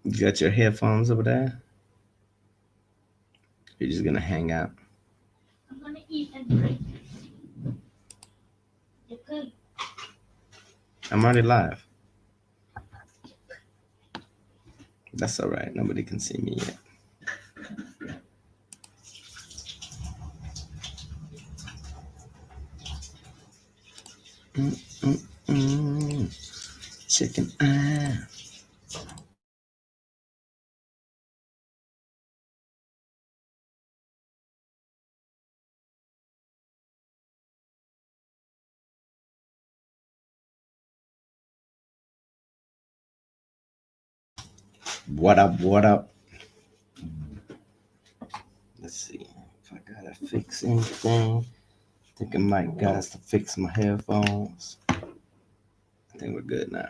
You got your headphones over there? You're just gonna hang out. I'm gonna eat and drink. You could. I'm already live. That's all right. Nobody can see me yet. Mm-mm-mm. Chicken eye. What up? What up? Let's see if I gotta fix anything. I think I might got to fix my headphones. I think we're good now.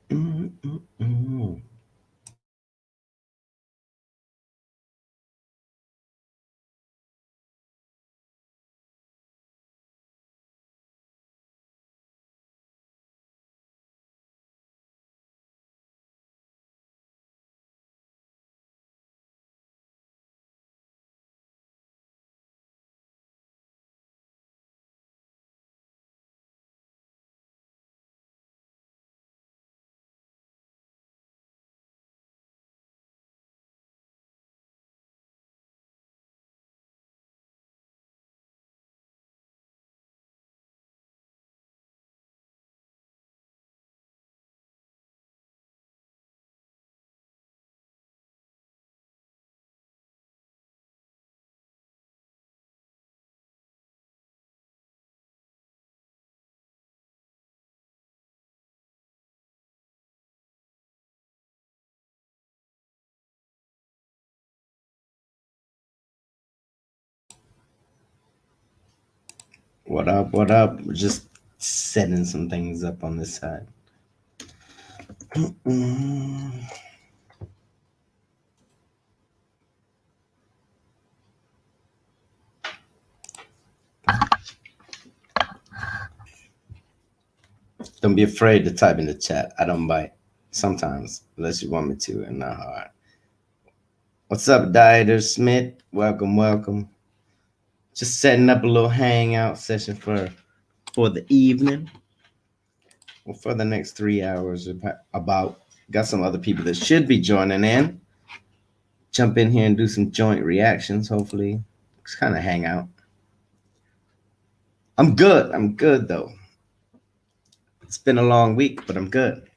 Mm-mm-mm. What up? What up? We're just setting some things up on this side. Mm. Don't be afraid to type in the chat. I don't bite sometimes, unless you want me to, and not hard. What's up, Dieter Smith? Welcome, welcome. Just setting up a little hangout session for the evening, or for the next 3 hours. About got some other people that should be joining in. Jump in here and do some joint reactions. Hopefully, just kind of hang out. I'm good. I'm good though. It's been a long week, but I'm good.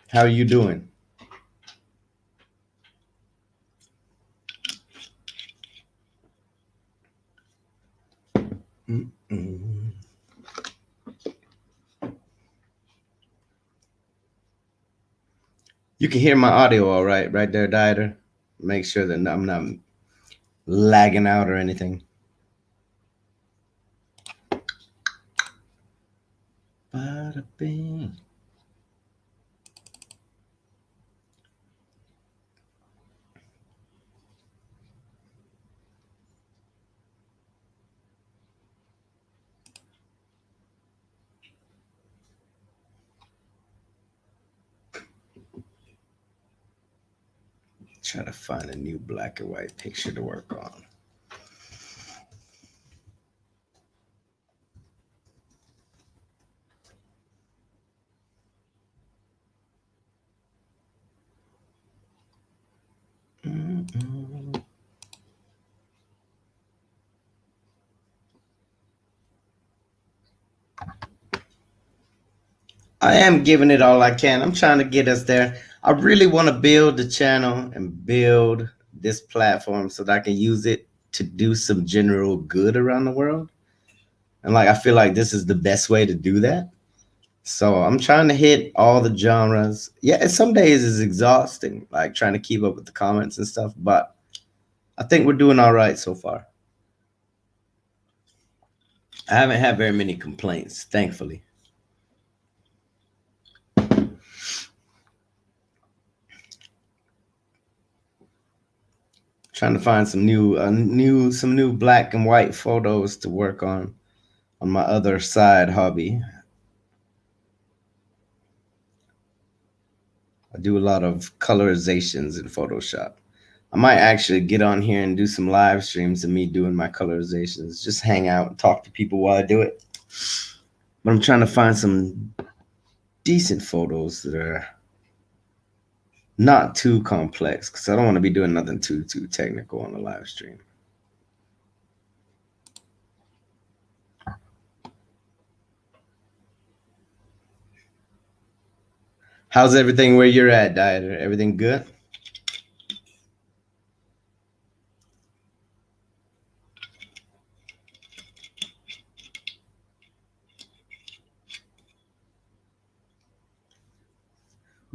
How are you doing? Mm-mm. You can hear my audio all right, right there, Dieter. Make sure that I'm not lagging out or anything. Bada bing. Try to find a new black and white picture to work on. Mm-mm. I am giving it all I can. I'm trying to get us there. I really want to build the channel and build this platform so that I can use it to do some general good around the world. And like I feel like this is the best way to do that. So I'm trying to hit all the genres. Yeah, and some days is exhausting, like trying to keep up with the comments and stuff, but I think we're doing all right so far. I haven't had very many complaints, thankfully. Trying to find some new black and white photos to work on my other side hobby. I do a lot of colorizations in Photoshop. I might actually get on here and do some live streams of me doing my colorizations. Just hang out and talk to people while I do it. But I'm trying to find some decent photos that are not too complex because I don't want to be doing nothing too technical on the live stream. How's everything where you're at, Dieter? Everything good?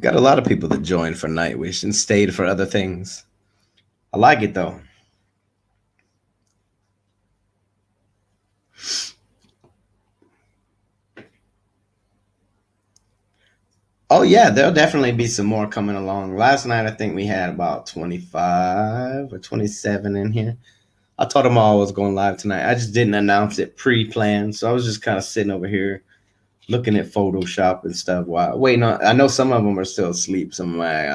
Got a lot of people that joined for Nightwish and stayed for other things. I like it though. Oh yeah, there'll definitely be some more coming along. Last night I think we had about 25 or 27 in here. I told them all I was going live tonight. I just didn't announce it pre-planned, so I was just kind of sitting over here looking at Photoshop and stuff while waiting on. I know some of them are still asleep. Some of my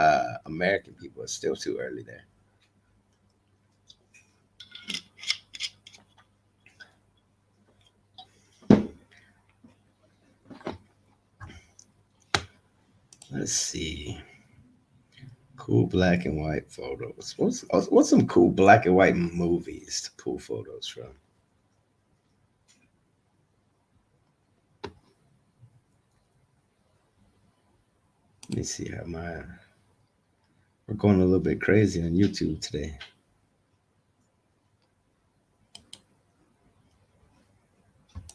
American people are still too early there. Let's see. Cool black and white photos. What's some cool black and white movies to pull photos from? Let me see how we're going a little bit crazy on YouTube today.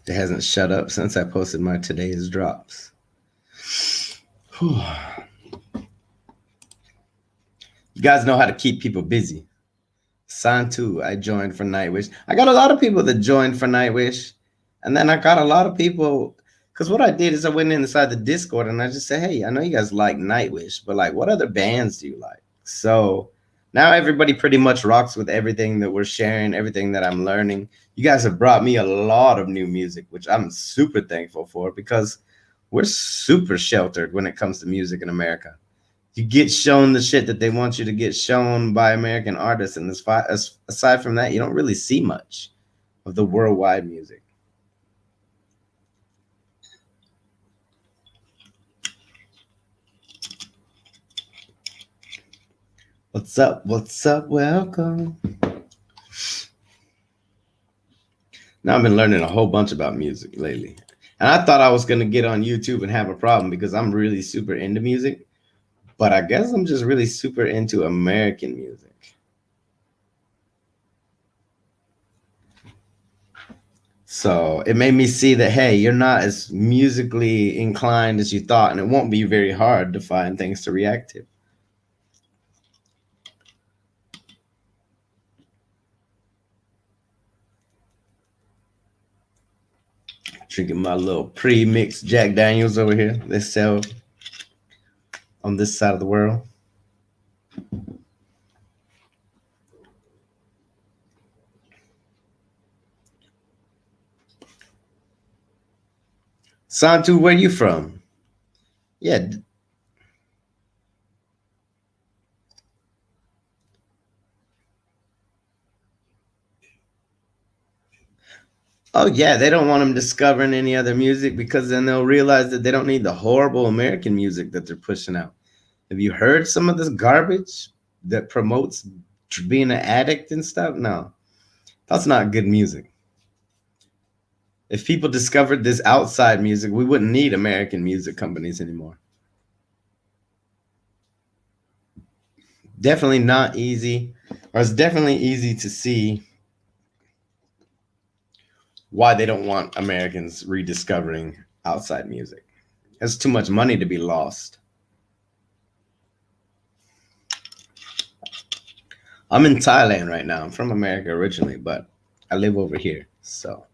It hasn't shut up since I posted my today's drops. You guys know how to keep people busy. Santu, I joined for Nightwish. I got a lot of people that joined for Nightwish. And then I got a lot of people, because what I did is I went inside the Discord and I just said, hey, I know you guys like Nightwish, but like, what other bands do you like? So now everybody pretty much rocks with everything that we're sharing, everything that I'm learning. You guys have brought me a lot of new music, which I'm super thankful for because we're super sheltered when it comes to music in America. You get shown the shit that they want you to get shown by American artists. And aside from that, you don't really see much of the worldwide music. What's up? What's up? Welcome. Now I've been learning a whole bunch about music lately. And I thought I was going to get on YouTube and have a problem because I'm really super into music. But I guess I'm just really super into American music. So it made me see that, hey, you're not as musically inclined as you thought, and it won't be very hard to find things to react to. Drinking my little pre-mixed Jack Daniels over here. They sell on this side of the world. Santu, where you from? Yeah. Oh, yeah, they don't want them discovering any other music because then they'll realize that they don't need the horrible American music that they're pushing out. Have you heard some of this garbage that promotes being an addict and stuff? No, that's not good music. If people discovered this outside music, we wouldn't need American music companies anymore. Definitely not easy, or it's definitely easy to see why they don't want Americans rediscovering outside music. There's too much money to be lost. I'm in Thailand right now. I'm from America originally, but I live over here. So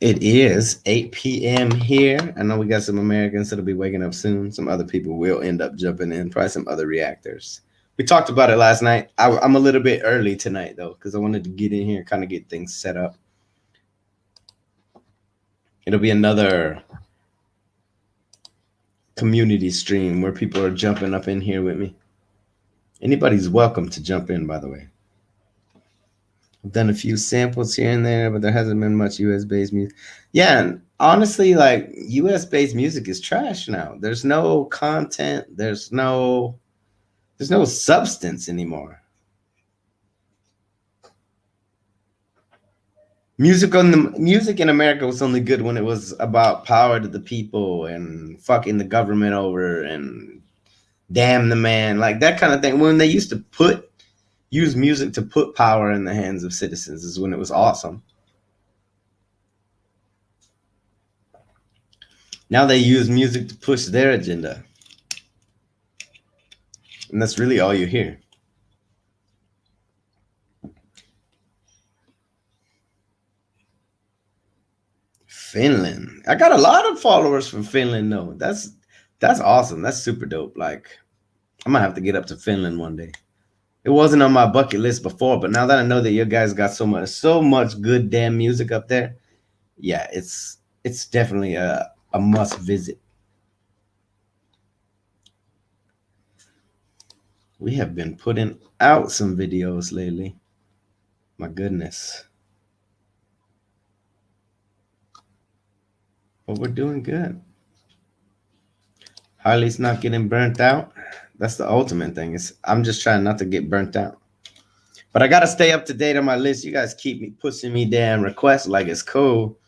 it is 8 p.m. here. I know we got some Americans that'll be waking up soon. Some other people will end up jumping in, probably some other reactors. We talked about it last night. I'm a little bit early tonight though, because I wanted to get in here and kind of get things set up. It'll be another community stream where people are jumping up in here with me. Anybody's welcome to jump in, by the way. I've done a few samples here and there, but there hasn't been much US based music. Yeah, and honestly, like US based music is trash now. There's no content, there's no substance anymore. Music in America was only good when it was about power to the people and fucking the government over and damn the man, like that kind of thing. When they used to use music to put power in the hands of citizens is when it was awesome. Now they use music to push their agenda. And that's really all you hear. Finland. I got a lot of followers from Finland though. That's awesome. That's super dope. Like I might have to get up to Finland one day. It wasn't on my bucket list before, but now that I know that you guys got so much good damn music up there, yeah, it's definitely a must visit. We have been putting out some videos lately. My goodness. But we're doing good. Harley's not getting burnt out. That's the ultimate thing. I'm just trying not to get burnt out. But I got to stay up to date on my list. You guys keep me pushing me damn requests like it's cool.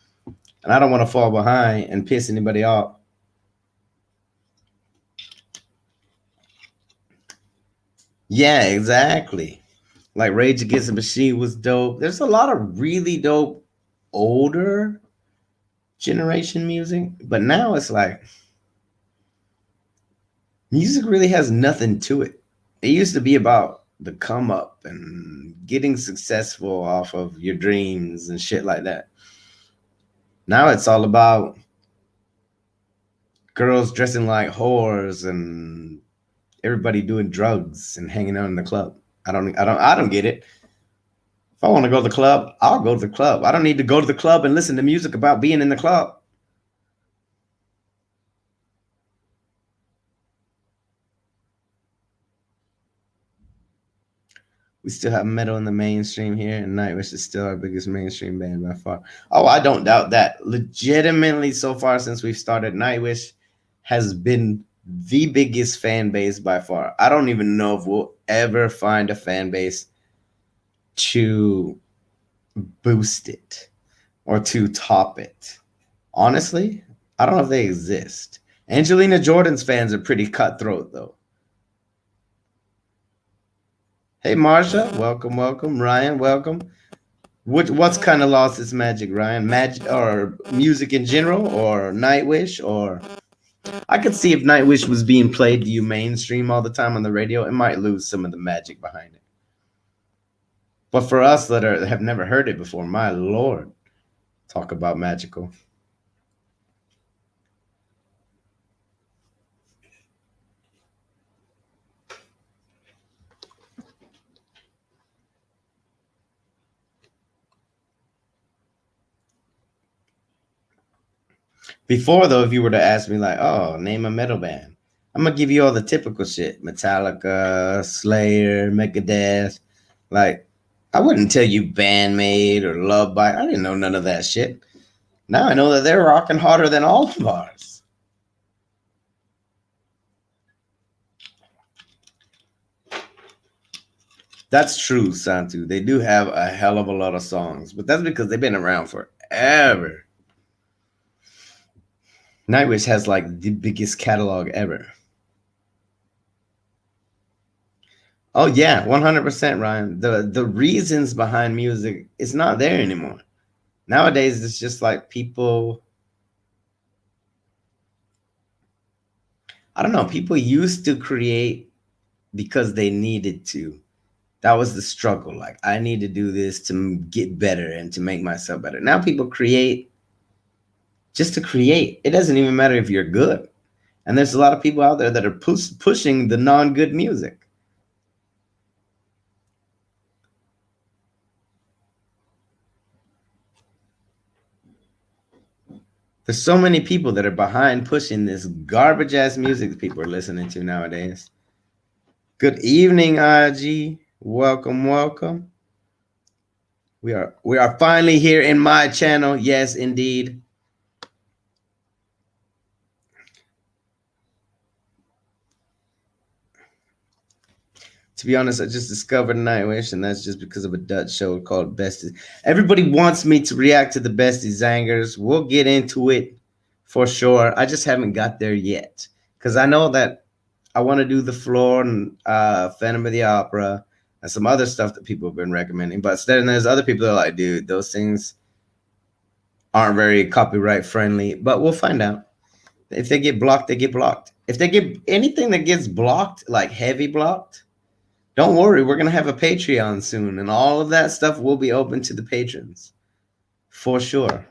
And I don't want to fall behind and piss anybody off. Yeah, exactly. Like Rage Against the Machine was dope. There's a lot of really dope older generation music. But now it's like music really has nothing to it. It used to be about the come up and getting successful off of your dreams and shit like that. Now it's all about girls dressing like whores and everybody doing drugs and hanging out in the club. I don't get it. If I want to go to the club, I'll go to the club. I don't need to go to the club and listen to music about being in the club. We still have metal in the mainstream here, and Nightwish is still our biggest mainstream band by far. Oh, I don't doubt that. Legitimately, so far since we've started, Nightwish has been the biggest fan base by far. I don't even know if we'll ever find a fan base to boost it or to top it. Honestly, I don't know if they exist. Angelina Jordan's fans are pretty cutthroat, though. Hey, Marsha, welcome. Ryan, welcome. What's kind of lost its magic, Ryan? Magic or music in general, or Nightwish, or I could see if Nightwish was being played to you mainstream all the time on the radio, it might lose some of the magic behind it. But for us that have never heard it before, my lord, talk about magical. Before, though, if you were to ask me, like, oh, name a metal band, I'm going to give you all the typical shit. Metallica, Slayer, Megadeth. Like, I wouldn't tell you Bandmate or Love Bite. I didn't know none of that shit. Now I know that they're rocking harder than all of ours. That's true, Santu. They do have a hell of a lot of songs, but that's because they've been around forever. Nightwish has like the biggest catalog ever. Oh yeah, 100%, Ryan. The reasons behind music is not there anymore. Nowadays, it's just like people. I don't know. People used to create because they needed to. That was the struggle. Like, I need to do this to get better and to make myself better. Now people create just to create. It doesn't even matter if you're good. And there's a lot of people out there that are pushing the non-good music. There's so many people that are behind pushing this garbage ass music that people are listening to nowadays. Good evening, IG. Welcome, welcome. We are finally here in my channel. Yes, indeed. To be honest, I just discovered Nightwish, and that's just because of a Dutch show called Best. Everybody wants me to react to the Best Zangers. We'll get into it for sure. I just haven't got there yet because I know that I want to do the Floor and Phantom of the Opera and some other stuff that people have been recommending. But then there's other people that are like, dude, those things aren't very copyright friendly. But we'll find out. If they get blocked, they get blocked. If they get anything that gets blocked, like heavy blocked, don't worry, we're going to have a Patreon soon, and all of that stuff will be open to the patrons. For sure.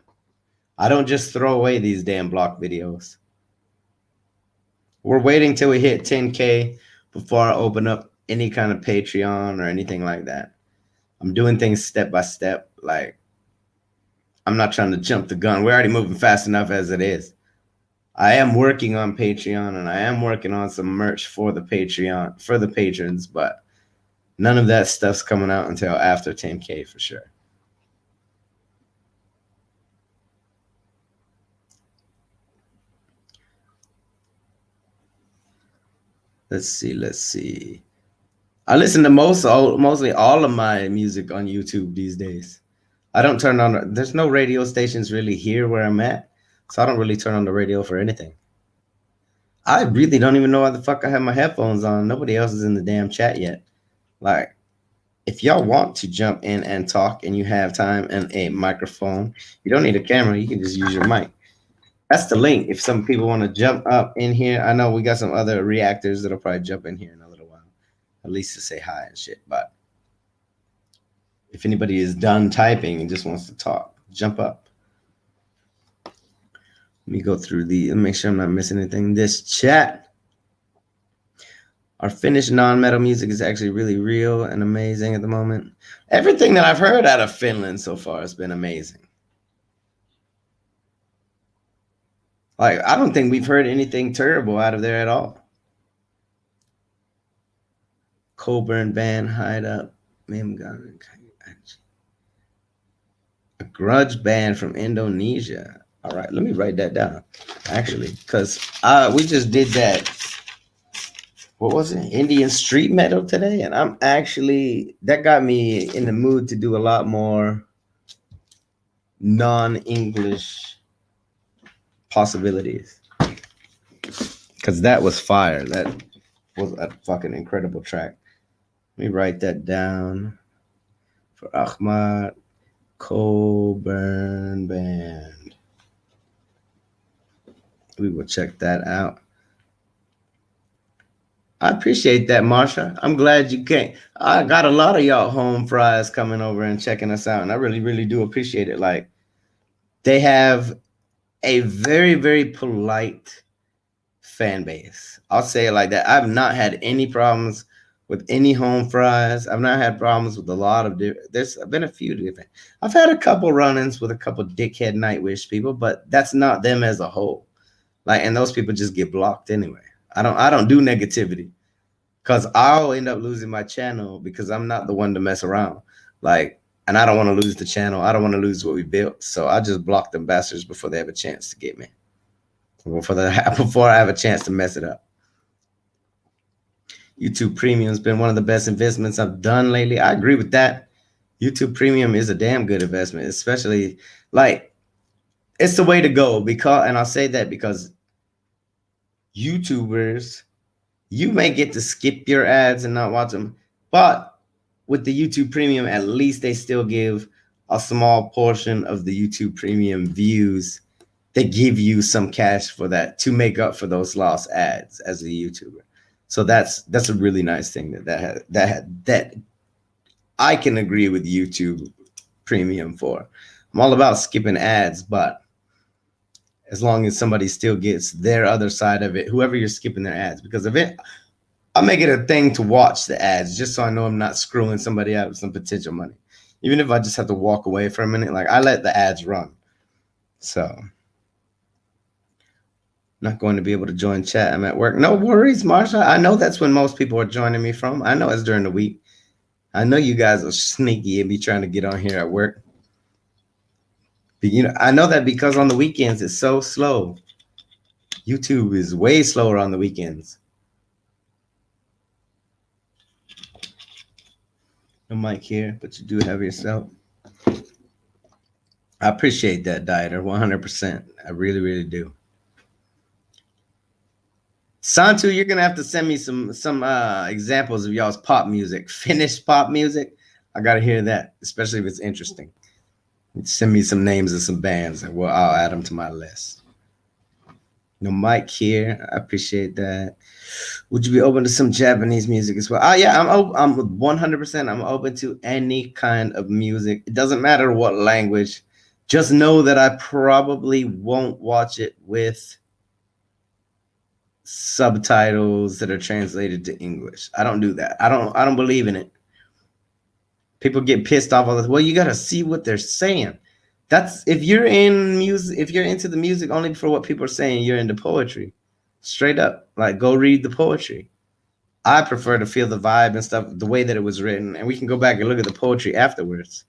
I don't just throw away these damn block videos. We're waiting till we hit 10K before I open up any kind of Patreon or anything like that. I'm doing things step by step. Like, I'm not trying to jump the gun. We're already moving fast enough as it is. I am working on Patreon, and I am working on some merch for the Patreon, for the patrons, but none of that stuff's coming out until after 10K for sure. Let's see. I listen to mostly all of my music on YouTube these days. I don't turn on, there's no radio stations really here where I'm at, so I don't really turn on the radio for anything. I really don't even know why the fuck I have my headphones on. Nobody else is in the damn chat yet. Like, if y'all want to jump in and talk and you have time and a microphone, you don't need a camera. You can just use your mic. That's the link. If some people want to jump up in here, I know we got some other reactors that'll probably jump in here in a little while, at least to say hi and shit. But if anybody is done typing and just wants to talk, jump up. Let me go through the, make sure I'm not missing anything. This chat. Our Finnish non-metal music is actually really real and amazing at the moment. Everything that I've heard out of Finland so far has been amazing. Like, I don't think we've heard anything terrible out of there at all. Coburn Band, Hide Up, a grudge band from Indonesia. All right, let me write that down, actually, because we just did that. What was it? Indian street metal today. And I'm actually, that got me in the mood to do a lot more non-English possibilities. Because that was fire. That was a fucking incredible track. Let me write that down for Ahmad. Coburn Band. We will check that out. I appreciate that, Marsha. I'm glad you came. I got a lot of y'all home fries coming over and checking us out, and I really, really do appreciate it. Like, they have a very, very polite fan base. I'll say it like that. I've not had any problems with any home fries. I've not had problems with a lot of there's been a few different. I've had a couple run-ins with a couple dickhead Nightwish people, but that's not them as a whole. Like, and those people just get blocked anyway. I don't do negativity, because I'll end up losing my channel because I'm not the one to mess around. Like, and I don't want to lose the channel. I don't want to lose what we built. So I just block them bastards before they have a chance to get me. Before I have a chance to mess it up. YouTube Premium has been one of the best investments I've done lately. I agree with that. YouTube Premium is a damn good investment, especially, like, it's the way to go. Because, and I'll say that because YouTubers, you may get to skip your ads and not watch them, but with the YouTube Premium, at least they still give a small portion of the YouTube Premium views. They give you some cash for that to make up for those lost ads as a YouTuber. So that's a really nice thing that I can agree with YouTube Premium for. I'm all about skipping ads, but as long as somebody still gets their other side of it, whoever you're skipping their ads, because of it, I make it a thing to watch the ads just so I know I'm not screwing somebody out of some potential money. Even if I just have to walk away for a minute, like, I let the ads run. So Not going to be able to join chat. I'm at work. No worries, Marsha. I know that's when most people are joining me from. I know it's during the week. I know you guys are sneaky and be trying to get on here at work. But, I know that because on the weekends it's so slow. YouTube is way slower on the weekends. No mic here, but you do have yourself. I appreciate that, Dieter, 100%. I really, really do. Santu, you're gonna have to send me some examples of y'all's pop music, Finnish pop music. I gotta hear that, especially if it's interesting. Send me some names of some bands, and I'll add them to my list. No mic here. I appreciate that. Would you be open to some Japanese music as well? Oh yeah, I'm 100%. I'm open to any kind of music. It doesn't matter what language. Just know that I probably won't watch it with subtitles that are translated to English. I don't do that. I don't believe in it. People get pissed off all this. Well, you gotta see what they're saying. That's if you're in music, if you're into the music only for what people are saying, you're into poetry. Straight up. Like go read the poetry. I prefer to feel the vibe and stuff, the way that it was written, and we can go back and look at the poetry afterwards.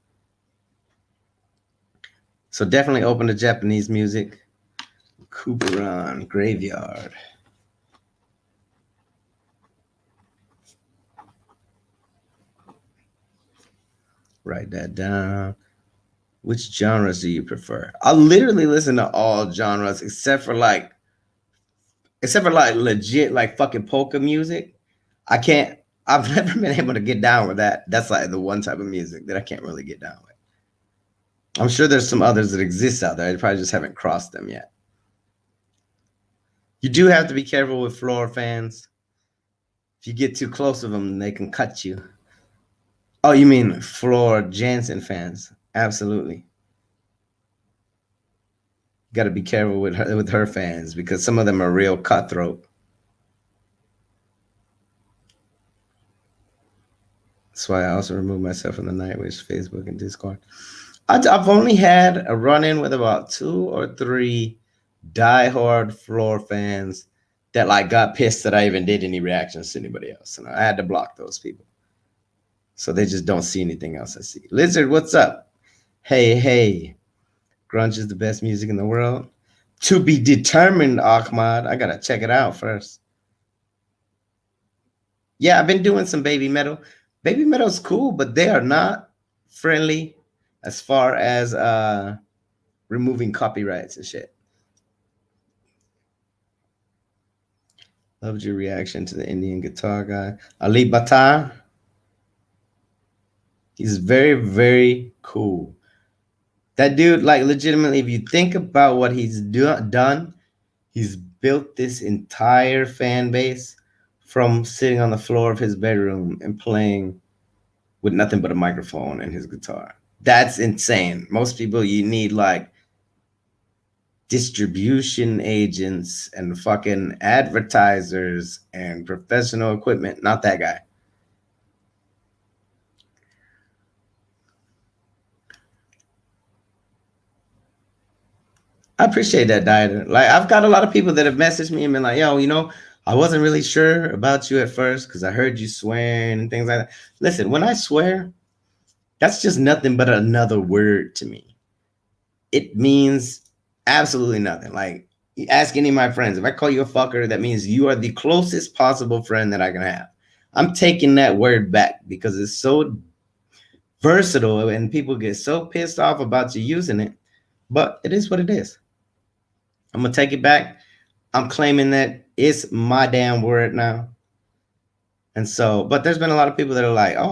So definitely open to Japanese music. Kuberon Graveyard. Write that down. Which genres do you prefer? I literally listen to all genres except for like legit like fucking polka music. I've never been able to get down with that. That's like the one type of music that I can't really get down with. I'm sure there's some others that exist out there. I probably just haven't crossed them yet. You do have to be careful with Floor fans. If you get too close to them, they can cut you. Oh, you mean Floor Jansen fans? Absolutely. Got to be careful with her fans because some of them are real cutthroat. That's why I also remove myself from the Nightwish Facebook and Discord. I've only had a run-in with about 2 or 3 diehard Floor fans that like got pissed that I even did any reactions to anybody else, and I had to block those people. So they just don't see anything else I see. Lizard, what's up? Hey. Grunge is the best music in the world. To be determined, Ahmad. I gotta check it out first. Yeah, I've been doing some baby metal. Baby metal's cool, but they are not friendly as far as removing copyrights and shit. Loved your reaction to the Indian guitar guy. Ali Bata. He's very, very cool. That dude, like legitimately, if you think about what he's done, he's built this entire fan base from sitting on the floor of his bedroom and playing with nothing but a microphone and his guitar. That's insane. Most people, you need like distribution agents and fucking advertisers and professional equipment. Not that guy. I appreciate that, Dieter. Like, I've got a lot of people that have messaged me and been like, yo, I wasn't really sure about you at first because I heard you swearing and things like that. Listen, when I swear, that's just nothing but another word to me. It means absolutely nothing. Like, ask any of my friends. If I call you a fucker, that means you are the closest possible friend that I can have. I'm taking that word back because it's so versatile and people get so pissed off about you using it. But it is what it is. I'm going to take it back. I'm claiming that it's my damn word now. And so, but there's been a lot of people that are like, oh,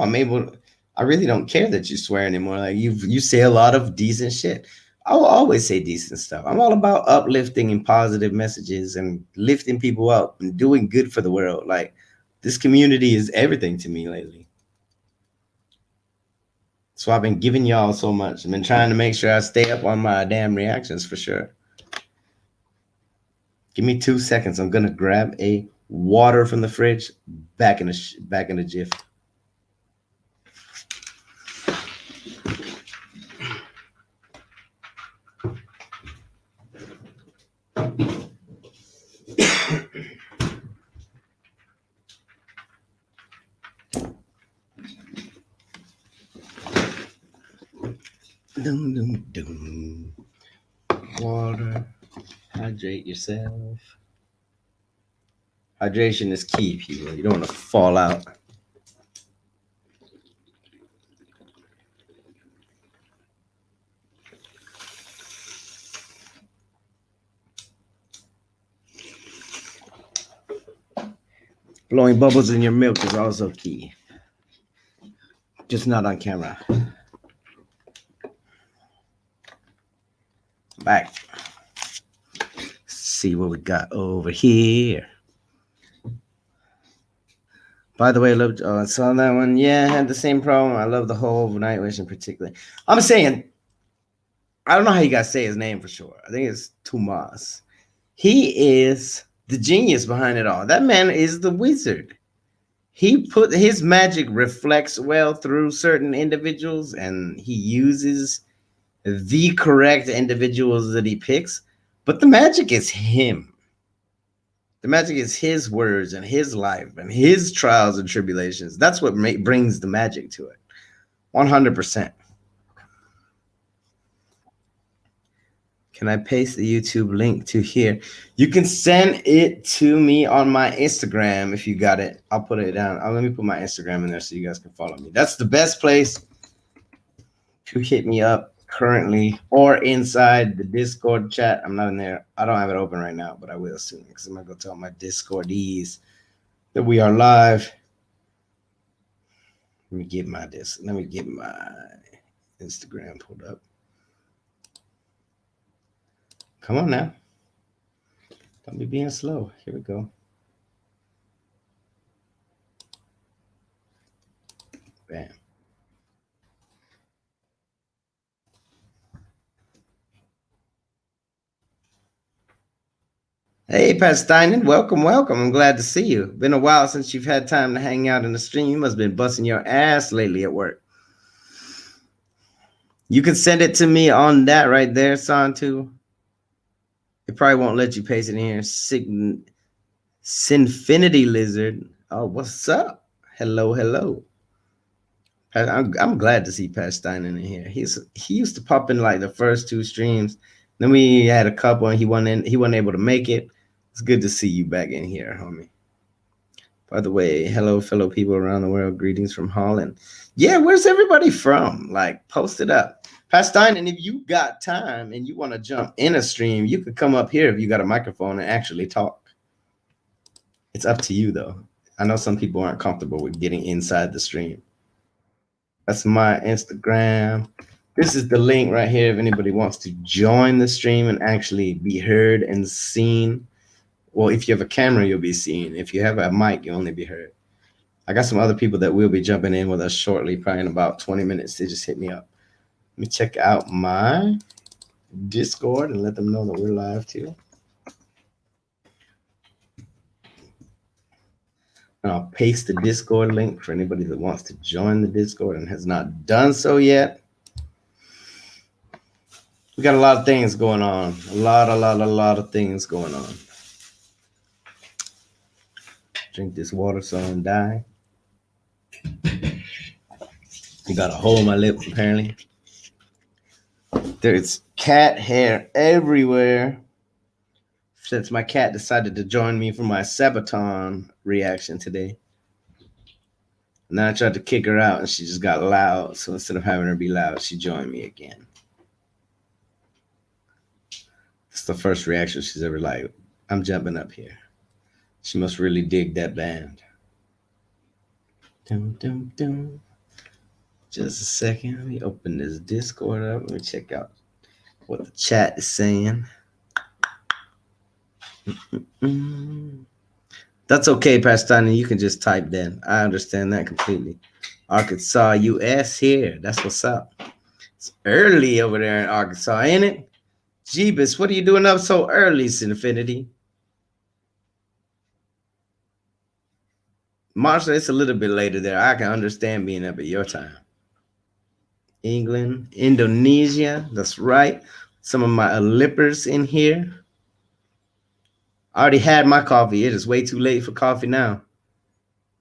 I really don't care that you swear anymore. Like you say a lot of decent shit. I will always say decent stuff. I'm all about uplifting and positive messages and lifting people up and doing good for the world. Like this community is everything to me lately. So I've been giving y'all so much. I've been trying to make sure I stay up on my damn reactions for sure. Give me 2 seconds. I'm gonna grab a water from the fridge. Back in a jiff. Dum, dum, dum. Water. Hydrate yourself. Hydration is key, people. You don't want to fall out. Blowing bubbles in your milk is also key. Just not on camera. Back. See what we got over here. By the way, I loved, I saw that one. Yeah, I had the same problem. I love the whole Nightwish in particular. I'm saying, I don't know how you guys say his name for sure. I think it's Tomas. He is the genius behind it all. That man is the wizard. He put his magic reflects well through certain individuals, and he uses the correct individuals that he picks. But the magic is him. The magic is his words and his life and his trials and tribulations. That's what brings the magic to it. 100%. Can I paste the YouTube link to here? You can send it to me on my Instagram if you got it. I'll put it down. Let me put my Instagram in there so you guys can follow me. That's the best place to hit me up currently, or inside the Discord chat. I'm not in there. I don't have it open right now, but I will soon because I'm going to go tell my Discordees that we are live. Let me get my Instagram pulled up. Come on now. Don't be being slow. Here we go. Bam. Hey, Pat Steinen, welcome. I'm glad to see you. Been a while since you've had time to hang out in the stream. You must have been busting your ass lately at work. You can send it to me on that right there, Santu. It probably won't let you paste it in here. Sinfinity Lizard. Oh, what's up? Hello. I'm glad to see Pat Steinen in here. He used to pop in like the first two streams. Then we had a couple and he wasn't able to make it. It's good to see you back in here, homie. By the way, hello, fellow people around the world. Greetings from Holland. Yeah, where's everybody from? Like, post it up. Pat Steinen, if you got time and you want to jump in a stream, you could come up here if you got a microphone and actually talk. It's up to you, though. I know some people aren't comfortable with getting inside the stream. That's my Instagram. This is the link right here if anybody wants to join the stream and actually be heard and seen. Well, if you have a camera, you'll be seen. If you have a mic, you'll only be heard. I got some other people that will be jumping in with us shortly, probably in about 20 minutes. They just hit me up. Let me check out my Discord and let them know that we're live too. And I'll paste the Discord link for anybody that wants to join the Discord and has not done so yet. We got a lot of things going on. A lot of things going on. Drink this water so I don't die. You got a hole in my lip, apparently. There's cat hair everywhere since my cat decided to join me for my Sabaton reaction today. And then I tried to kick her out and she just got loud. So instead of having her be loud, she joined me again. It's the first reaction she's ever like, I'm jumping up here. She must really dig that band. Dum, dum, dum. Just a second. Let me open this Discord up. Let me check out what the chat is saying. That's okay, Pastani. You can just type then. I understand that completely. Arkansas, US here. That's what's up. It's early over there in Arkansas, ain't it? Jeebus, what are you doing up so early, Sinfinity? Marshall, it's a little bit later there. I can understand being up at your time. England, Indonesia, that's right. Some of my lippers in here. I already had my coffee. It is way too late for coffee now.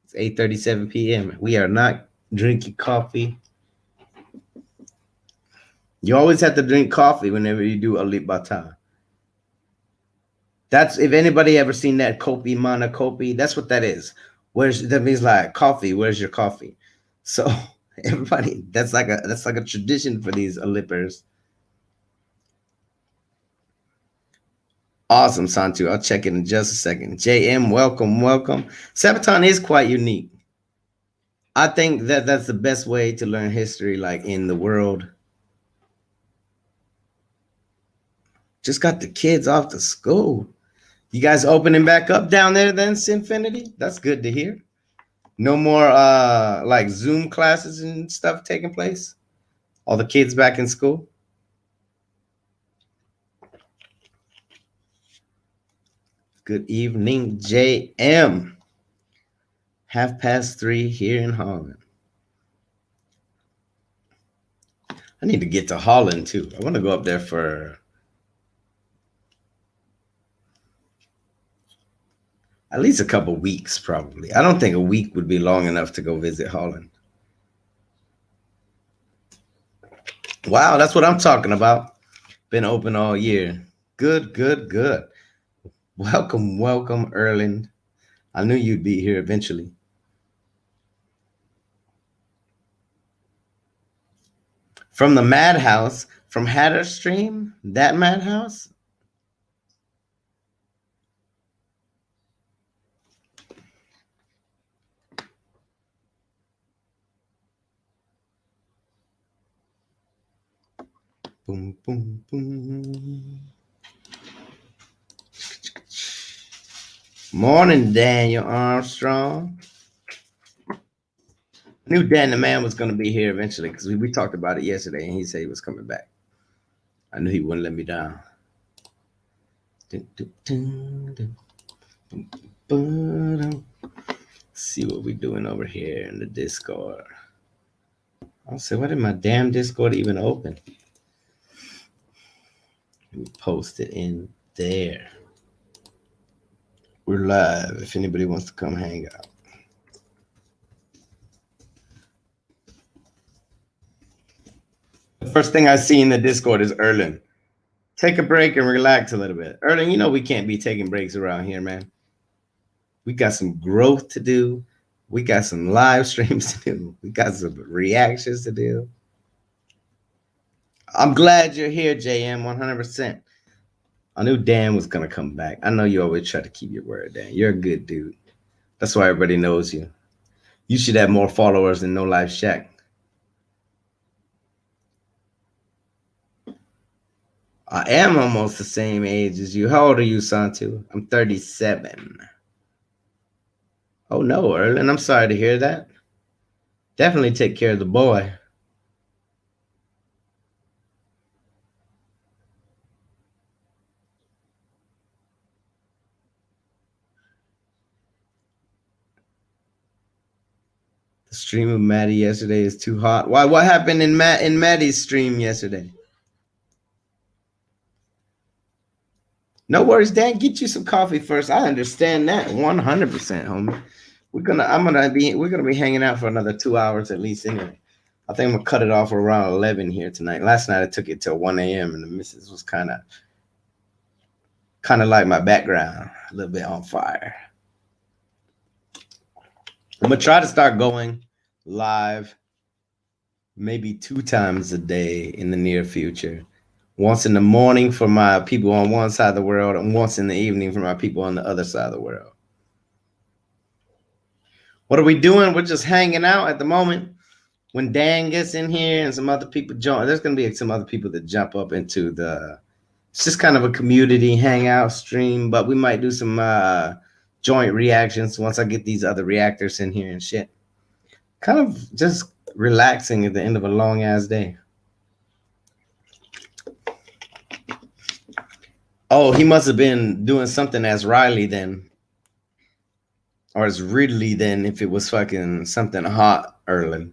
It's 8:37 p.m. We are not drinking coffee. You always have to drink coffee whenever you do alip bata. That's if anybody ever seen that kopi mana kopi, that's what that is. Where's that means like coffee? Where's your coffee? So everybody, that's like a tradition for these alippers. Awesome, Santu. I'll check it in just a second. JM, welcome, welcome. Sabaton is quite unique. I think that that's the best way to learn history, like in the world. Just got the kids off to school. You guys opening back up down there then, Sinfinity? That's good to hear. No more like Zoom classes and stuff taking place. All the kids back in school. Good evening, JM. 3:30 here in Holland. I need to get to Holland too. I want to go up there for at least a couple weeks, probably. I don't think a week would be long enough to go visit Holland. Wow, that's what I'm talking about. Been open all year. Good, good, good. Welcome, welcome, Erland. I knew you'd be here eventually. From the Madhouse, from Hatter Stream, that Madhouse? Boom, boom, boom. Morning, Daniel Armstrong. I knew Dan the man was going to be here eventually because we talked about it yesterday and he said he was coming back. I knew he wouldn't let me down. See what we're doing over here in the Discord. I'll say, why did my damn Discord even open? Let me post it in there. We're live if anybody wants to come hang out. The first thing I see in the Discord is Erlen. Take a break and relax a little bit. Erlen, you know we can't be taking breaks around here, man. We got some growth to do. We got some live streams to do. We got some reactions to do. I'm glad you're here, JM, 100%. I knew Dan was going to come back. I know you always try to keep your word, Dan. You're a good dude. That's why everybody knows you. You should have more followers than No Life Shack. I am almost the same age as you. How old are you, Santu? I'm 37. Oh, no, Erlen. I'm sorry to hear that. Definitely take care of the boy. The stream of Maddie yesterday is too hot. Why? What happened in Maddie's stream yesterday? No worries, Dan. Get you some coffee first. I understand that 100%, homie. We're gonna be hanging out for another 2 hours at least anyway. I think I'm gonna cut it off around 11 here tonight. Last night I took it till 1 a.m. and the missus was kind of like my background, a little bit on fire. I'm gonna try to start going live maybe 2 times a day in the near future. Once in the morning for my people on one side of the world and once in the evening for my people on the other side of the world. What are we doing? We're just hanging out at the moment. When Dan gets in here and some other people join, there's going to be some other people that jump up into it's just kind of a community hangout stream, but we might do some joint reactions once I get these other reactors in here and shit. Kind of just relaxing at the end of a long ass day. Oh, he must have been doing something as Riley then. Or as Ridley then if it was fucking something hot, Erlen.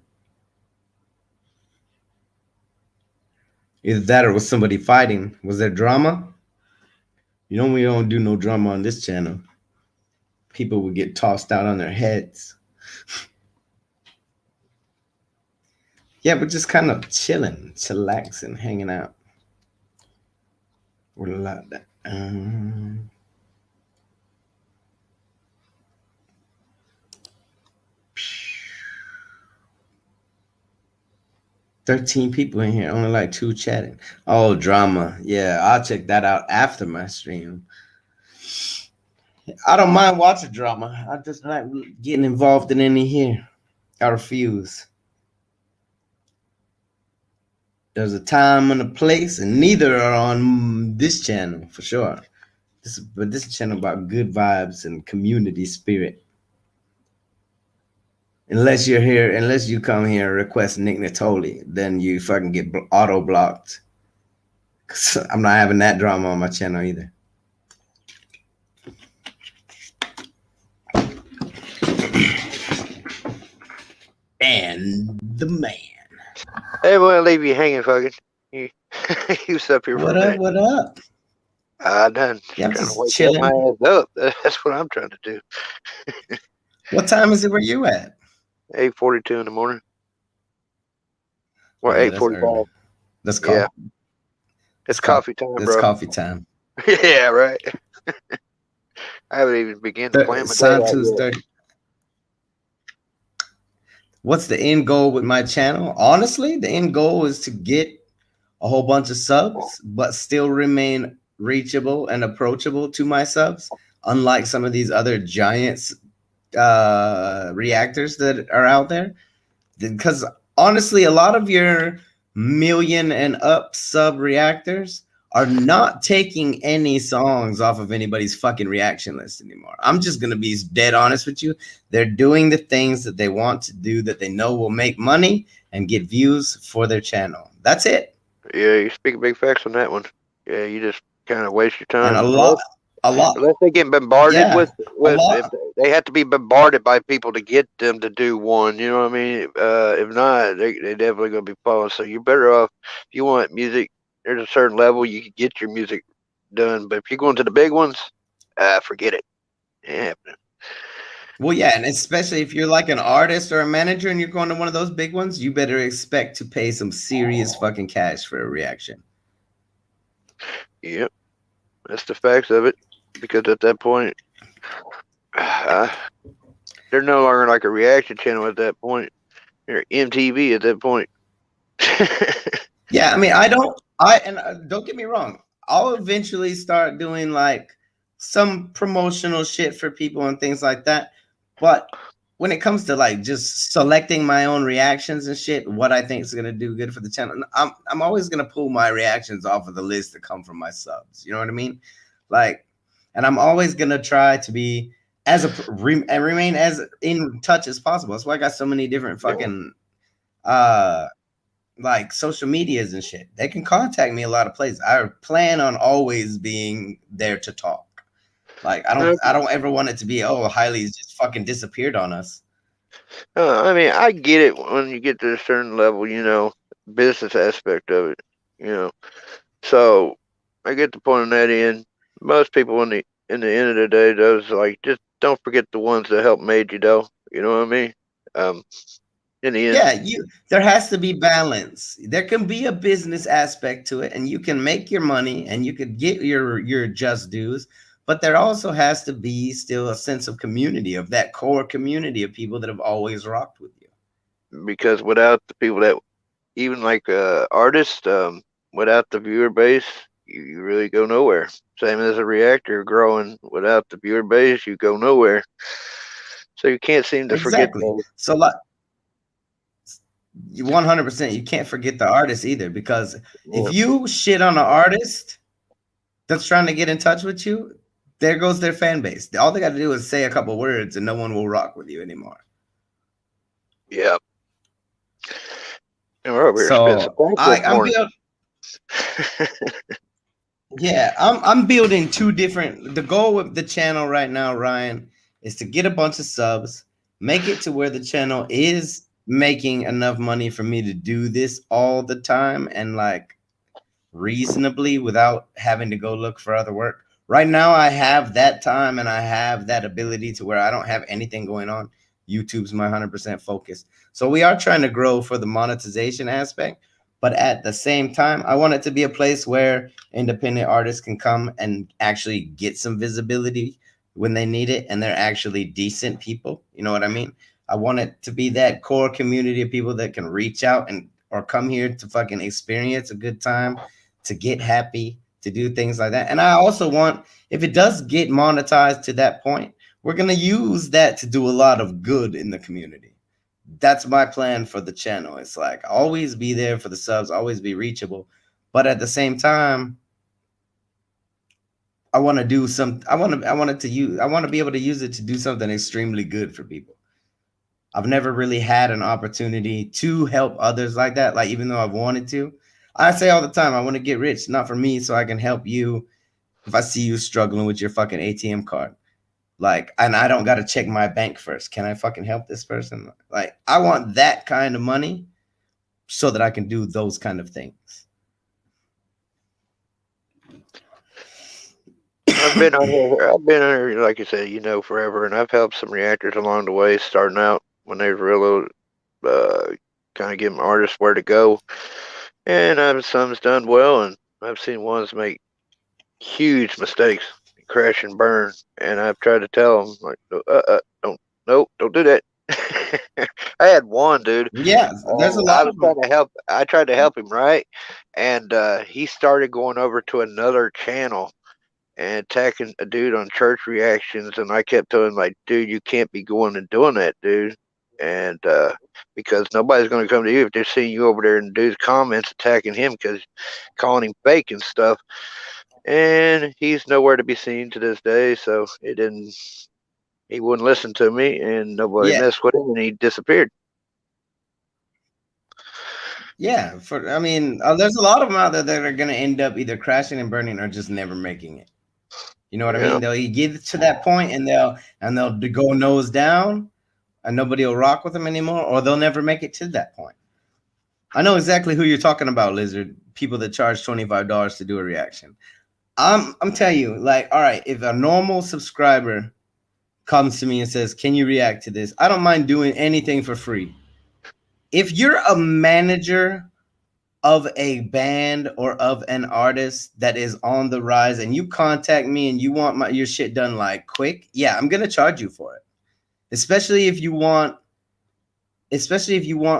Either that or was somebody fighting. Was there drama? You know we don't do no drama on this channel. People would get tossed out on their heads. Yeah, we're just kind of chilling, chillaxing, hanging out. We're a lot. 13 people in here, only like two chatting. Oh, drama. Yeah, I'll check that out after my stream. I don't mind watching drama. I just like getting involved in any here. I refuse. There's a time and a place, and neither are on this channel for sure. But this channel about good vibes and community spirit. Unless you're here, unless you come here and request Nick Natoli, then you fucking get auto blocked. I'm not having that drama on my channel either. And the man. Hey, well, leave you hanging, fucking. You, you was up here for What a up? minute. What up? I done. Yeah, I'm Trying to just wake chilling. my ass up. That's what I'm trying to do. What time is it where you at? 8:42 in the morning. Well, Yeah, that's 8:45. early. That's Yeah. coffee. It's coffee time, That's bro. coffee time. Yeah, right. I haven't even begun to plan my day out Santu's yet. 30. What's the end goal with my channel? Honestly, the end goal is to get a whole bunch of subs, but still remain reachable and approachable to my subs, unlike some of these other giants reactors that are out there. Because honestly, a lot of your million and up sub reactors are not taking any songs off of anybody's fucking reaction list anymore. I'm just gonna be dead honest with you. They're doing the things that they want to do that they know will make money and get views for their channel. That's it. Yeah, you speak big facts on that one. Yeah, you just kind of waste your time. And a lot, Unless they get bombarded yeah, with lot. If they have to be bombarded by people to get them to do one, you know what I mean? If not, they definitely gonna be following. So you're better off if you want music. There's a certain level you can get your music done, but if you're going to the big ones, forget it. It ain't happening. Well, yeah, and especially if you're like an artist or a manager and you're going to one of those big ones, you better expect to pay some serious fucking cash for a reaction. Yep, that's the facts of it. Because at that point, they're no longer like a reaction channel at that point. They're MTV at that point. Yeah, I mean, don't get me wrong. I'll eventually start doing like some promotional shit for people and things like that. But when it comes to like just selecting my own reactions and shit, what I think is gonna do good for the channel, I'm always gonna pull my reactions off of the list that come from my subs. You know what I mean? Like, and I'm always gonna try to be and remain as in touch as possible. That's why I got so many different fucking like social medias and shit. They can contact me a lot of places. I plan on always being there to talk. Like I don't ever want it to be, oh, Hailey's just fucking disappeared on us. I mean, I get it when you get to a certain level, you know, business aspect of it, you know. So I get the point on that end. Most people in the end of the day, those like just don't forget the ones that helped made you though. You know what I mean? In the end, Yeah, there has to be balance. There can be a business aspect to it, and you can make your money and you could get your just dues, but there also has to be still a sense of community, of that core community of people that have always rocked with you. because without the people that even like artists, without the viewer base, you really go nowhere. Same as a reactor growing, without the viewer base, you go nowhere. So you can't seem to forget those. So like 100%, you can't forget the artist either, because if you shit on an artist that's trying to get in touch with you, there goes their fan base. All they got to do is say a couple words and no one will rock with you anymore. Yeah. And we're over here So I'm building two different. The goal with the channel right now, Ryan, is to get a bunch of subs, make it to where the channel is making enough money for me to do this all the time and like reasonably without having to go look for other work. Right now, I have that time and I have that ability to where I don't have anything going on. YouTube's my 100% focus. So we are trying to grow for the monetization aspect, but at the same time, I want it to be a place where independent artists can come and actually get some visibility when they need it, and they're actually decent people. You know what I mean? I want it to be that core community of people that can reach out and or come here to fucking experience a good time, to get happy, to do things like that. And I also want, if it does get monetized to that point, we're going to use that to do a lot of good in the community. That's my plan for the channel. It's like always be there for the subs, always be reachable. But at the same time, I want to do some I want to be able to use it to do something extremely good for people. I've never really had an opportunity to help others like that. Like, even though I've wanted to, I say all the time, I want to get rich, not for me, so I can help you if I see you struggling with your fucking ATM card. Like, and I don't got to check my bank first. Can I fucking help this person? Like, I want that kind of money so that I can do those kind of things. I've been on here, like you said, forever, and I've helped some reactors along the way, starting out when they were real, kind of giving artists where to go. And some's done well, and I've seen ones make huge mistakes, crash and burn. And I've tried to tell them, like, don't do that. I had one dude. Yeah, there's a lot I was trying to help. I tried to help him, right? And he started going over to another channel and attacking a dude on church reactions, and I kept telling him, like, dude, you can't be going and doing that, dude. And because nobody's going to come to you if they're seeing you over there in dude's comments attacking him because calling him fake and stuff. And he's nowhere to be seen to this day, so he wouldn't listen to me, and nobody messed with him, and he disappeared. Yeah, there's a lot of them out there that are going to end up either crashing and burning or just never making it. You know what I mean? They'll get to that point and they'll go nose down, and nobody will rock with them anymore, or they'll never make it to that point. I know exactly who you're talking about, Lizard. People that charge $25 to do a reaction. I'm telling you, like, all right, if a normal subscriber comes to me and says, "Can you react to this?" I don't mind doing anything for free. If you're a manager of a band or of an artist that is on the rise and you contact me and you want your shit done like quick, yeah, I'm gonna charge you for it. Especially if you want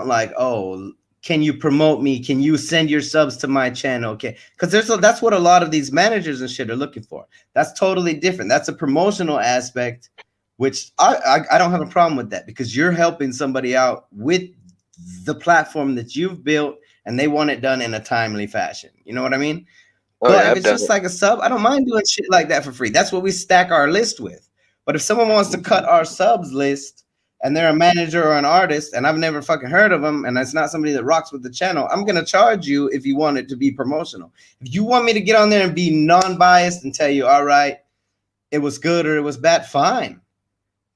like, oh, can you promote me? Can you send your subs to my channel? Okay, because that's what a lot of these managers and shit are looking for. That's totally different. That's a promotional aspect, which I don't have a problem with that, because you're helping somebody out with the platform that you've built, and they want it done in a timely fashion. You know what I mean? But if it's just like a sub, I don't mind doing shit like that for free. That's what we stack our list with. But if someone wants to cut our subs list and they're a manager or an artist and I've never fucking heard of them and it's not somebody that rocks with the channel, I'm going to charge you if you want it to be promotional. If you want me to get on there and be non-biased and tell you, all right, it was good or it was bad, fine.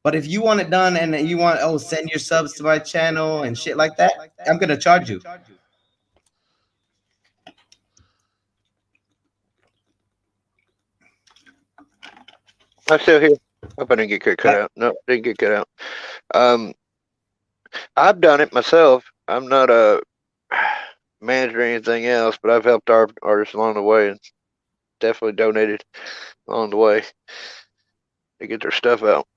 But if you want it done and you want, send your subs to my channel and shit like that, I'm going to charge you. I'm still here. Hope I didn't get cut out. No, didn't get cut out. I've done it myself. I'm not a manager or anything else, but I've helped our artists along the way and definitely donated along the way to get their stuff out.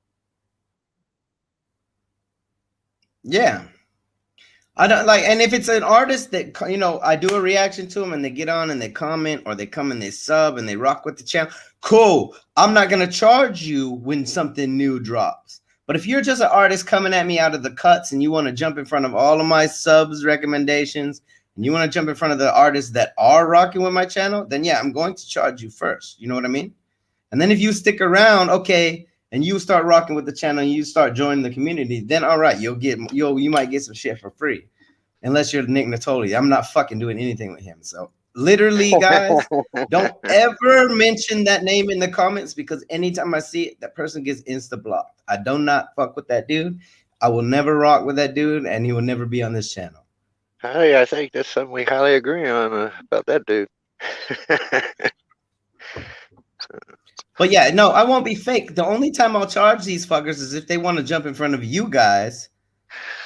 Yeah. I don't like, and if it's an artist that, I do a reaction to them and they get on and they comment or they come and they sub and they rock with the channel, cool. I'm not going to charge you when something new drops. But if you're just an artist coming at me out of the cuts and you want to jump in front of all of my subs recommendations and you want to jump in front of the artists that are rocking with my channel, then yeah, I'm going to charge you first. You know what I mean? And then if you stick around, okay, and you start rocking with the channel and you start joining the community, then all right, you might get some shit for free. Unless you're Nick Natoli. I'm not fucking doing anything with him. So literally, guys, don't ever mention that name in the comments, because anytime I see it, that person gets insta blocked. I do not fuck with that dude. I will never rock with that dude, and he will never be on this channel. Hey, I think that's something we highly agree on about that dude. But yeah, no, I won't be fake. The only time I'll charge these fuckers is if they want to jump in front of you guys,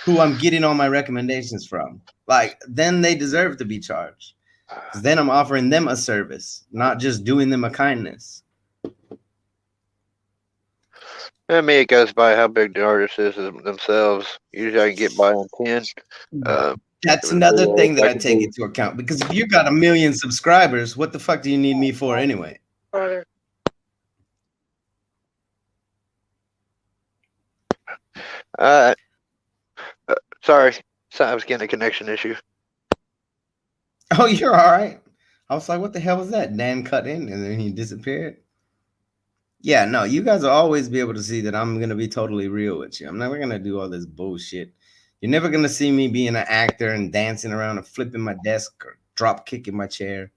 who I'm getting all my recommendations from. Like, then they deserve to be charged. Because then I'm offering them a service, not just doing them a kindness. I mean, it goes by how big the artist is themselves. Usually, I can get by on 10. That's another thing that I take into account. Because if you got 1 million subscribers, what the fuck do you need me for anyway? Sorry, I was getting a connection issue. Oh, you're all right. I was like, what the hell was that? Dan cut in and then he disappeared. Yeah, no, you guys will always be able to see that I'm going to be totally real with you. I'm never going to do all this bullshit. You're never going to see me being an actor and dancing around and flipping my desk or drop kicking my chair.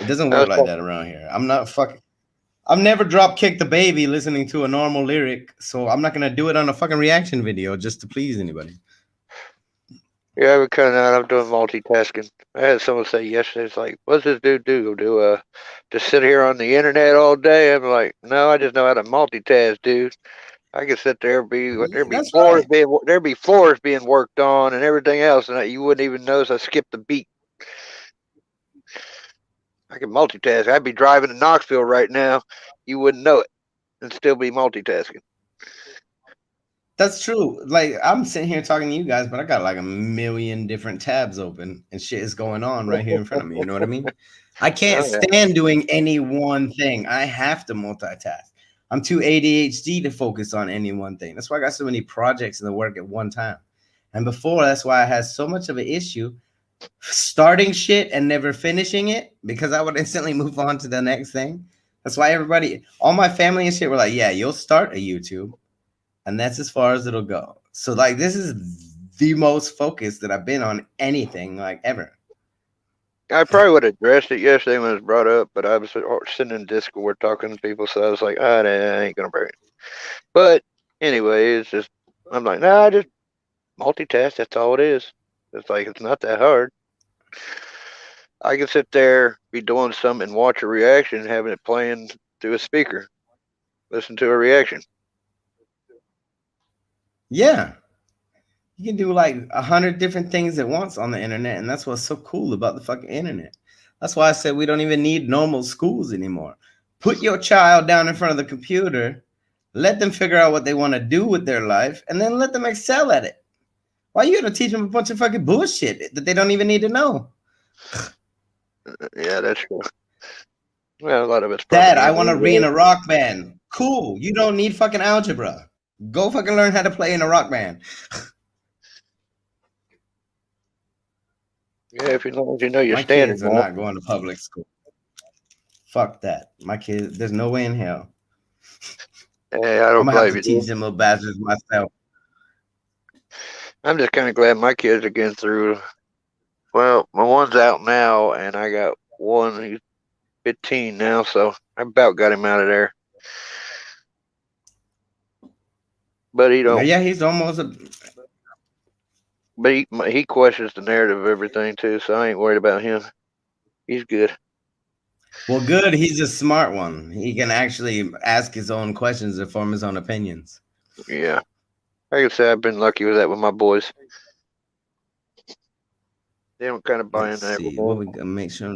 It doesn't work like that around here. I'm not fucking... I've never drop kicked a baby listening to a normal lyric, so I'm not going to do it on a fucking reaction video just to please anybody. Yeah, I would cut out. I'm doing multitasking. I had someone say yesterday, it's like, what's this dude do? Just sit here on the internet all day? I'm like, no, I just know how to multitask, dude. I can sit there, there'd be floors being worked on and everything else, and you wouldn't even notice I skipped the beat. I can multitask. I'd be driving to Knoxville right now. You wouldn't know it and still be multitasking. That's true. Like, I'm sitting here talking to you guys, but I got like 1 million different tabs open and shit is going on right here in front of me. You know what I mean? I can't stand doing any one thing. I have to multitask. I'm too ADHD to focus on any one thing. That's why I got so many projects in the work at one time. And before, that's why I had so much of an issue starting shit and never finishing it, because I would instantly move on to the next thing. That's why all my family and shit were like, yeah, you'll start a YouTube. And that's as far as it'll go. So, like, this is the most focused that I've been on anything, like, ever. I probably would have addressed it yesterday when it was brought up, but I was sitting in Discord talking to people, so I was like, I ain't gonna bring it. But anyway, it's just, I'm like, nah, I just multitask. That's all it is. It's like, it's not that hard. I can sit there, be doing something, and watch a reaction, having it playing through a speaker, listen to a reaction. Yeah. You can do like 100 different things at once on the internet, and that's what's so cool about the fucking internet. That's why I said we don't even need normal schools anymore. Put your child down in front of the computer, let them figure out what they want to do with their life, and then let them excel at it. Why you gonna teach them a bunch of fucking bullshit that they don't even need to know? Yeah, that's true. Well, a lot of it's Dad, I want to be in a rock band. Cool. You don't need fucking algebra. Go fucking learn how to play in a rock band. Yeah, if you know your my standards. Kids are not going to public school. Fuck that. My kids, there's no way in hell. Hey, I don't blame you. Teach them little bastards myself. I'm just kind of glad my kids are getting through. Well, my one's out now, and I got one. He's 15 now, so I about got him out of there. But he don't. Yeah, he's almost But he questions the narrative of everything too, so I ain't worried about him. He's good. Well, good. He's a smart one. He can actually ask his own questions and form his own opinions. Yeah. Like I said, I've been lucky with that with my boys. They don't kind of buy into that. Well, we can make sure.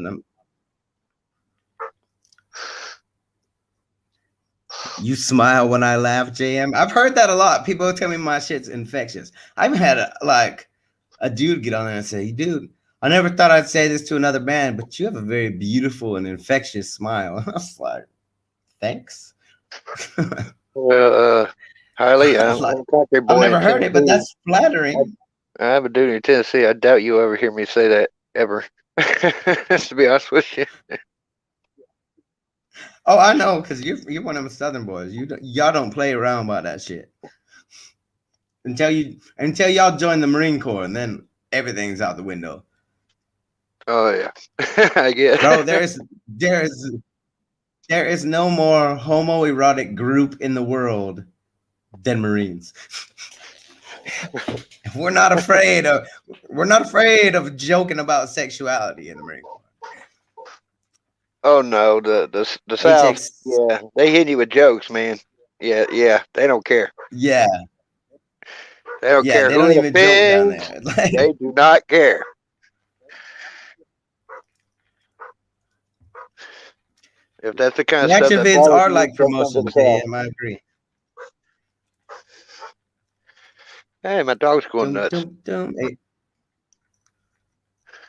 You smile when I laugh, JM. I've heard that a lot. People tell me my shit's infectious. I've had a dude get on there and say, dude, I never thought I'd say this to another man, but you have a very beautiful and infectious smile. I was like, thanks. Well, Harley, I've never heard it, but that's flattering. I have a dude in Tennessee. I doubt you ever hear me say that ever. To be honest with you. Oh, I know, because you're one of them Southern boys. Y'all don't play around about that shit until y'all join the Marine Corps, and then everything's out the window. Oh yeah, I get. Bro, there is no more homoerotic group in the world than Marines. We're not afraid of joking about sexuality in the Marine Corps. Oh no, the South, HX. yeah, they hit you with jokes, man. Yeah, they don't care. Yeah, They don't yeah, care they who don't it even joke down offends. there. Like, They do not care. If that's the kind of stuff reaction that vids bothers are you, like don't come to the promotions, South. JM. I agree. Hey, my dog's going Dum, nuts. dum, dum.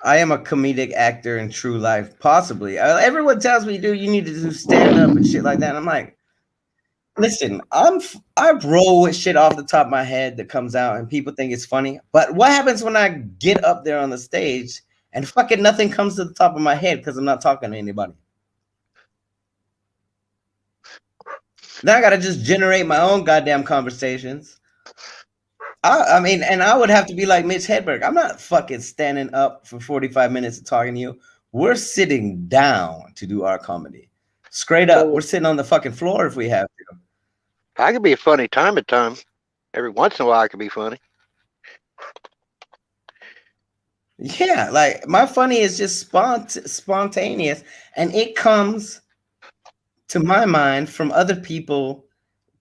I am a comedic actor in true life, possibly. Everyone tells me, dude, you need to do stand up and shit like that. And I'm like, listen, I roll with shit off the top of my head that comes out, and people think it's funny. But what happens when I get up there on the stage and fucking nothing comes to the top of my head because I'm not talking to anybody? Now I gotta just generate my own goddamn conversations. I mean, and I would have to be like Mitch Hedberg. I'm not fucking standing up for 45 minutes and talking to you. We're sitting down to do our comedy. Straight up. So We're sitting on the fucking floor if we have to. I can be funny time at time. Every once in a while, I can be funny. Yeah, like my funny is just spontaneous, and it comes to my mind from other people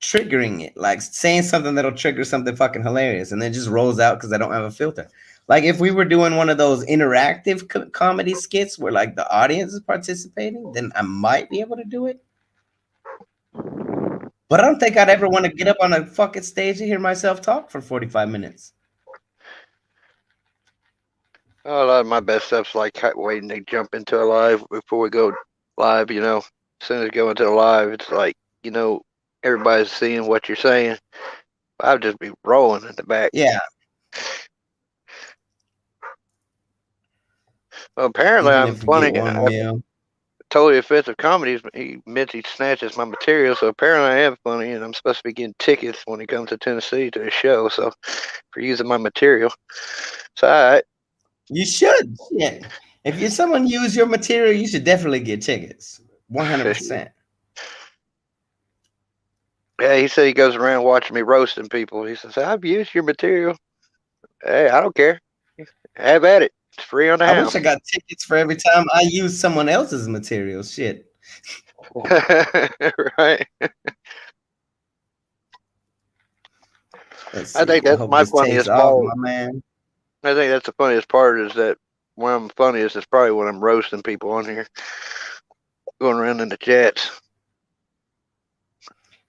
triggering it, like saying something that'll trigger something fucking hilarious, and then just rolls out because I don't have a filter. Like if we were doing one of those interactive comedy skits where like the audience is participating, then I might be able to do it. But I don't think I'd ever want to get up on a fucking stage and hear myself talk for 45 minutes. Oh, a lot of my best stuff's like waiting to jump into a live before we go live. As soon as you go into the live, it's like everybody's seeing what you're saying. I'll just be rolling in the back. Yeah. Well, apparently, Even I'm if we get funny. one meal. Totally offensive comedies. He mentions he snatches my material, so apparently I am funny, and I'm supposed to be getting tickets when he comes to Tennessee to a show. So for using my material, so all right. You should. Yeah. If you're someone use your material, you should definitely get tickets. 100%. Yeah, he said he goes around watching me roasting people. He says, I've used your material. Hey, I don't care. Have at it. It's free on the I house. wish I got tickets for every time I use someone else's material. Shit. Right. Let's see. I think I that's hope my this takes funniest off, part. my man. I think that's the funniest part is that when I'm funniest is probably when I'm roasting people on here, going around in the chats.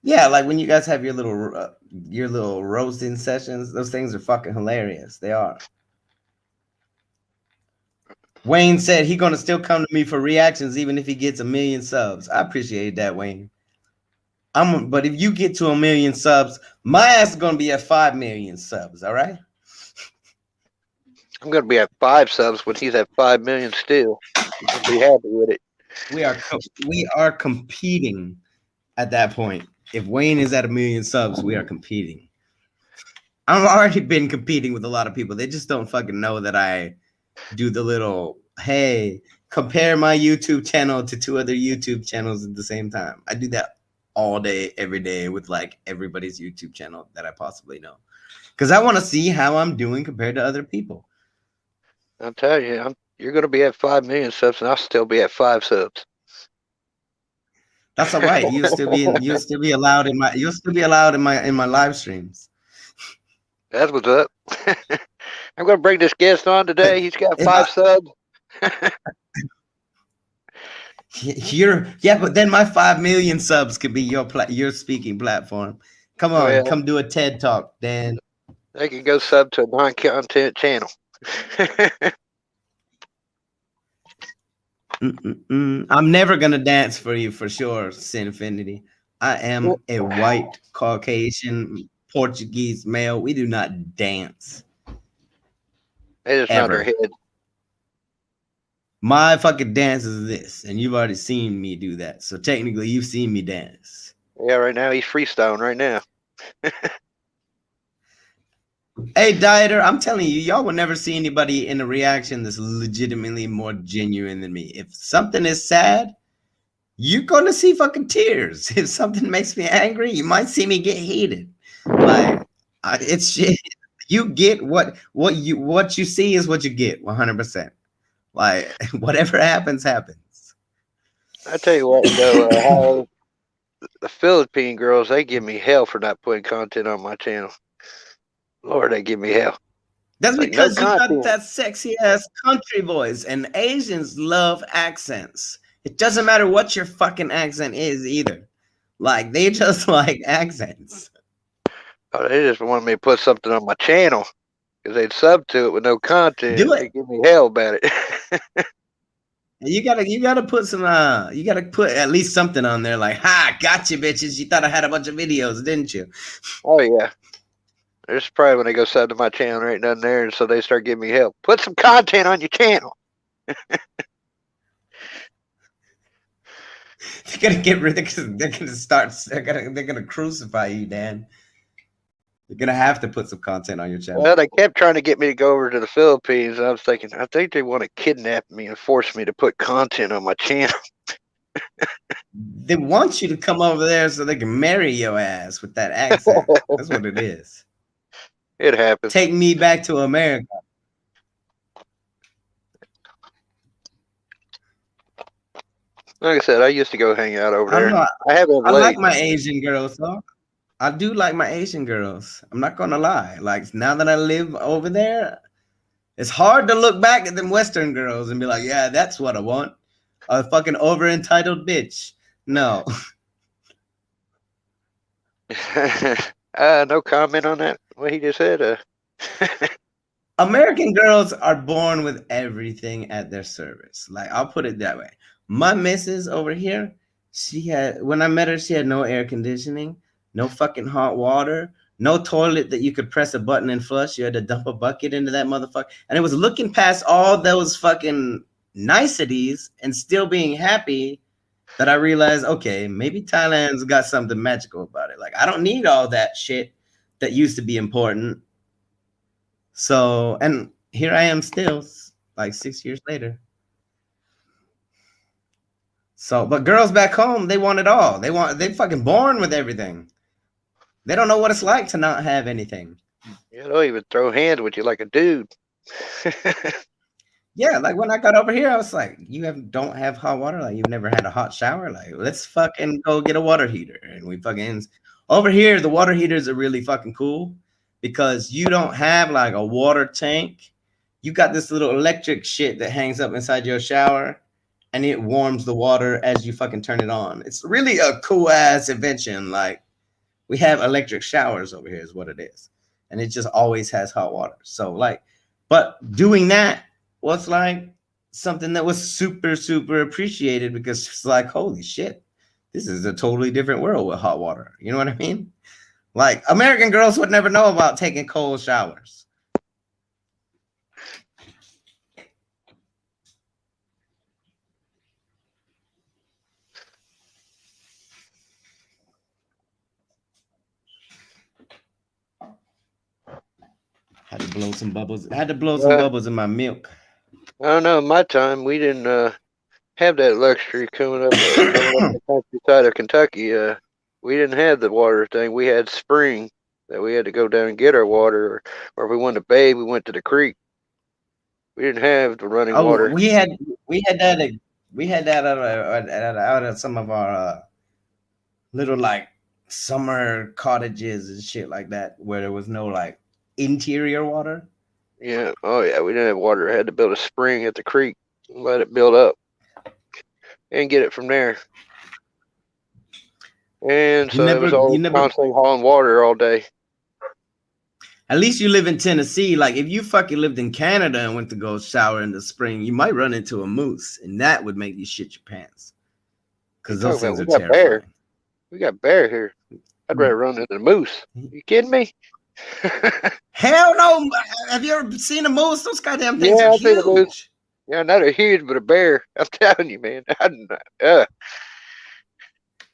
Yeah, like when you guys have your little roasting sessions, those things are fucking hilarious. They are. Wayne said he gonna still come to me for reactions even if he gets 1 million subs. I appreciate that, Wayne. But if you get to 1 million subs, my ass is gonna be at 5 million subs. All right. I'm gonna be at 5 subs when he's at 5 million still. I'll be happy with it. We are competing at that point. If Wayne is at 1 million subs, we are competing. I've already been competing with a lot of people. They just don't fucking know that I do the little, hey, compare my YouTube channel to 2 other YouTube channels at the same time. I do that all day, every day with like everybody's YouTube channel that I possibly know. Because I want to see how I'm doing compared to other people. I'll tell you, you're gonna be at 5 million subs, and I'll still be at 5 subs. That's all right. You'll still be allowed in my live streams. That's what's up. I'm gonna bring this guest on today. He's got 5 subs. But then my 5 million subs could be your speaking platform. Come on, come do a TED talk, Dan. They can go sub to a non-content channel. I'm never gonna dance for you for sure, Sinfinity. I am a white Caucasian Portuguese male. We do not dance. They just nod their head. My fucking dance is this, and you've already seen me do that. So technically, you've seen me dance. Yeah, right now he's freestyling right now. Hey, Dieter, I'm telling you, y'all will never see anybody in a reaction that's legitimately more genuine than me. If something is sad, you're gonna see fucking tears. If something makes me angry, you might see me get heated. Like it's shit. You get what you see is what you get. 100%. Like whatever happens, happens. I tell you what, though, the Philippine girls, they give me hell for not putting content on my channel. Lord, they give me hell. That's Like, no because you got content. that sexy ass country voice, and Asians love accents. It doesn't matter what your fucking accent is either. Like they just like accents. Oh, they just want me to put something on my channel because they'd sub to it with no content. Do it. They give me hell about it. You gotta put some you gotta put at least something on there like, ha, gotcha bitches. You thought I had a bunch of videos, didn't you? Oh yeah. There's probably when they go sub to my channel, there ain't nothing there, and so they start giving me hell. Put some content on your channel. They're gonna get rid of they're gonna crucify you, Dan. You're gonna have to put some content on your channel. Well, they kept trying to get me to go over to the Philippines. I was thinking, I think they want to kidnap me and force me to put content on my channel. They want you to come over there so they can marry your ass with that accent. That's what it is. It happens. Take me back to America. Like I said, I used to go hang out over there. I haven't I late. like my Asian girls, though. I do like my Asian girls. I'm not gonna lie. Like now that I live over there, it's hard to look back at them Western girls and be like, yeah, that's what I want. A fucking over entitled bitch. No. No comment on that. What he just said. American girls are born with everything at their service. Like I'll put it that way. My missus over here, when I met her, she had no air conditioning, no fucking hot water, no toilet that you could press a button and flush. You had to dump a bucket into that motherfucker. And it was looking past all those fucking niceties and still being happy that I realized, okay, maybe Thailand's got something magical about it. Like I don't need all that shit that used to be important. So, and here I am still, like 6 years later. So, but girls back home, they want it all. They fucking born with everything. They don't know what it's like to not have anything. You know, even throw hands with you like a dude. Yeah, like when I got over here, I was like, don't have hot water? Like you've never had a hot shower? Like, let's fucking go get a water heater. And we fucking over here, the water heaters are really fucking cool because you don't have like a water tank. You got this little electric shit that hangs up inside your shower and it warms the water as you fucking turn it on. It's really a cool ass invention. Like we have electric showers over here is what it is. And it just always has hot water. So like, but doing that was like something that was super, super appreciated because it's like, holy shit, this is a totally different world with hot water. You know what I mean? Like American girls would never know about taking cold showers. Had to blow some bubbles. I had to blow some bubbles in my milk. I don't know. In my time, we didn't have that luxury coming up the countryside of Kentucky. We didn't have the water thing. We had spring that we had to go down and get our water, or if we wanted to bathe, we went to the creek. We didn't have the running water. We had that out at some of our little like summer cottages and shit like that, where there was no like interior water. Yeah. Oh yeah. We didn't have water. I had to build a spring at the creek, and let it build up, and get it from there. And so it was all constantly hauling water all day. At least you live in Tennessee. Like if you fucking lived in Canada and went to go shower in the spring, you might run into a moose, and that would make you shit your pants. Because those things are terrifying. Bear. We got bear here. I'd rather run into the moose. You kidding me? Hell no! Have you ever seen a moose? Those goddamn things are huge. Yeah, not a huge, but a bear. I'm telling you, man.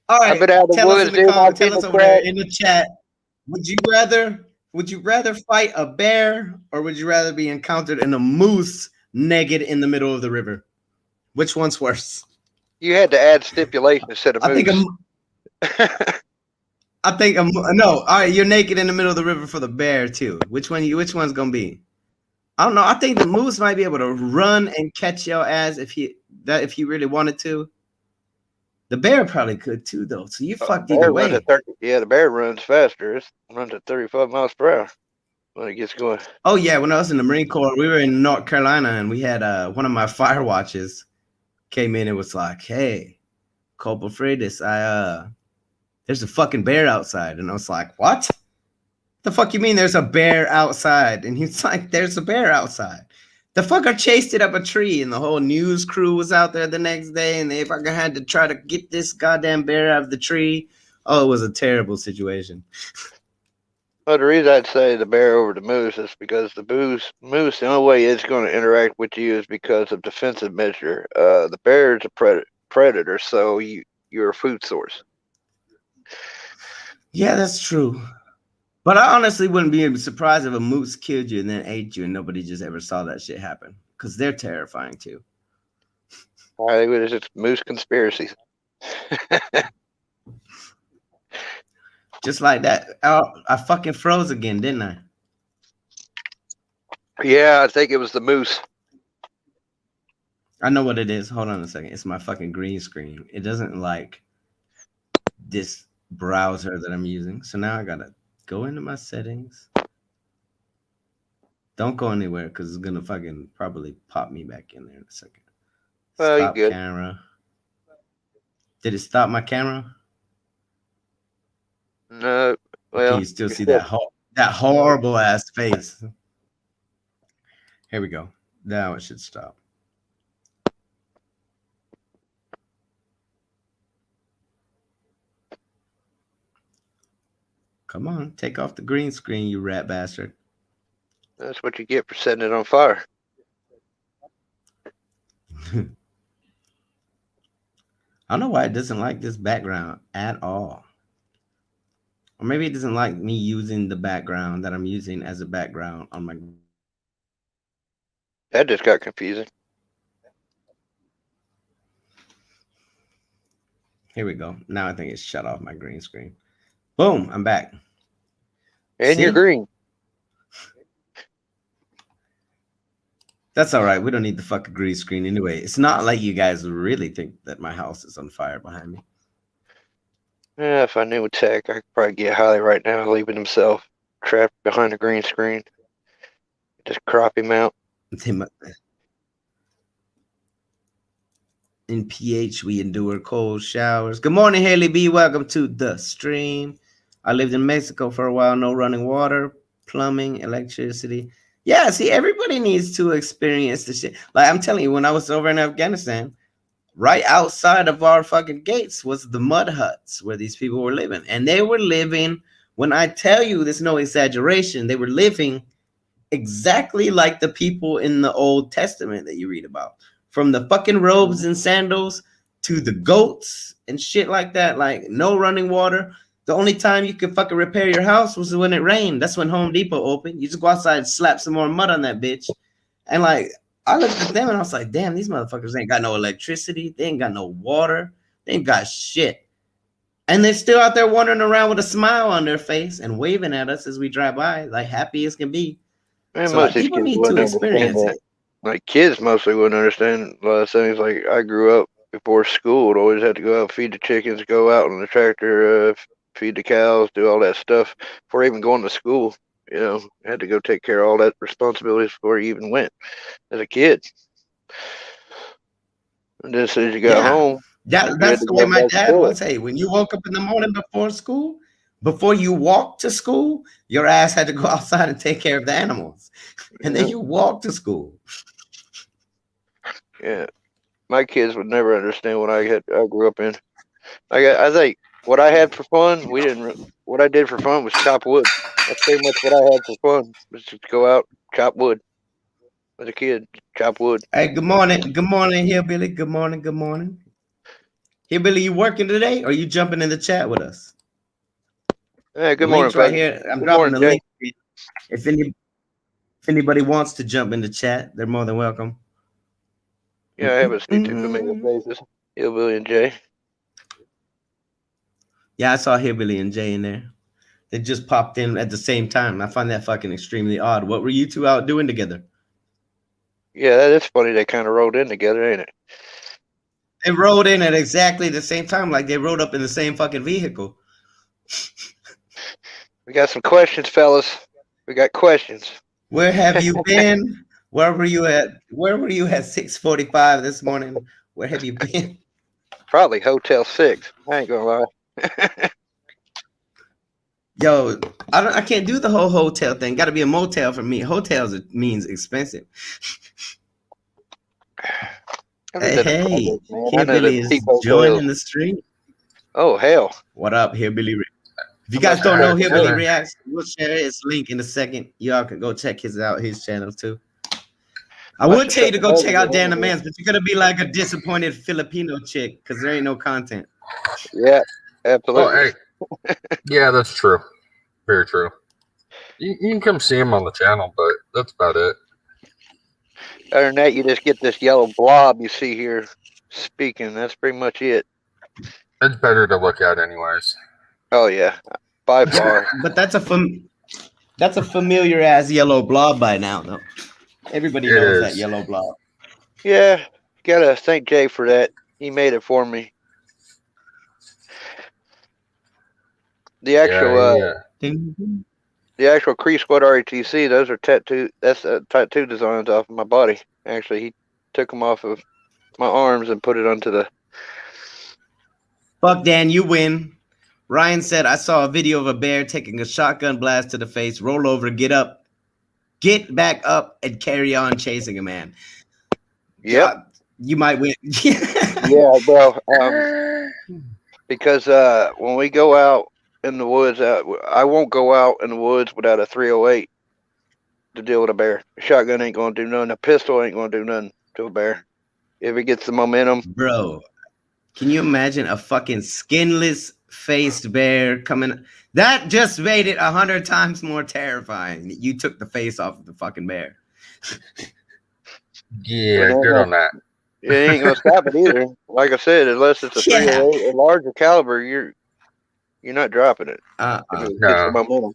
All right, I've been out of the woods. Tell us over there in the chat. Would you rather fight a bear, or would you rather be encountered in a moose naked in the middle of the river? Which one's worse? You had to add stipulation instead of moose. No. All right, you're naked in the middle of the river for the bear too. Which one's gonna be? I don't know. I think the moose might be able to run and catch your ass if he really wanted to. The bear probably could too, though. So you fucked either Bear runs way. at 30. Yeah, the bear runs faster. It runs at 35 miles per hour when it gets going. Oh yeah, when I was in the Marine Corps, we were in North Carolina, and we had one of my fire watches came in and was like, "Hey, Corporal Freitas, there's a fucking bear outside," and I was like, "What? The fuck you mean there's a bear outside?" And he's like, "There's a bear outside." The fucker chased it up a tree, and the whole news crew was out there the next day, and they fucking had to try to get this goddamn bear out of the tree. Oh, it was a terrible situation. Well, the reason I'd say the bear over the moose is because the moose, the only way it's going to interact with you is because of defensive measure. The bear is a predator, so you're a food source. Yeah, that's true. But I honestly wouldn't be surprised if a moose killed you and then ate you and nobody just ever saw that shit happen. Because they're terrifying too. I think it's just moose conspiracies. Just like that. I fucking froze again, didn't I? Yeah, I think it was the moose. I know what it is. Hold on a second. It's my fucking green screen. It doesn't like this browser that I'm using. So now I gotta go into my settings. Don't go anywhere because it's gonna fucking probably pop me back in there in a second. Well, you Stop good. camera. Did it stop my camera? No, well, Can you still see that horrible ass face? Here we go. Now it should stop. Come on, take off the green screen, you rat bastard. That's what you get for setting it on fire. I don't know why it doesn't like this background at all. Or maybe it doesn't like me using the background that I'm using as a background on my... That just got confusing. Here we go. Now I think it's shut off my green screen. Boom, I'm back. And See? you're green. That's all right. We don't need the fucking green screen anyway. It's not like you guys really think that my house is on fire behind me. Yeah, if I knew tech, I could probably get Holly right now, leaving himself trapped behind a green screen. Just crop him out. In PH, we endure cold showers. Good morning, Haley B. Welcome to the stream. I lived in Mexico for a while. No running water, plumbing, electricity. Yeah, see, everybody needs to experience the shit. Like I'm telling you, when I was over in Afghanistan, right outside of our fucking gates was the mud huts where these people were living. And they were living, when I tell you there's no exaggeration, they were living exactly like the people in the Old Testament that you read about. From the fucking robes and sandals to the goats and shit like that. Like no running water. The only time you could fucking repair your house was when it rained. That's when Home Depot opened. You just go outside and slap some more mud on that bitch. And like, I looked at them and I was like, damn, these motherfuckers ain't got no electricity. They ain't got no water. They ain't got shit. And they're still out there wandering around with a smile on their face and waving at us as we drive by, like happy as can be. And So most like, of these people kids need to wouldn't experience understand it. that. Like kids mostly wouldn't understand a lot of things. Like I grew up before school, would always had to go out, feed the chickens, go out on the tractor, feed the cows, do all that stuff before even going to school. You know, had to go take care of all that responsibilities before you even went as a kid. And then as soon as you got home, That's the way my dad was. Hey, when you woke up in the morning before school, before you walked to school, your ass had to go outside and take care of the animals. And then you walk to school. Yeah. My kids would never understand what I grew up in. I think what I had for fun, what I did for fun was chop wood. That's pretty much what I had for fun, was just go out, chop wood. As a kid, chop wood. Hey, good morning. Good morning, Hillbilly. Good morning. Good morning. Hillbilly, you working today or you jumping in the chat with us? Yeah, good morning, right here. I'm dropping the link. If anybody wants to jump in the chat, they're more than welcome. Yeah, I haven't seen too familiar faces. Hillbilly and Jay. Yeah, I saw Hillbilly and Jay in there. They just popped in at the same time. I find that fucking extremely odd. What were you two out doing together? Yeah, that is funny. They kind of rolled in together, ain't it? They rode in at exactly the same time, like they rode up in the same fucking vehicle. We got some questions, fellas. We got questions. Where have you been? Where were you at? Where were you at 6:45 this morning? Where have you been? Probably Hotel 6. I ain't gonna lie. Yo, I can't do the whole hotel thing. Got to be a motel for me. Hotels means expensive. Hey, Hillbilly is joining the stream. Oh hell! What up, Hillbilly? If you guys don't know Hillbilly Reacts, we'll share his link in a second. Y'all can go check his channel too. I would tell you to go check out Dan the Man's, but you're gonna be like a disappointed Filipino chick because there ain't no content. Yeah, absolutely. Oh, hey. Yeah, that's true. Very true. You can come see him on the channel, but that's about it. Other than that, you just get this yellow blob you see here speaking. That's pretty much it. It's better to look at, anyways. Oh yeah, by far. But that's a familiar ass yellow blob by now, though. Everybody knows that yellow blob. Yeah, gotta thank Jay for that. He made it for me. The actual, the actual Cree Squad RATC, those are tattoo. That's tattoo designs off of my body. Actually, he took them off of my arms and put it onto the. Fuck Dan, you win. Ryan said, I saw a video of a bear taking a shotgun blast to the face, roll over, get up, get back up, and carry on chasing a man. Yep. You might win. Yeah, bro. Because when we go out in the woods, I won't go out in the woods without a 308 to deal with a bear. A shotgun ain't going to do nothing. A pistol ain't going to do nothing to a bear. If it gets the momentum. Bro, can you imagine a fucking skinless faced bear coming? That just made it 100 times more terrifying. You took the face off of the fucking bear. Yeah, good on that. It ain't gonna stop it either. Like I said, unless it's a 308, a larger caliber, you're not dropping it. No.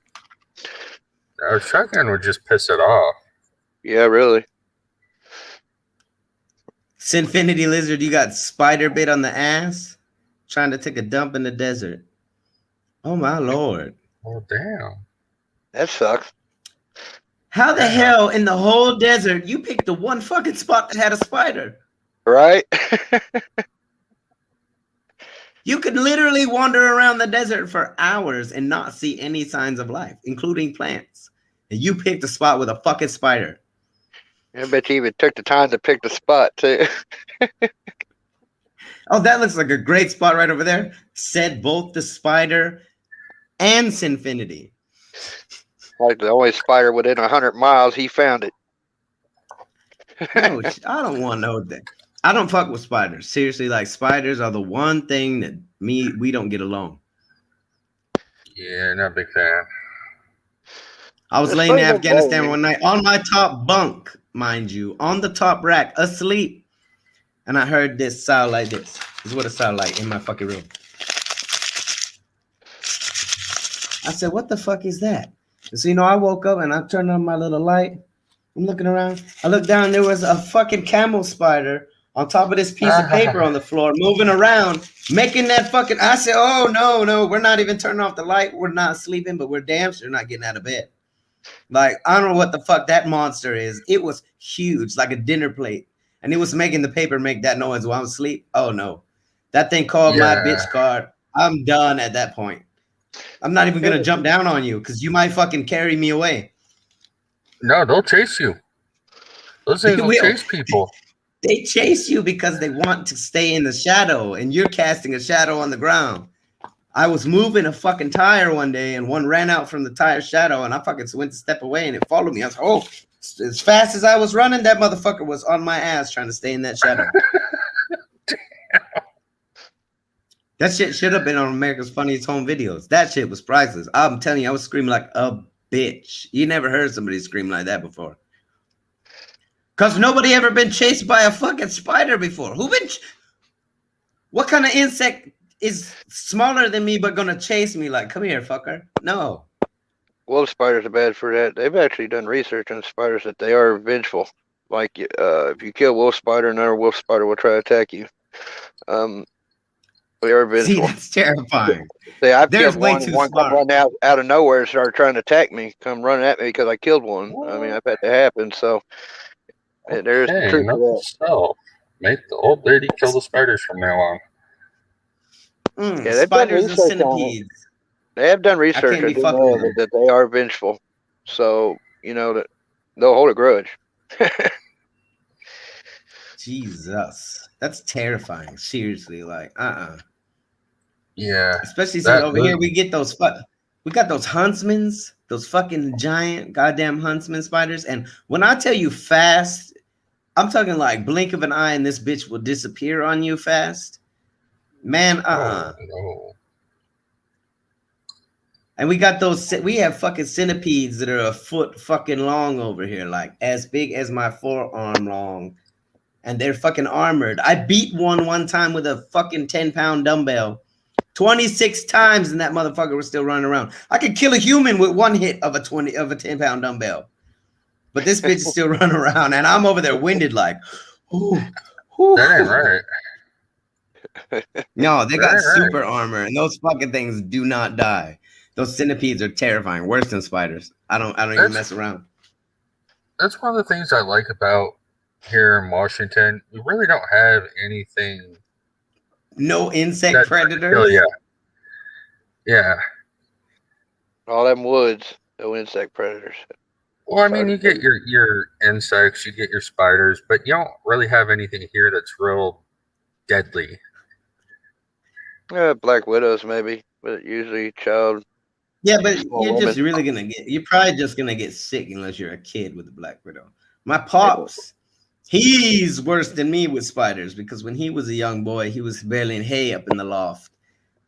A shotgun would just piss it off. Yeah, really. Sinfinity Lizard, you got spider bit on the ass? Trying to take a dump in the desert. Oh my lord. Oh damn. That sucks. How the hell in the whole desert you picked the one fucking spot that had a spider? Right? You could literally wander around the desert for hours and not see any signs of life, including plants. And you picked a spot with a fucking spider. I bet you even took the time to pick the spot too. Oh, that looks like a great spot right over there. Said both the spider and Sinfinity. Like the only spider within 100 miles, he found it. No, I don't want no that. I don't fuck with spiders. Seriously, like spiders are the one thing that we don't get along. Yeah, not a big fan. I was laying in Afghanistan one night on my top bunk, mind you, on the top rack, asleep. And I heard this sound like this. This is what it sounded like in my fucking room. I said, what the fuck is that? And so, I woke up and I turned on my little light. I'm looking around. I looked down. There was a fucking camel spider on top of this piece of paper on the floor, moving around, making that fucking. I said, oh, no, we're not even turning off the light. We're not sleeping, but we're damn sure not getting out of bed. Like, I don't know what the fuck that monster is. It was huge, like a dinner plate. And it was making the paper make that noise while I'm asleep. Oh, no. That thing called my bitch card. I'm done at that point. I'm not even going to jump down on you because you might fucking carry me away. No, they'll chase you. Those things will chase people. They chase you because they want to stay in the shadow, and you're casting a shadow on the ground. I was moving a fucking tire one day, and one ran out from the tire shadow, and I fucking went to step away, and it followed me. I was like, oh, as fast as I was running, that motherfucker was on my ass trying to stay in that shadow. That shit should have been on America's Funniest Home Videos. That shit was priceless. I'm telling you, I was screaming like a bitch. You never heard somebody scream like that before. Because nobody ever been chased by a fucking spider before. What kind of insect is smaller than me but gonna chase me like, come here, fucker? No. Wolf spiders are bad for that. They've actually done research on spiders that they are vengeful. Like, if you kill a wolf spider, another wolf spider will try to attack you. We are See, vengeful. that's terrifying. See, I've There's killed way one. too One come smart. running out of nowhere and started trying to attack me. Come running at me because I killed one. I mean, I've had to happen. So there's the Hey, truth to nothing that. so. Make the old lady kill the spiders from now on. Yeah, they've done Spiders and research on it. centipedes. They have done I research. can't I be do fucking know with them. that they are vengeful. So that they'll hold a grudge. Jesus, that's terrifying. Seriously, like, Yeah, Especially since that over here we get we got those huntsmans, those fucking giant goddamn huntsman spiders. And when I tell you fast, I'm talking like blink of an eye and this bitch will disappear on you fast. Man, Oh no. And we have fucking centipedes that are a foot fucking long over here, like as big as my forearm long. And they're fucking armored. I beat one time with a fucking 10-pound dumbbell 26 times, and that motherfucker was still running around. I could kill a human with one hit of a 10-pound dumbbell. But this bitch is still running around, and I'm over there winded like, ooh, ooh. That ain't right. No, they got That ain't right. super armor, and those fucking things do not die. Those centipedes are terrifying, worse than spiders. I don't even mess around. That's one of the things I like about here in Washington. We really don't have anything. No insect predators. Oh yeah, yeah. All them woods, no insect predators. Well, I mean, you get your insects, you get your spiders, but you don't really have anything here that's real deadly. Black widows maybe, but usually child. Yeah, but small you're just women. really you're probably just gonna get sick unless you're a kid with a black widow. My pops, he's worse than me with spiders because when he was a young boy, he was baling hay up in the loft.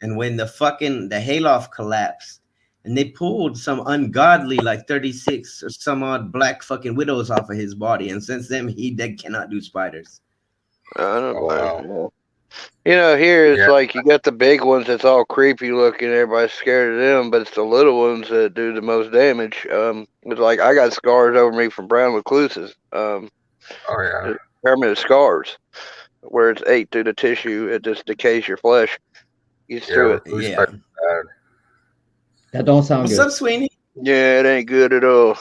And when the hayloft collapsed and they pulled some ungodly like 36 or some odd black fucking widows off of his body. And since then, he cannot do spiders. I don't Oh, know. Here it's Yeah. like you got the big ones that's all creepy looking, everybody's scared of them, but it's the little ones that do the most damage. It's like I got scars over me from brown recluses. Oh yeah. Permanent scars where it's ate through the tissue, it just decays your flesh. Eats through it. recluse Yeah. spiders are bad. That don't sound What's good. up, Sweeney? Yeah, it ain't good at all.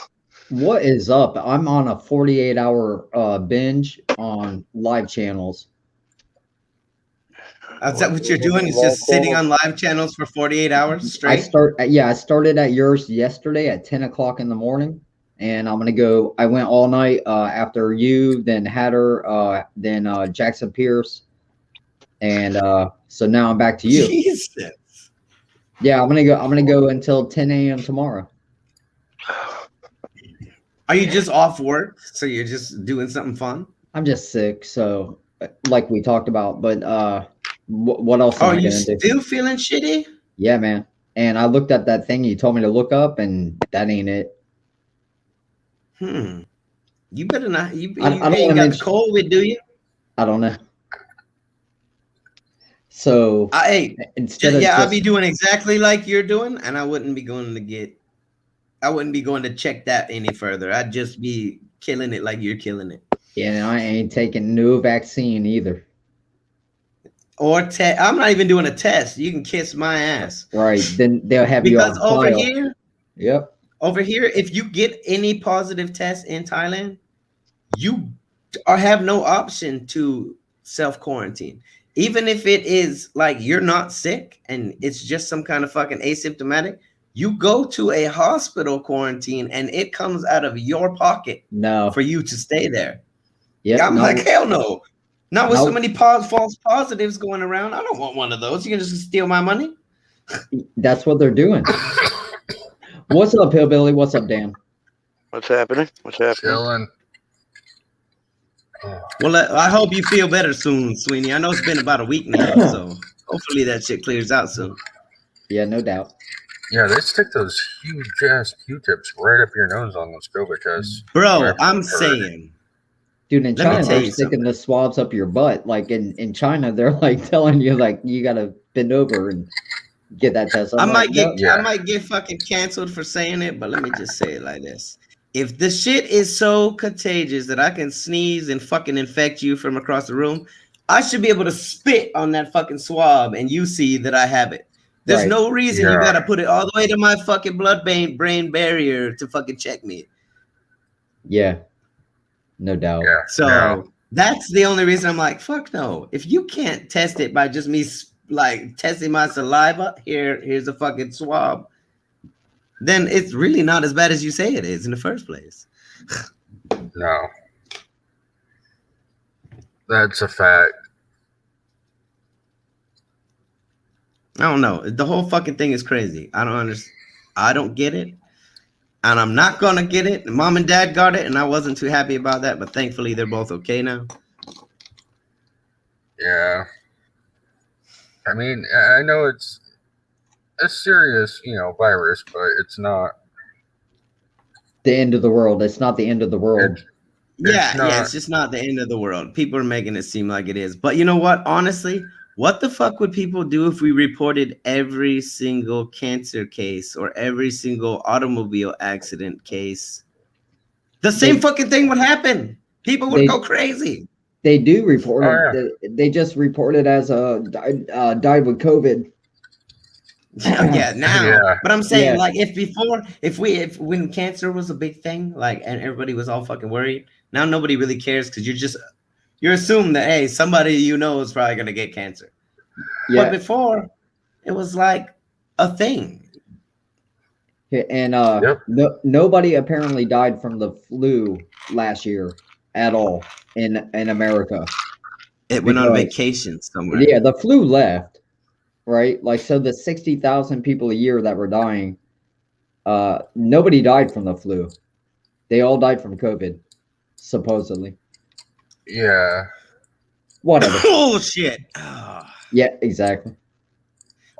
What is up? I'm on a 48-hour binge on live channels. Is that what you're doing? Is just sitting on live channels for 48 hours straight? I started at yours yesterday at 10 o'clock in the morning, and I'm gonna go. I went all night after you, then Hatter, then Jackson Pierce, and so now I'm back to you. Jesus. Yeah, I'm gonna go until 10 a.m. tomorrow. Are you just off work? So you're just doing something fun? I'm just sick, so like we talked about, but what else am Are I you gonna do? still feeling shitty? Yeah, man. And I looked at that thing you told me to look up, and that ain't it. You better not. You I don't ain't wanna got the mention- COVID, do you? I don't know. So instead of I'll just, be doing exactly like you're doing, and I wouldn't be going to check that any further. I'd just be killing it like you're killing it. yeah, I ain't taking no vaccine either. Or I'm not even doing a test. You can kiss my ass. Right. Then they'll have Because you on file. here, Yep. over here, if you get any positive test in Thailand, you have no option to self-quarantine. Even if it is like you're not sick and it's just some kind of fucking asymptomatic, you go to a hospital quarantine and it comes out of your pocket No. for you to stay there. Yeah. I'm like, hell no. Not with so No. many false positives going around. I don't want one of those. You can just steal my money. That's what they're doing. What's up, Hillbilly? What's up, Dan? What's happening? Chilling. Well, I hope you feel better soon, Sweeney. I know it's been about a week now, so hopefully that shit clears out soon. Yeah, no doubt. Yeah, they stick those huge ass Q-tips right up your nose on those COVID tests. Bro, I'm saying. Dude, in Let me China, tell they're you sticking something. the swabs up your butt. Like in China, they're like telling you like you gotta bend over and get that test. I might "Nope." get fucking canceled for saying it, but let me just say it like this. If the shit is so contagious that I can sneeze and fucking infect you from across the room, I should be able to spit on that fucking swab and you see that I have it. There's Right. no reason you Yeah. gotta put it all the way to my fucking brain barrier to fucking check me. Yeah. No doubt. Yeah. So no. that's the only reason I'm like, fuck no. If you can't test it by just me like testing my saliva, here's a fucking swab, then it's really not as bad as you say it is in the first place. No. That's a fact. I don't know. The whole fucking thing is crazy. I don't understand. I don't get it. And I'm not gonna get it. Mom and dad got it, and I wasn't too happy about that, but thankfully they're both okay now. Yeah. I mean, I know it's a serious, virus, but it's not. The end of the world. It's not the end of the world. It's just not the end of the world. People are making it seem like it is. But you know what? Honestly, what the fuck would people do if we reported every single cancer case or every single automobile accident case? The same fucking thing would happen. People would go crazy. They do report Oh, it. They just reported as died with COVID. Yeah, now. Yeah. But I'm saying, Yeah. like, if when cancer was a big thing, like, and everybody was all fucking worried, now nobody really cares because you're assuming that, hey, somebody you know is probably gonna get cancer. Yeah. But before, it was like a thing. And Yep. nobody apparently died from the flu last year at all in America. It went on Because- vacation somewhere. Yeah, the flu left, right? Like, so the 60,000 people a year that were dying, nobody died from the flu. They all died from COVID, supposedly. Yeah. Whatever. Bullshit. Ah. Yeah, exactly.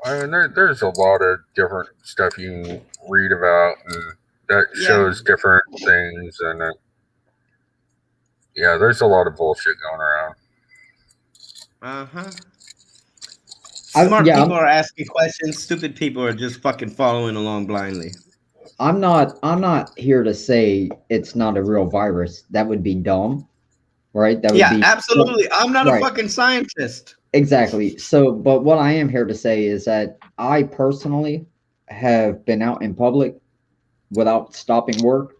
I mean, there's a lot of different stuff you can read about, and that Yeah. shows different things, and there's a lot of bullshit going around. Uh-huh. I'm- Smart yeah, people are asking questions. Stupid people are just fucking following along blindly. I'm not here to say it's not a real virus. That would be dumb, right? That would Yeah, be absolutely. I'm not Right. a fucking scientist. Exactly. So, but what I am here to say is that I personally have been out in public without stopping work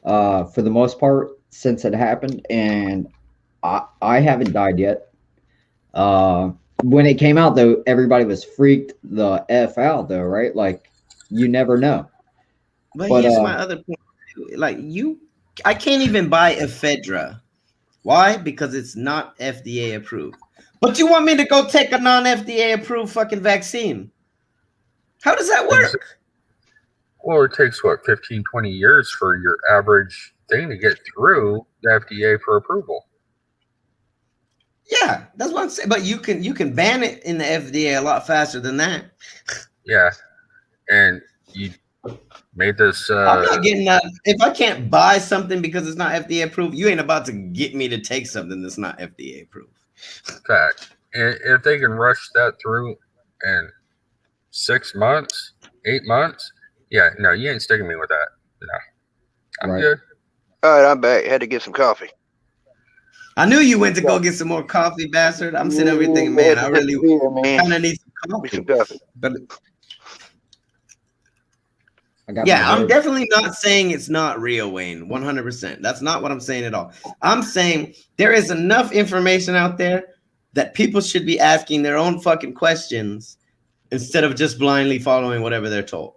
for the most part since it happened, and I haven't died yet. When it came out, though, everybody was freaked the F out, though, right? Like, you never know. But But, here's my other point. Like, I can't even buy ephedra. Why? Because it's not FDA approved. But you want me to go take a non-FDA approved fucking vaccine? How does that work? Well, it takes, 15, 20 years for your average thing to get through the FDA for approval. Yeah, that's what I'm saying. But you can ban it in the FDA a lot faster than that. Yeah. And you made this. I'm not getting that. If I can't buy something because it's not FDA approved, you ain't about to get me to take something that's not FDA approved. Fact. And if they can rush that through in 6 months, 8 months, no, you ain't sticking me with that. No, I'm Right. good. All right, I'm back. Had to get some coffee. I knew you went to go get some more coffee, bastard. I'm sitting over here thinking, man, I really man. kind of need some Get some coffee. coffee. But I got yeah, my I'm word. definitely not saying it's not real, Wayne. 100%. That's not what I'm saying at all. I'm saying there is enough information out there that people should be asking their own fucking questions instead of just blindly following whatever they're told.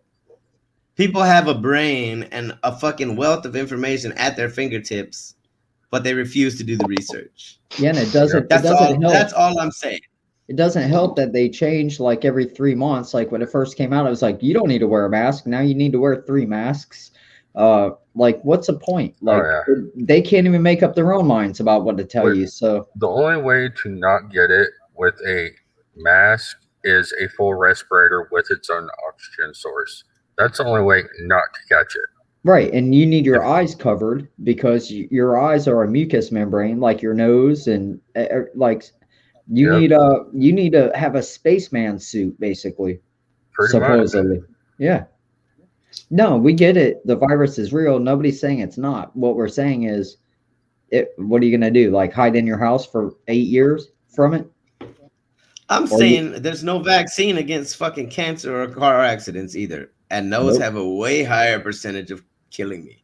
People have a brain and a fucking wealth of information at their fingertips, but they refuse to do the research. Yeah, and it doesn't. That's it doesn't all. help. That's all I'm saying. It doesn't help that they change like every 3 months. Like when it first came out, it was like, you don't need to wear a mask. Now you need to wear 3 masks. Like, what's the point? Like, they can't even make up their own minds about what to tell Wait. you. So, The only way to not get it with a mask is a full respirator with its own oxygen source. That's the only way not to catch it. right. And you need your eyes covered because your eyes are a mucous membrane, like your nose. And like, you need to have a spaceman suit, basically. Pretty much. Supposedly. Yeah. No, we get it. The virus is real. Nobody's saying it's not. What we're saying is what are you gonna do? Like hide in your house for 8 years from it? I'm Or saying there's no vaccine against fucking cancer or car accidents either. And those Nope. have a way higher percentage of killing me.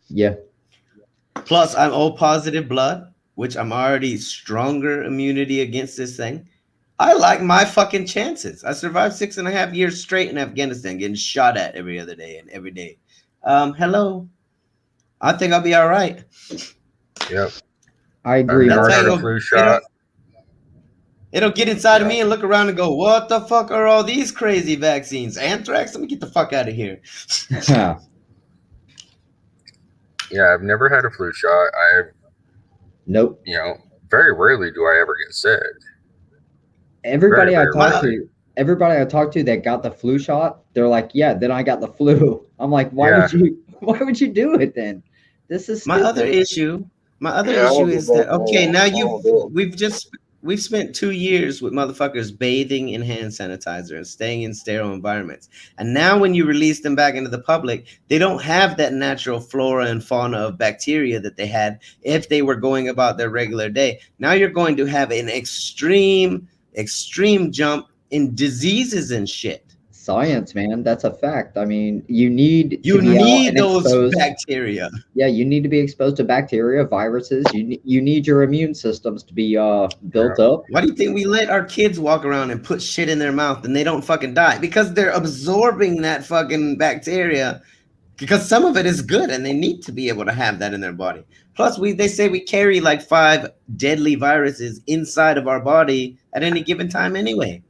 Yeah. Plus, I'm O positive blood, which I'm already stronger immunity against this thing. I like my fucking chances. I survived 6.5 years straight in Afghanistan, getting shot at every other day and every day. Hello. I think I'll be all right. Yep. I I've agree. never That's had how a you flu shot. It'll get inside of Yeah. me and look around and go, what the fuck are all these crazy vaccines? Anthrax? Let me get the fuck out of here. Yeah, I've never had a flu shot. Nope. Very rarely do I ever get sick. Everybody Very, I very talk rarely. to, everybody I talk to that got the flu shot, they're like, yeah, then I got the flu. I'm like, why Yeah. would you do it then? This is My stupid. other issue Yeah, I don't is get that that, okay, man. now I don't do it. we've spent 2 years with motherfuckers bathing in hand sanitizer and staying in sterile environments. And now when you release them back into the public, they don't have that natural flora and fauna of bacteria that they had if they were going about their regular day. Now you're going to have an extreme jump in diseases and shit. Science, man. That's a fact. I mean, you need You to be out need and those exposed. bacteria. Yeah, you need to be exposed to bacteria, viruses. You need your immune systems to be built up. Why do you think we let our kids walk around and put shit in their mouth and they don't fucking die? Because they're absorbing that fucking bacteria. Because some of it is good and they need to be able to have that in their body. Plus, they say we carry like 5 deadly viruses inside of our body at any given time anyway.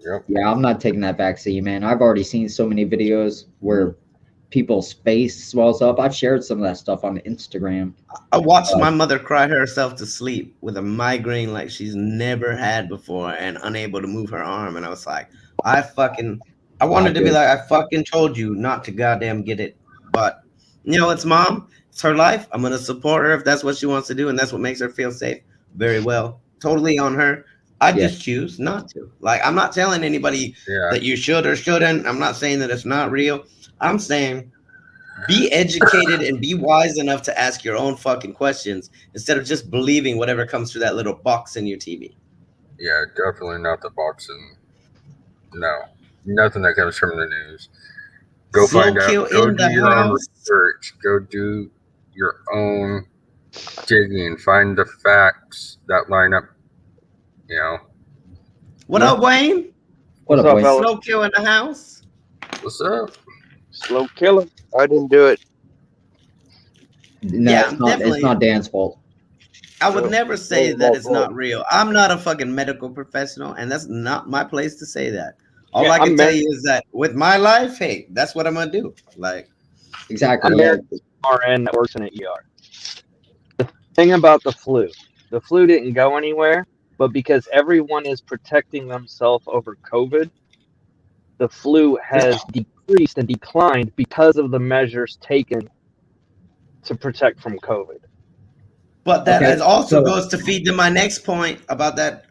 Yep. Yeah, I'm not taking that vaccine, man. I've already seen so many videos where people's face swells up. I've shared some of that stuff on Instagram. I watched my mother cry herself to sleep with a migraine like she's never had before and unable to move her arm. And I was like, I wanted to be like, I fucking told you not to goddamn get it. But, it's mom. It's her life. I'm going to support her if that's what she wants to do and that's what makes her feel safe. Very well. Totally on her. I just choose not to. Like, I'm not telling anybody that you should or shouldn't. I'm not saying that it's not real. I'm saying be educated and be wise enough to ask your own fucking questions instead of just believing whatever comes through that little box in your TV. Yeah, definitely not the boxing. No, nothing that comes from the news. Go Slow find out. kill Go in do the your own house. research. Go do your own digging. Find the facts that line up. What up, Wayne? What What's up, up, Wayne? fella? Slow kill in the house. What's up? Slow killer. I didn't do it. No, Yeah, it's not. definitely. It's not Dan's fault. I would No, never say no, that no, it's no. not real. I'm not a fucking medical professional, and that's not my place to say that. All Yeah, I can I'm tell you is that with my life, hey, that's what I'm gonna do. Like, Exactly. I'm Yeah. RN that works in an ER. The thing about the flu didn't go anywhere, but because everyone is protecting themselves over COVID, the flu has decreased and declined because of the measures taken to protect from COVID. but that Okay, is also so- goes to feed to my next point about that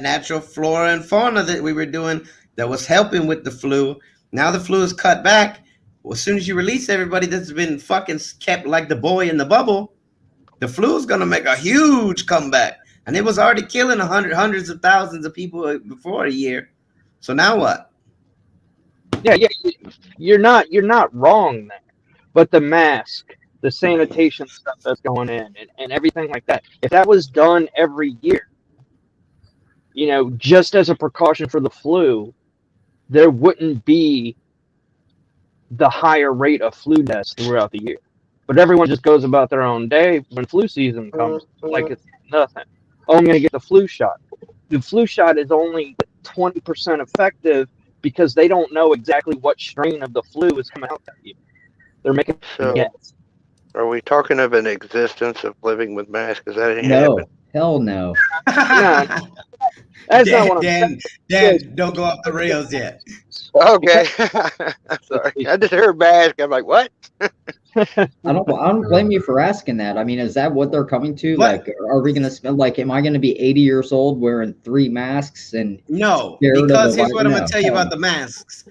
natural flora and fauna that we were doing that was helping with the flu. Now the flu is cut back. Well, as soon as you release everybody that's been fucking kept like the boy in the bubble, the flu is gonna make a huge comeback. And it was already killing hundreds of thousands of people before a year. So now what? Yeah, you're not wrong there. But the mask, the sanitation stuff that's going in and everything like that, if that was done every year, just as a precaution for the flu, there wouldn't be the higher rate of flu deaths throughout the year. But everyone just goes about their own day when flu season comes like it's nothing. Oh, I'm going to get the flu shot. The flu shot is only 20% effective because they don't know exactly what strain of the flu is coming out that year. They're making So, guess. are we talking of an existence of living with masks? Is that No, happen? hell no. That's not what I'm saying. Dan, don't go off the rails yet. Okay. Sorry. I just heard mask. I'm like, what? I don't blame you for asking that. I mean, is that what they're coming to? What? Like, are we gonna spend am I gonna be 80 years old wearing 3 masks and No, scared of because the here's what I'm virus? gonna tell you No. about the masks.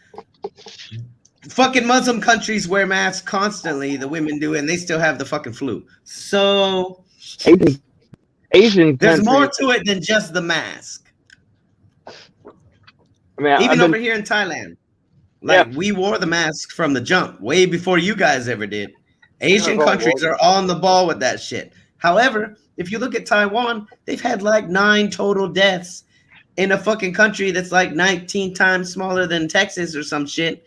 Fucking Muslim countries wear masks constantly. The women do, and they still have the fucking flu. So Asian there's more countries. to it than just the mask. I mean, I've Even been, over here in Thailand, like we wore the mask from the jump, way before you guys ever did. Asian Oh, countries are on the ball with that shit. However, if you look at Taiwan, they've had like 9 total deaths in a fucking country that's like 19 times smaller than Texas or some shit,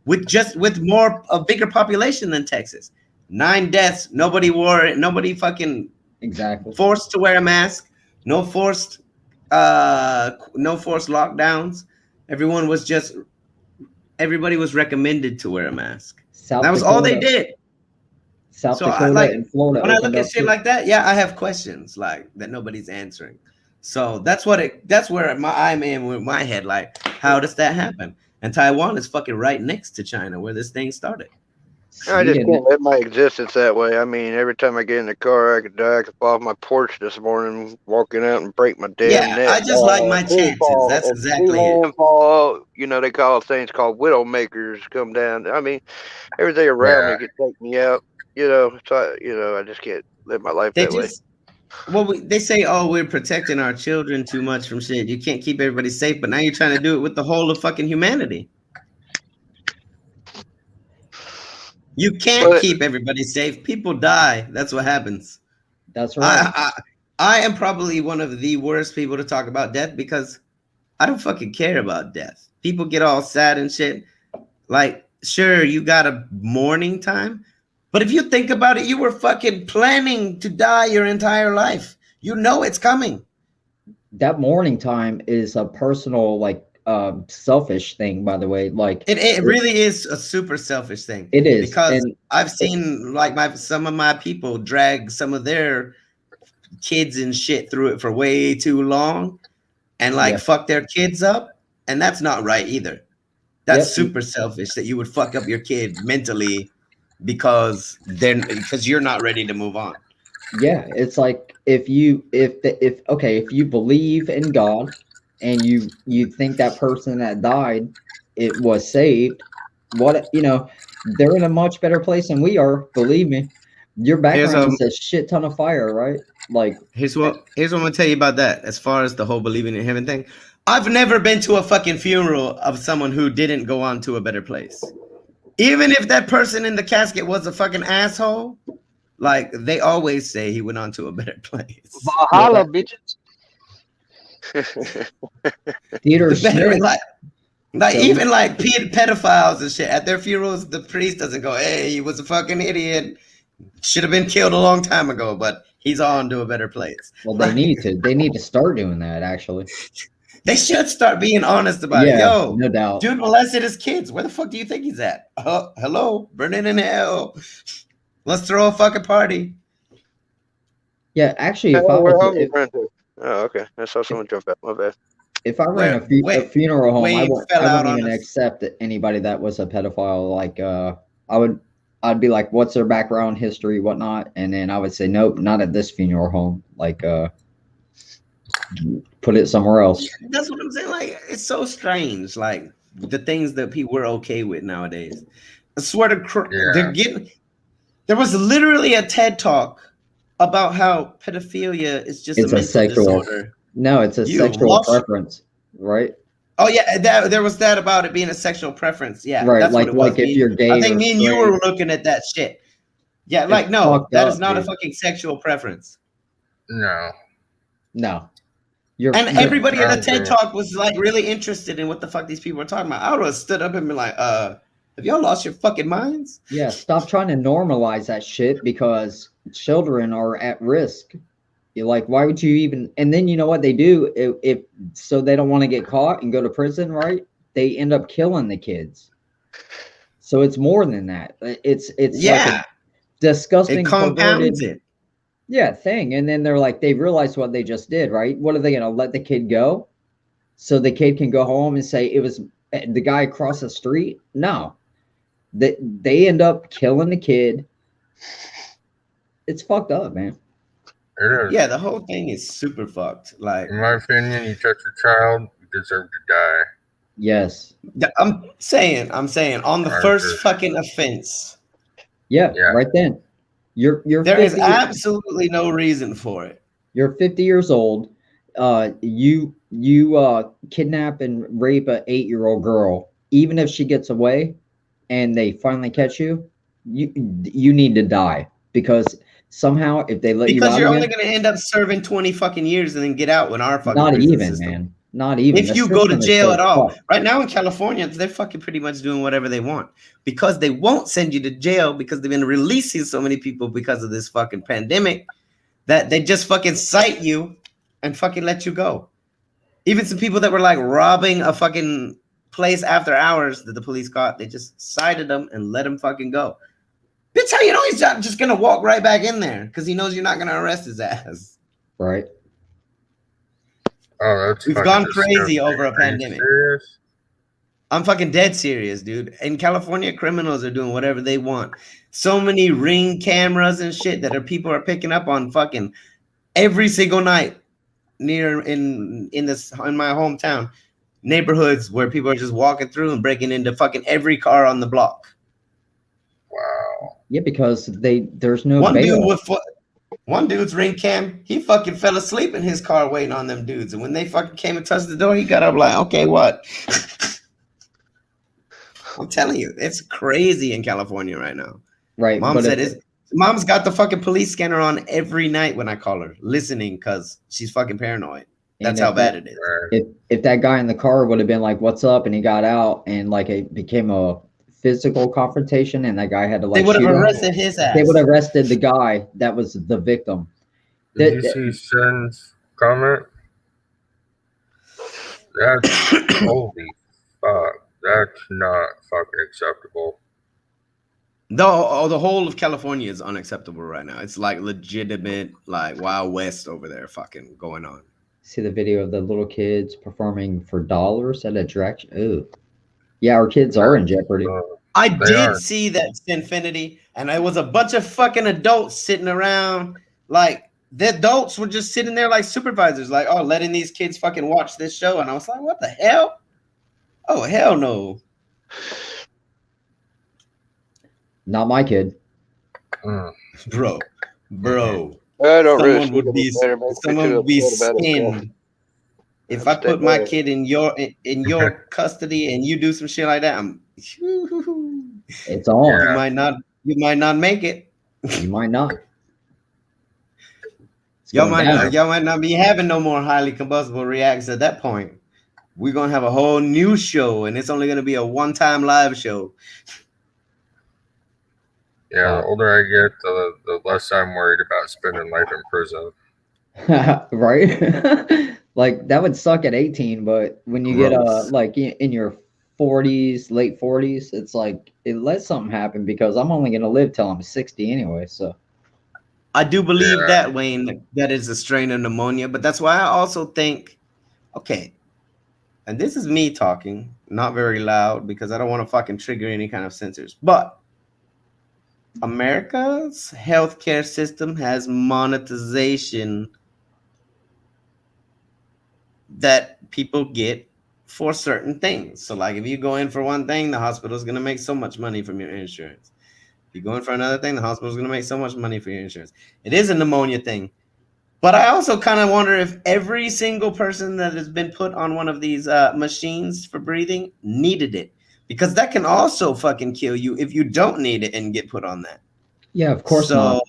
with more a bigger population than Texas. 9 deaths. Nobody wore it. Nobody fucking Exactly. forced to wear a mask. No forced lockdowns. Everybody was recommended to wear a mask. South That was Dakota, all they did. South So Dakota and Florida. when I look opened at up shit too. like that, yeah, I have questions like that nobody's answering. So that's where I'm in with my head. Like, how does that happen? And Taiwan is fucking right next to China, where this thing started. I just Sweden, can't live my existence that way. I mean, every time I get in the car, I could die. I could fall off my porch this morning, walking out and break my damn Yeah, neck. I just like my Tree chances. fall, That's a exactly tree it. limb fall. You know, they call things called widow makers come down. I mean, everything around Yeah. me could take me out. You know, so I just can't live my life They that way. just they say, oh, we're protecting our children too much from shit. You can't keep everybody safe, but now you're trying to do it with the whole of fucking humanity. You can't But keep everybody safe. People die. That's what happens. that's right. I am probably one of the worst people to talk about death because I don't fucking care about death. People get all sad and shit. Like, sure, you got a mourning time, but if you think about it, you were fucking planning to die your entire life. You know it's coming. That morning time is a personal, like, selfish thing, by the way. Like, It really is a super selfish thing. it is. Because And I've seen like some of my people drag some of their kids and shit through it for way too long and like Yeah. fuck their kids up, and that's not right either. That's Yep. super selfish that you would fuck up your kid mentally because you're not ready to move on. yeah, it's like if you believe in God and you think that person that died, it was saved, they're in a much better place than we are, believe me. Your background is a shit ton of fire, right? Like, here's what I'm gonna tell you about that. As far as the whole believing in heaven thing, I've never been to a fucking funeral of someone who didn't go on to a better place. Even if that person in the casket was a fucking asshole, like they always say he went on to a better place. Valhalla, bitches. Peter The better, Smith, like So- even like pedophiles and shit at their funerals, the priest doesn't go, "Hey, he was a fucking idiot. Should have been killed a long time ago, but he's on to a better place." well, they need to start doing that, actually. They should start being honest about it. Yeah, Yo, no doubt. dude molested his kids. Where the fuck do you think he's at? Hello, burning in hell. Let's throw a fucking party. Yeah, actually, if Oh, I where was home you run to? Oh, okay. I saw someone jump out. My bad. if I ran a funeral home, I wouldn't even accept anybody that was a pedophile. Like, I'd be like, what's their background, history, whatnot, and then I would say, nope, not at this funeral home. Like, put it somewhere else. That's what I'm saying. Like, it's so strange. Like the things that people are okay with nowadays. I swear to there was literally a TED talk about how pedophilia is just It's a a mental sexual disorder. No, it's a sexual preference, right? Oh yeah, there was that about it being a sexual preference. Yeah, Right. that's Like, what it was. if you're gay, I think or me and you straight, were looking at that shit. Yeah, It's like no, fucked that is up, not a dude. fucking sexual preference. No. No. And everybody at the Okay. TED talk was like really interested in what the fuck these people were talking about. I would have stood up and been like, have y'all lost your fucking minds? Yeah, stop trying to normalize that shit because children are at risk. You're like, why would you even? And then you know what they do if so they don't want to get caught and go to prison, right? They end up killing the kids. So it's more than that. It's like a disgusting, it compounds it. Yeah, thing. And then they're like, they realize what they just did, right? What are they gonna let the kid go? So the kid can go home and say it was the guy across the street? No. They end up killing the kid. It's fucked up, man. It is. Yeah, the whole thing is super fucked. Like, In my opinion, you touch a child, you deserve to die. Yes. I'm saying on the Right, first there's- fucking offense, Yeah, Yeah. right then. You're there is 50, absolutely no reason for it. you're 50 years old. You kidnap and rape a 8-year-old girl. Even if she gets away and they finally catch you, you need to die because somehow if they let you Because out you're again, only going to end up serving 20 fucking years and then get out when our fucking not prison even, system. man. Not even. If The you go to system is jail so at all. fucked. Right now in California, they're fucking pretty much doing whatever they want because they won't send you to jail because they've been releasing so many people because of this fucking pandemic that they just fucking cite you and fucking let you go. Even some people that were like robbing a fucking place after hours that the police caught, they just cited them and let them fucking go. Bitch, how you know he's not just gonna walk right back in there because he knows you're not gonna arrest his ass. Right. Oh, that's We've fucking gone crazy disgusting. over a Are you pandemic. serious? I'm fucking dead serious, dude. In California, criminals are doing whatever they want. So many Ring cameras and shit that people are picking up on fucking every single night near in my hometown neighborhoods where people are just walking through and breaking into fucking every car on the block. Wow. Yeah, because there's no One bail. dude with one dude's Ring cam, he fucking fell asleep in his car waiting on them dudes, and when they fucking came and touched the door, he got up like, okay, what? I'm telling you, it's crazy in California right now. Right. Mom but said if, mom's got the fucking police scanner on every night when I call her, listening because she's fucking paranoid. That's and how if bad it is. Right. if that guy in the car would have been like, "What's up?" and he got out and like it became a physical confrontation and that guy had to They like would have shoot him, arrested his ass. they would have arrested the guy that was the victim. Did That- you see Shen's comment? That's holy fuck. That's not fucking acceptable. The whole of California is unacceptable right now. It's like legitimate, like Wild West over there, fucking going on. See the video of the little kids performing for dollars at a drag. Ooh, yeah, our kids are in jeopardy. I They did are. see that Infinity, and it was a bunch of fucking adults sitting around. Like the adults were just sitting there like supervisors, like, oh, letting these kids fucking watch this show. And I was like, what the hell? Oh, hell no. Not my kid. Mm. Bro. I don't really Someone would be skinned. If I put my kid in your custody and you do some shit like that, It's on. Yeah. you might not make it. You might not. It's Y'all going might down. not be having no more highly combustible reacts at that point. We're gonna have a whole new show, and it's only gonna be a one-time live show. Yeah, the older I get, the less I'm worried about spending life in prison. Right? Like that would suck at 18, but when you get Gross. like in your 40s, late 40s, it's like it let something happen because I'm only gonna live till I'm 60 anyway. So I do believe Yeah. that, Wayne, that is a strain of pneumonia, but that's why I also think, okay, and this is me talking, not very loud because I don't want to fucking trigger any kind of censors, but America's healthcare system has monetization that people get for certain things. So, like, if you go in for one thing, the hospital is going to make so much money from your insurance. If you go in for another thing, the hospital is going to make so much money for your insurance. It is a pneumonia thing. But I also kind of wonder if every single person that has been put on one of these machines for breathing needed it. Because that can also fucking kill you if you don't need it and get put on that. yeah, of course not.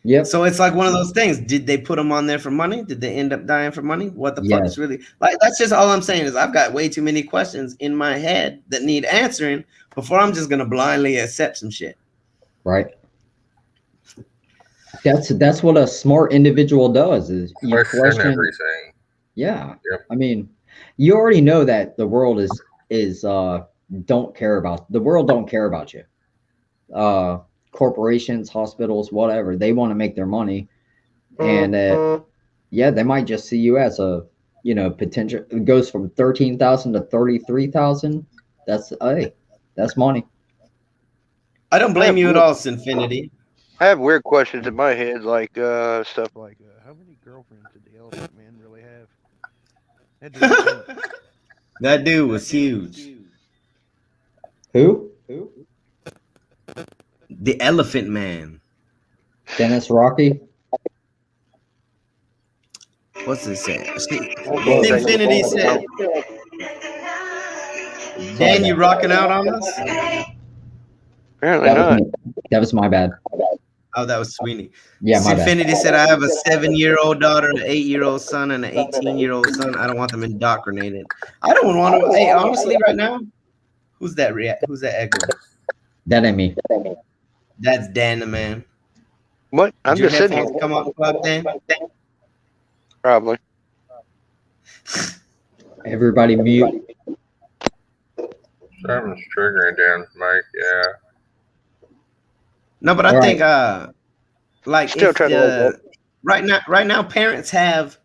Yep. So it's like one of those things. Did they put them on there for money? Did they end up dying for money? What the fuck Yes. is really like? That's just all I'm saying is I've got way too many questions in my head that need answering before I'm just gonna blindly accept some shit. Right. That's what a smart individual does is you Question everything. Yeah. Yep. I mean, you already know that the world don't care about you. Corporations, hospitals, whatever, they want to make their money. And yeah, they might just see you as a, potential. It goes from 13,000 to 33,000. That's money. I don't blame you at all, Sinfinity. I have weird questions in my head, like stuff like, how many girlfriends did the Elephant Man really have? That dude That dude was huge. Who? The Elephant Man. Dennis Rocky? What's it say? Okay. Infinity said, Dan, you rocking out on us? Apparently That was not. me. That was my bad. Oh, that was Sweeney. Yeah, my bad. Infinity said, I have a 7-year-old daughter, an 8-year-old son, and an 18-year-old son. I don't want them indoctrinated. I don't want to. Hey, honestly, right now, who's that? Who's that echo? That ain't me. That's Dan the man. What? I'm Did your just sitting headphones here. come off plug, Dan? Probably. Everybody mute. Something's triggering Dan's mic. Yeah. No, but I All think like Still if trying to wake up. right now parents have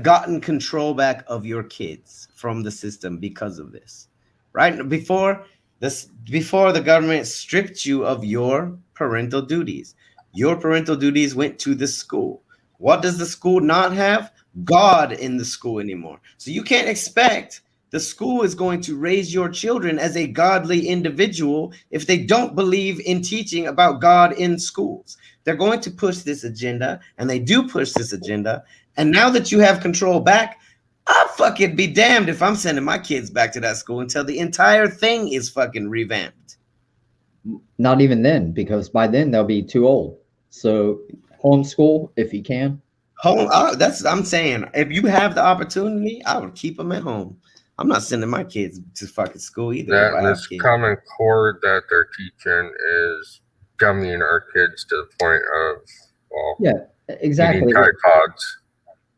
gotten control back of your kids from the system because of this. Right? Before the government stripped you of your parental duties. Your parental duties went to the school. What does the school not have? God in the school anymore. So you can't expect the school is going to raise your children as a godly individual if they don't believe in teaching about God in schools. They're going to push this agenda, and they do push this agenda. And now that you have control back, I'll fucking be damned if I'm sending my kids back to that school until the entire thing is fucking revamped. Not even then, because by then they'll be too old. So homeschool if you can. I'm saying, if you have the opportunity, I would keep them at home. I'm not sending my kids to fucking school either. That if I and have this kids. common core that they're teaching is dumbing our kids to the point of, well, Yeah, exactly. eating Tide Pods.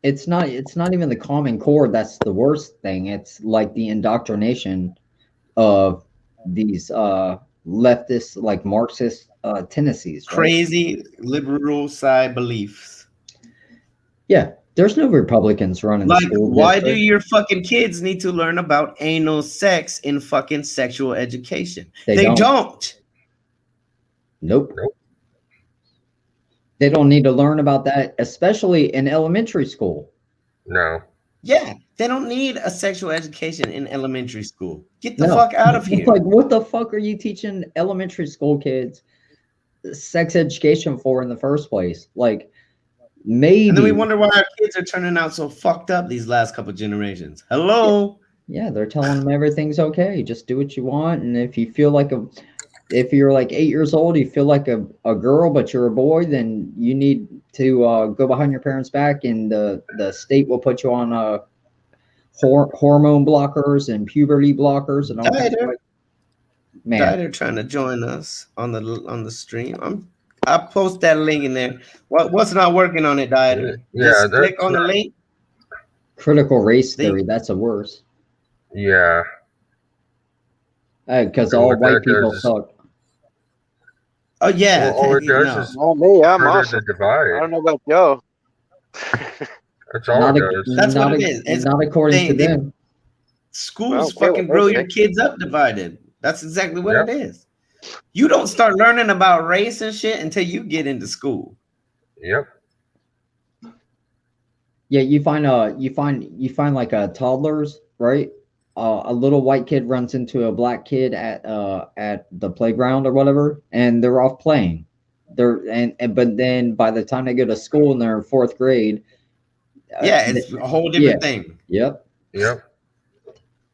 It's not even the Common Core that's the worst thing. It's like the indoctrination of these leftist, like Marxist tendencies. Right? Crazy liberal side beliefs. Yeah, there's no Republicans running the Like, school why do district. your fucking kids need to learn about anal sex in fucking sexual education? They They don't. don't. Nope. Nope. They don't need to learn about that, especially in elementary school. No. Yeah, they don't need a sexual education in elementary school. Get the No. fuck out of here. Like, what the fuck are you teaching elementary school kids sex education for in the first place? Like, maybe. And then we wonder why our kids are turning out so fucked up these last couple generations. Hello? Yeah, they're telling them everything's okay. Just do what you want. And if you feel like if you're like 8 years old, you feel like a girl, but you're a boy, then you need to go behind your parents' back, and the state will put you on hormone blockers and puberty blockers and all kinds of man. Dieter trying to join us on the stream. I'll post that link in there. What's not working on it, Dieter? Yeah, Just click that's on the right. link. Critical race theory, that's a worse. Yeah. Because And all what white that people does is- suck. Oh yeah. Well, all it no. does is Not me. I'm further awesome. the I divide. don't know about y'all. That's all Not, it does. That's not, what it is. It's not according to they- them. Schools Well, fucking well, grow okay. your kids up divided. That's exactly what Yep. it is. You don't start learning about race and shit until you get into school. Yep. Yeah, you find like toddlers, right? A little white kid runs into a black kid at the playground or whatever, and they're off playing. But then by the time they go to school and they're in fourth grade, Yeah, it's a whole different thing. Yep. Yep.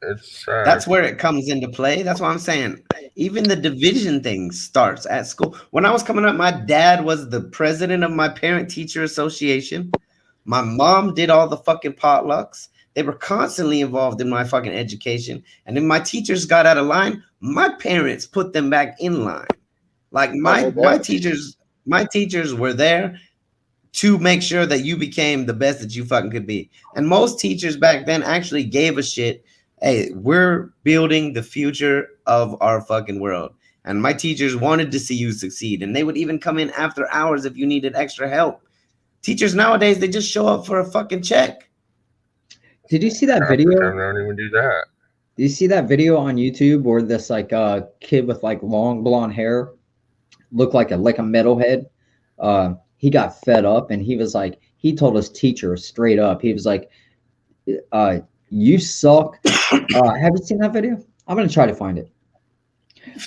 It's sad. That's where it comes into play. That's what I'm saying. Even the division thing starts at school. When I was coming up, my dad was the president of my parent-teacher association. My mom did all the fucking potlucks. They were constantly involved in my fucking education. And then my teachers got out of line. My parents put them back in line. Like my teachers were there to make sure that you became the best that you fucking could be. And most teachers back then actually gave a shit. Hey, we're building the future of our fucking world. And my teachers wanted to see you succeed. And they would even come in after hours if you needed extra help. Teachers nowadays, they just show up for a fucking check. Did you see that Half video? the time they don't even do that. Do you see that video on YouTube where this like kid with like long blonde hair looked like a metalhead? He got fed up and he was like, he told his teacher straight up, he was like, You suck. Have you seen that video? I'm gonna try to find it.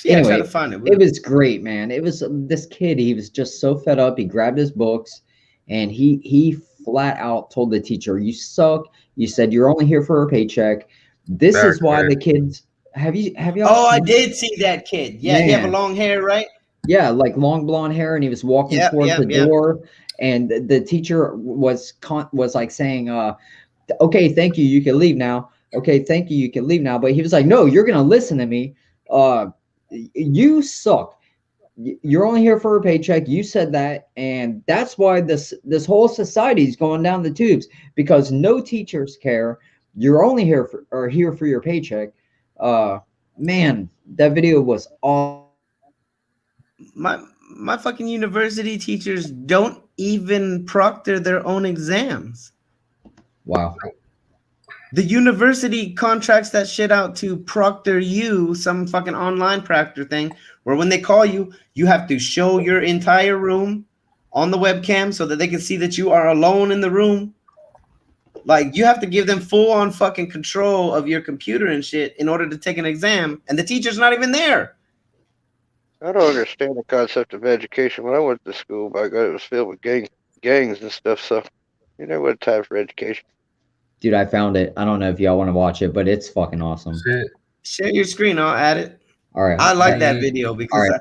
Yeah, try Anyway, to find it. It was great, man. It was this kid. He was just so fed up. He grabbed his books, and he flat out told the teacher, "You suck. You said you're only here for a paycheck. This is why the kids." Have you? Oh, I did see that kid. Yeah, he have a Man. long hair, right? Yeah, like long blonde hair, and he was walking towards the door, and the teacher was like saying, "Okay, thank you. You can leave now. Okay, thank you. You can leave now." But he was like, "No, you're gonna listen to me. You suck. You're only here for a paycheck. You said that, and that's why this whole society is going down the tubes because no teachers care. You're only here for your paycheck." Man, that video was all. My fucking university teachers don't even proctor their own exams. Wow. The university contracts that shit out to proctor you, some fucking online proctor thing, where when they call you, you have to show your entire room on the webcam so that they can see that you are alone in the room. Like, you have to give them full on fucking control of your computer and shit in order to take an exam, and the teacher's not even there. I don't understand the concept of education. When I went to school, by God, it was filled with gangs and stuff. So, you know what time for education. Dude, I found it. I don't know if y'all want to watch it, but it's fucking awesome. Share your screen. I'll add it. All right. I like that video because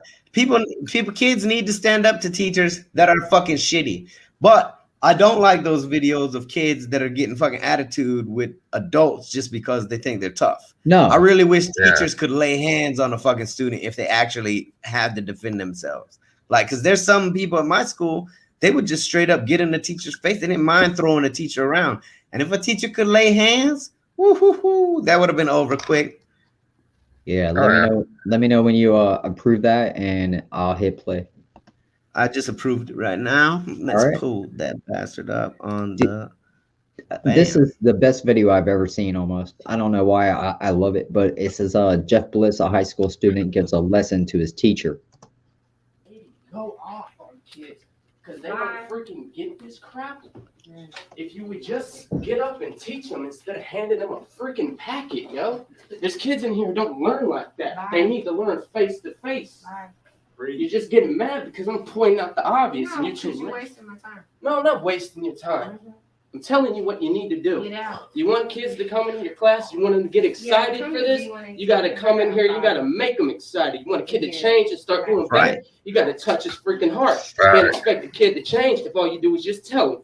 kids need to stand up to teachers that are fucking shitty. But I don't like those videos of kids that are getting fucking attitude with adults just because they think they're tough. No. I really wish teachers could lay hands on a fucking student if they actually have to defend themselves. Like, because there's some people at my school, they would just straight up get in the teacher's face. They didn't mind throwing a teacher around. And if a teacher could lay hands, that would have been over quick. Yeah, let me know when you approve that, and I'll hit play. I just approved it right now. Let's pull that bastard up on the. This is the best video I've ever seen. Almost, I don't know why I love it, but it says Jeff Bliss, a high school student, gives a lesson to his teacher. Go off on kids because they don't freaking get this crap. If you would just get up and teach them instead of handing them a freaking packet, yo. There's kids in here who don't learn like that. They need to learn face to face. You're just getting mad because I'm pointing out the obvious and you're too wasting my time. No, I'm not wasting your time. I'm telling you what you need to do. Get out. You want kids to come into your class, you want them to get excited for this, you got to come in here, you got to make them excited. You want a kid to change and start doing better, you got to touch his freaking heart. You can't expect a kid to change if all you do is just tell him.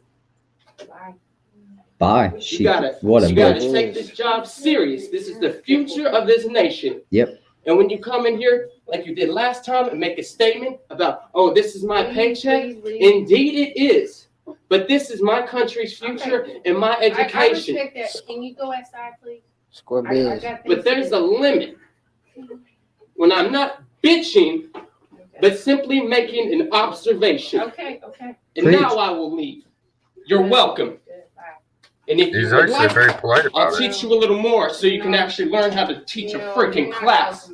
Bye. You gotta take this job serious. This is the future of this nation. Yep. And when you come in here, like you did last time, and make a statement about, oh, this is my paycheck, indeed it is. But this is my country's future and my education. I respect that. Can you go outside, please? But there's a limit. When I'm not bitching, but simply making an observation. Okay. And now I will leave. You're welcome. And if you would like, very polite about I'll teach you a little more so you can actually learn how to teach a freaking class.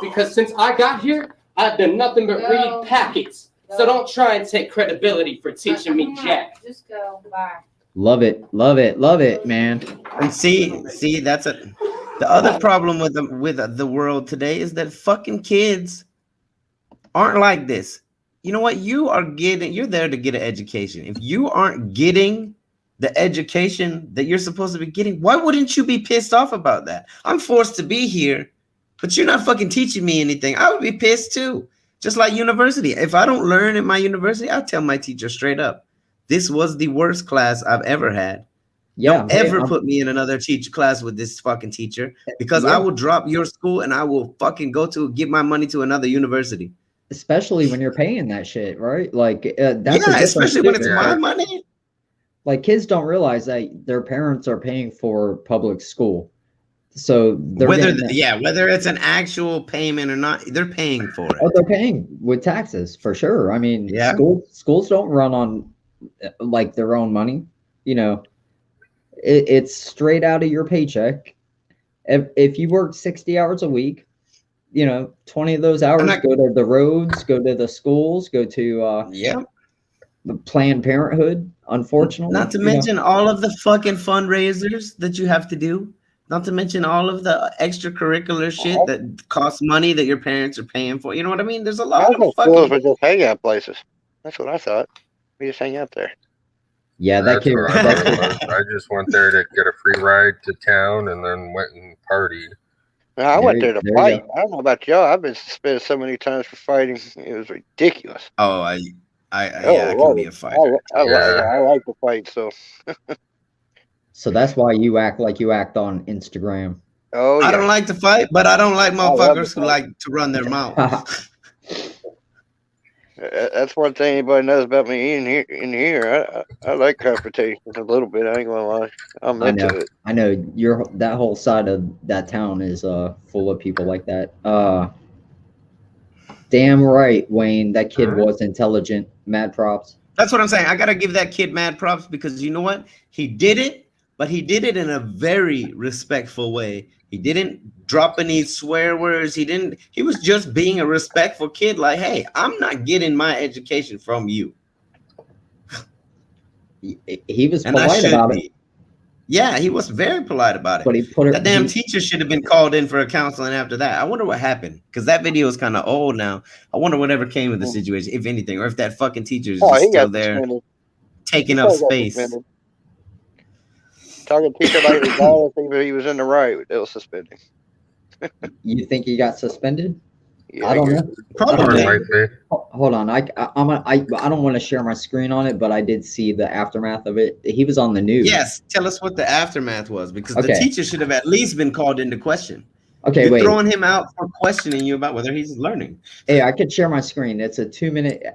Because since I got here, I've done nothing but read packets. So don't try and take credibility for teaching me jack. Just go. Bye. Love it, man. And see, that's the other problem with the world today is that fucking kids aren't like this. You know what? You're there to get an education. If you aren't getting the education that you're supposed to be getting, why wouldn't you be pissed off about that? I'm forced to be here, but you're not fucking teaching me anything. I would be pissed too. Just like university. If I don't learn in my university, I'll tell my teacher straight up, this was the worst class I've ever had. Yeah. Don't ever put me in another teacher class with this fucking teacher, because I will drop your school and I will fucking give my money to another university. Especially when you're paying that shit, right? Like that's especially when it's my money. Like, kids don't realize that their parents are paying for public school, so whether it's an actual payment or not, they're paying for it. Oh, they're paying with taxes for sure. I mean, schools don't run on like their own money. You know, it's straight out of your paycheck. If you work 60 hours a week, 20 of those hours go to the roads, go to the schools, go to Planned Parenthood, unfortunately. Not to mention all of the fucking fundraisers that you have to do. Not to mention all of the extracurricular shit that costs money that your parents are paying for. You know what I mean? There's a I lot of thought schools were fucking. just hangout places. That's what I thought. We just hang out there. Yeah, that That's kid. what I That thought it kid. was. I just went there to get a free ride to town and then went and partied. Now, I went there to There you fight. go. I don't know about y'all. I've been suspended so many times for fighting. It was ridiculous. Oh, yeah, I can be a fighter. I like to fight. So, So that's why you act like you act on Instagram. oh yeah. I don't like to fight, but I don't like love motherfuckers to who fight. like to run their mouth. That's one thing anybody knows about me in here. I like confrontation a little bit. I ain't gonna lie. I'm I into know. it. I know that whole side of that town is full of people like that. Damn right, Wayne. That kid was intelligent. Mad props. That's what I'm saying. I gotta give that kid mad props because you know what? He did it, but he did it in a very respectful way. He didn't drop any swear words. He was just being a respectful kid. Like, hey, I'm not getting my education from you. He was And I polite should about be. it, Yeah, he was very polite about it. but he put it. That damn teacher should have been called in for a counseling after that. I wonder what happened because that video is kind of old now. I wonder whatever came of the situation, if anything, or if that fucking teacher is Oh, just he still got there suspended. taking He up probably got space. suspended. Talking teacher like regardless if he was in the right, they'll suspend him. You think he got suspended? Yeah, I don't guess. know. Probably. Might be. Hold on. I don't want to share my screen on it, but I did see the aftermath of it. He was on the news. Yes, tell us what the aftermath was because the Okay. teacher should have at least been called into question. Okay, You're wait. throwing him out for questioning you about whether he's learning. Hey, I could share my screen. It's a 2-minute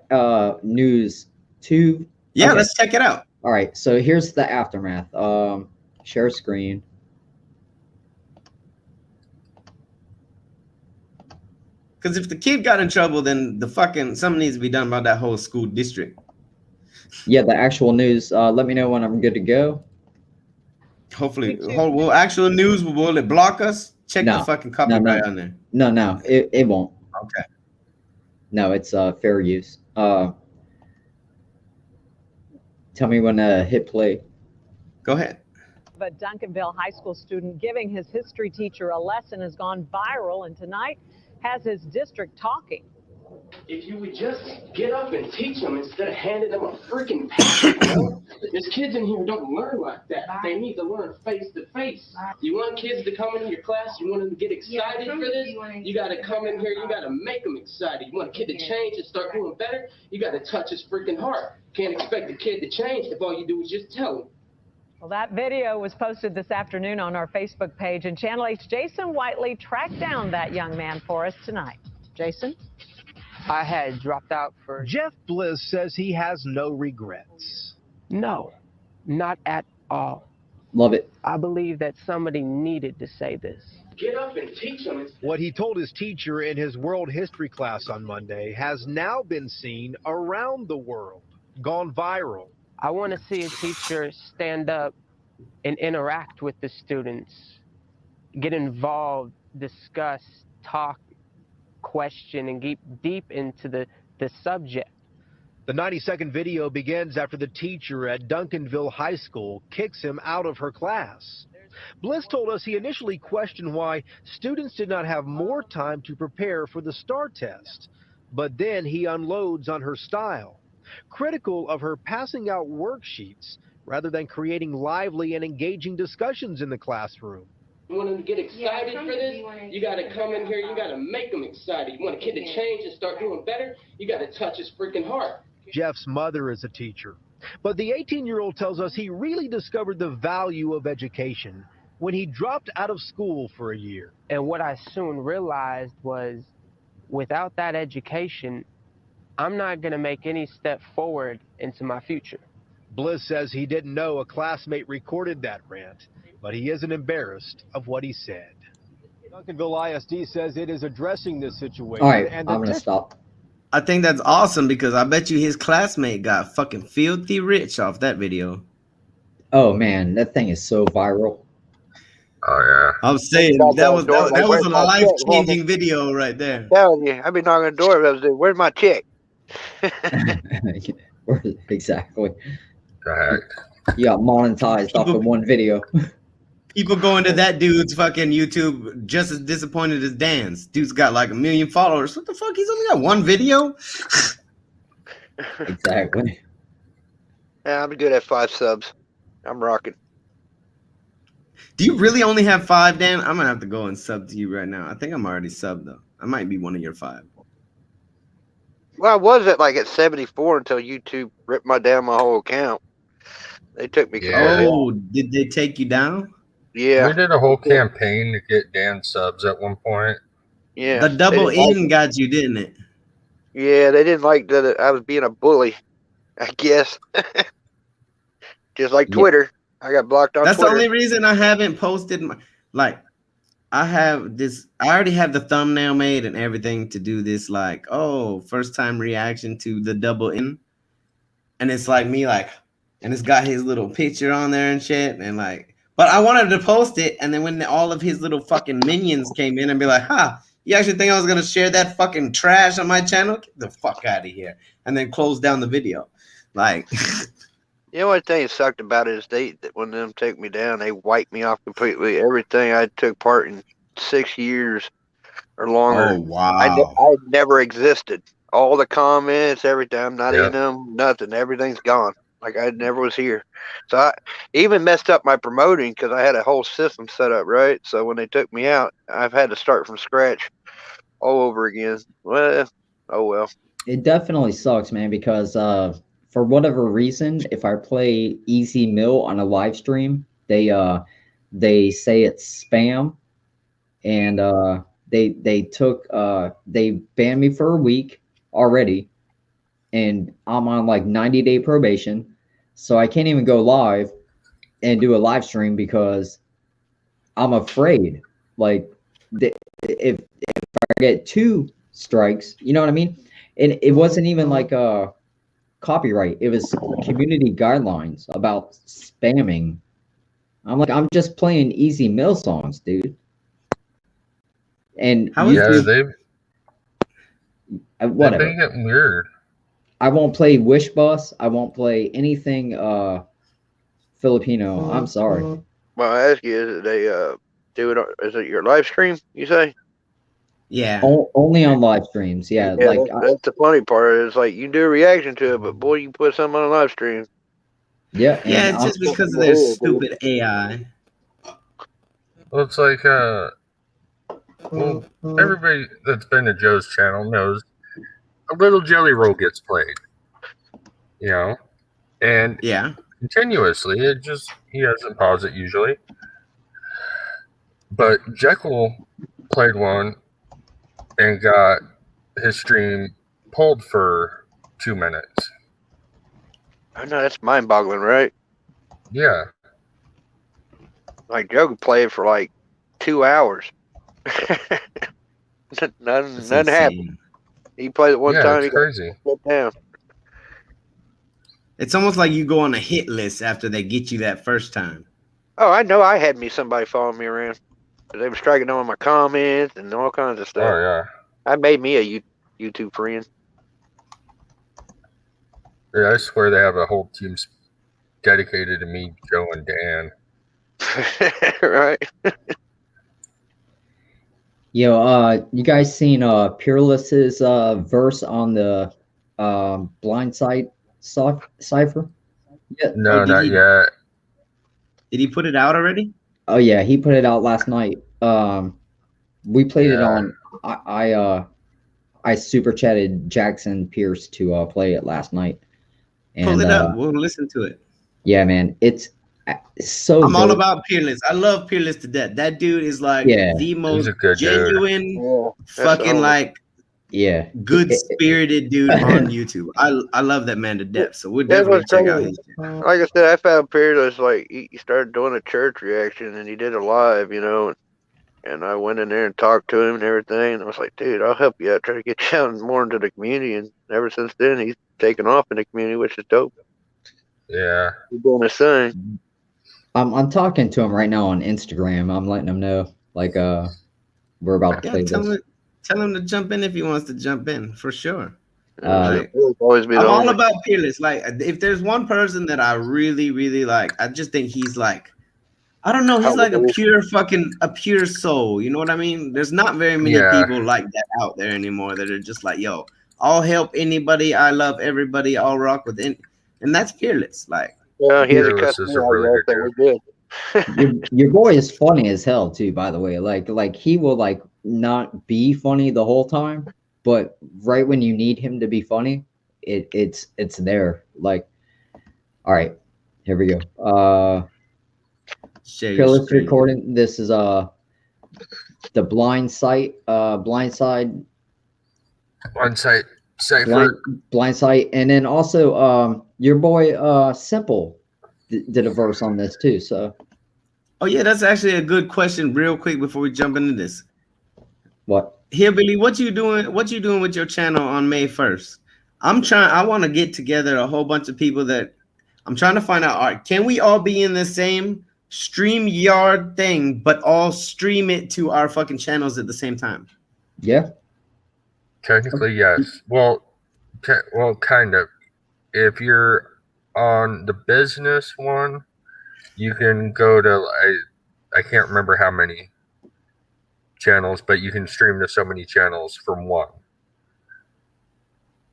news. Yeah, Okay. let's check it out. All right. So here's the aftermath. Share screen. Because if the kid got in trouble, then something needs to be done about that whole school district. Yeah, the actual news. Let me know when I'm good to go. Hopefully, will actual news, will it block us? Check No. the fucking copyright on there. No, it won't. Okay. No, it's fair use. Tell me when to hit play. Go ahead. A Duncanville high school student giving his history teacher a lesson has gone viral, and tonight has his district talking. If you would just get up and teach them instead of handing them a freaking packet, you know? There's kids in here who don't learn like that. They need to learn face to face. You want kids to come into your class, you want them to get excited for this, you got to come in here, you got to make them excited. You want a kid to change and start doing better, you got to touch his freaking heart. Can't expect a kid to change if all you do is just tell him. Well, that video was posted this afternoon on our Facebook page, and Channel 8's Jason Whiteley tracked down that young man for us tonight. Jason? I had dropped out for... Jeff Bliss says he has no regrets. No, not at all. Love it. I believe that somebody needed to say this. Get up and teach them. What he told his teacher in his world history class on Monday has now been seen around the world, gone viral. I want to see a teacher stand up and interact with the students, get involved, discuss, talk, question, and get deep into the subject. The 90-second video begins after the teacher at Duncanville High School kicks him out of her class. Bliss told us he initially questioned why students did not have more time to prepare for the STAR test, but then he unloads on her style, critical of her passing out worksheets rather than creating lively and engaging discussions in the classroom. You want them to get excited for this, you got to come in here, you got to make them excited. You want a kid to change and start doing better, you got to touch his freaking heart. Jeff's mother is a teacher, but the 18-year-old tells us he really discovered the value of education when he dropped out of school for a year. And what I soon realized was, without that education, I'm not going to make any step forward into my future. Bliss says he didn't know a classmate recorded that rant, but he isn't embarrassed of what he said. Duncanville ISD says it is addressing this situation. All right, and I'm going to stop. I think that's awesome because I bet you his classmate got fucking filthy rich off that video. Oh, man, that thing is so viral. Oh I'm saying that was a life-changing video right there. Telling you, I've been knocking on the door. I was like, where's my check? Exactly. yeah. You got monetized off of one video. People going to that dude's fucking YouTube just as disappointed as Dan's. Dude's got like 1 million followers. What the fuck? He's only got one video? Exactly. Yeah, I'm good at 5 subs. I'm rocking. Do you really only have 5, Dan? I'm gonna have to go and sub to you right now. I think I'm already subbed though. I might be one of your 5. Well, I was at 74 until YouTube ripped down my whole account. They took me. Yeah. Oh, did they take you down? Yeah. We did a whole campaign to get Dan subs at one point. Yeah. The double They didn't in got you, didn't it? Yeah, they didn't like that I was being a bully, I guess. Just like Twitter. I got blocked on That's Twitter. the only reason I haven't posted my I already have the thumbnail made and everything to do this first time reaction to the double in. And it's like me and it's got his little picture on there and shit and but I wanted to post it, and then when all of his little fucking minions came in and be like, you actually think I was gonna share that fucking trash on my channel? Get the fuck out of here. And then close down the video. The only thing that sucked about it is that when them take me down, they wiped me off completely. Everything I took part in 6 years or longer. Oh wow. I never existed. All the comments, everything, I'm not in them, nothing. Everything's gone. Like I never was here. So I even messed up my promoting because I had a whole system set up, right? So when they took me out, I've had to start from scratch all over again. Well, oh well. It definitely sucks, man, because for whatever reason, if I play Easy Mill on a live stream, they say it's spam, and they banned me for a week already, and I'm on 90-day probation, so I can't even go live and do a live stream because I'm afraid if I get 2 strikes, you know what I mean? And it wasn't even copyright. It was community guidelines about spamming. I'm just playing Easy Mill songs, dude. And they've whatever. been getting weird. I won't play Wish Bus. I won't play anything Filipino. I'm sorry. Well, I ask you, is it is it your live stream, you say? Yeah. Only on live streams. Yeah. That's the funny part. Is you do a reaction to it, but boy, you put something on a live stream. Yeah. Yeah, it's just because of their stupid AI. Well, it's everybody that's been to Joe's channel knows a little jelly roll gets played, and continuously. He doesn't pause it usually, but Jekyll played one and got his stream pulled for 2 minutes. I know that's mind-boggling, right? Yeah. Joe could play it for 2 hours. Nothing happened. He played it one time. It's crazy. Put down. It's almost like you go on a hit list after they get you that first time. Oh, I know. I had somebody following me around. They were striking on my comments and all kinds of stuff. Oh yeah. I made me a YouTube friend. Yeah, I swear they have a whole team dedicated to me, Joe, and Dan. Right. Yo, you guys seen Peerless's verse on the Blindside cipher? Yeah. No, not yet. Did he put it out already? Oh yeah, he put it out last night. We played it on. I super chatted Jackson Pierce to play it last night. And, pull it up. We'll listen to it. Yeah, man, it's so. I'm all about Peerless. I love Peerless to death. That dude is the most genuine, fucking good spirited dude on YouTube. I love that man to death. So we'll definitely check out his channel. Like I said, I found Peerless he started doing a church reaction and he did a live, and I went in there and talked to him and everything. And I was like, dude, I'll help you out, try to get you out more into the community. And ever since then, he's taken off in the community, which is dope. Yeah, he's doing his thing. I'm talking to him right now on Instagram. I'm letting him know we're about to play this. Tell him to jump in if he wants to jump in, for sure. I'm all about Peerless. If there's one person that I really, really like, I just think he's I don't know. He's How like a old is pure soul. You know what I mean? There's not very many Yeah. people like that out there anymore that are just like, yo, I'll help anybody. I love everybody. I'll rock with it. And that's fearless. Like, Well, he has a Fearless customer. is a really good We're good. Your boy is funny as hell too, by the way. Like he will like not be funny the whole time, but right when you need him to be funny, it's there. Like, all right, here we go. share your Fearless screen. recording. This is the blind site, blind side, On site blind, cipher. blind site, and then also your boy Simple did a verse on this too. So Oh yeah, that's actually a good question. Real quick before we jump into this, what? Hillbilly, what you doing? What you doing with your channel on May 1st? I want to get together a whole bunch of people that I'm trying to find out. All right, can we all be in the same StreamYard thing, but all stream it to our fucking channels at the same time? Yeah. Technically, yes. Well, kind of. If you're on the business one, you can go to I can't remember how many channels, but you can stream to so many channels from one.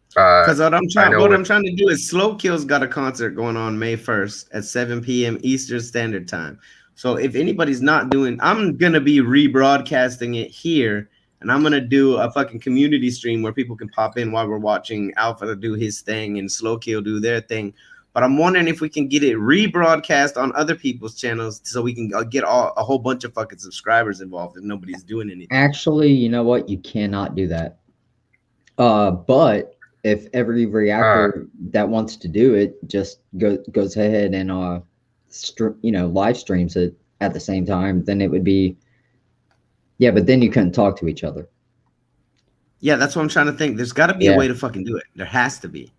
Because what I'm trying know to do is Slow Kill's got a concert going on May 1st at 7 p.m. Eastern Standard Time. So if anybody's not doing, I'm gonna be rebroadcasting it here, and I'm gonna do a fucking community stream where people can pop in while we're watching Alpha do his thing and Slow Kill do their thing. But I'm wondering if we can get it rebroadcast on other people's channels so we can get a whole bunch of fucking subscribers involved if nobody's doing anything. Actually, you know what? You cannot do that. But if every reactor that wants to do it just goes ahead and live streams it at the same time, then it would be, yeah, but then you couldn't talk to each other. Yeah, that's what I'm trying to think. There's got to be a way to fucking do it. There has to be.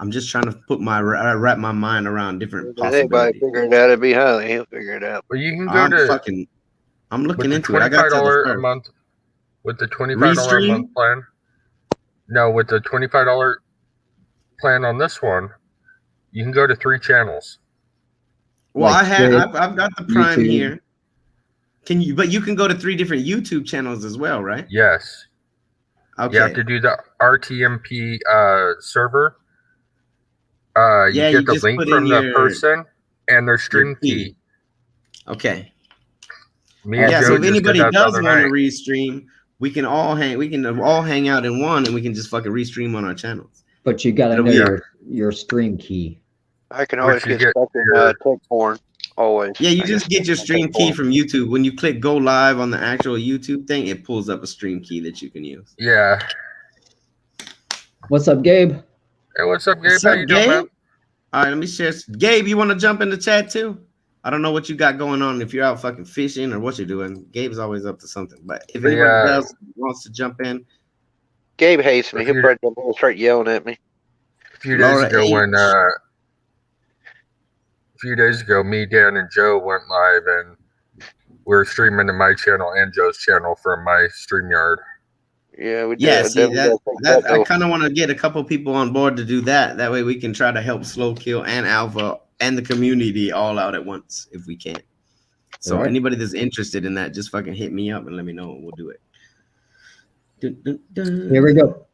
I'm just trying to put wrap my mind around different If anybody possibilities. figure it out, it'd be Holly. He'll figure it out. Well, you can go I'm looking with the into it. I got $25 a month. With the $25 a month plan. No, with the $25 plan on this one, you can go to 3 channels. Well, Like I've got the Prime YouTube. here. But you can go to 3 different YouTube channels as well, right? Yes. Okay. You have to do the RTMP server. You Yeah, get you the just link put from in the your- person and their stream key. Okay. Me and Yeah, Joe so if just anybody did that the does other want to night. restream, we can all hang out in one, and we can just fucking restream on our channels. But you gotta It'll know be- your stream key. I can always Which you get get stuck in tech porn. Always. Yeah, you I just get your stream key from YouTube. When you click go live on the actual YouTube thing, it pulls up a stream key that you can use. Yeah. What's up, Gabe? Hey, what's up, Gabe? What's How up, you doing, Gabe? man? All right, let me share. Gabe, you want to jump in the chat too? I don't know what you got going on. If you're out fucking fishing or what you're doing, Gabe's always up to something. But if anybody else wants to jump in, Gabe hates me. He'll probably start yelling at me. A few days Laura ago, H. when me, Dan, and Joe went live, and we were streaming to my channel and Joe's channel from my StreamYard. Yeah, we did. yeah, see Then we gotta take that I though. kind of want to get a couple people on board to do that. That way we can try to help Slow Kill and Alpha and the community all out at once if we can. So All right. anybody that's interested in that, just fucking hit me up and let me know and we'll do it. Dun, dun, dun. Here we go.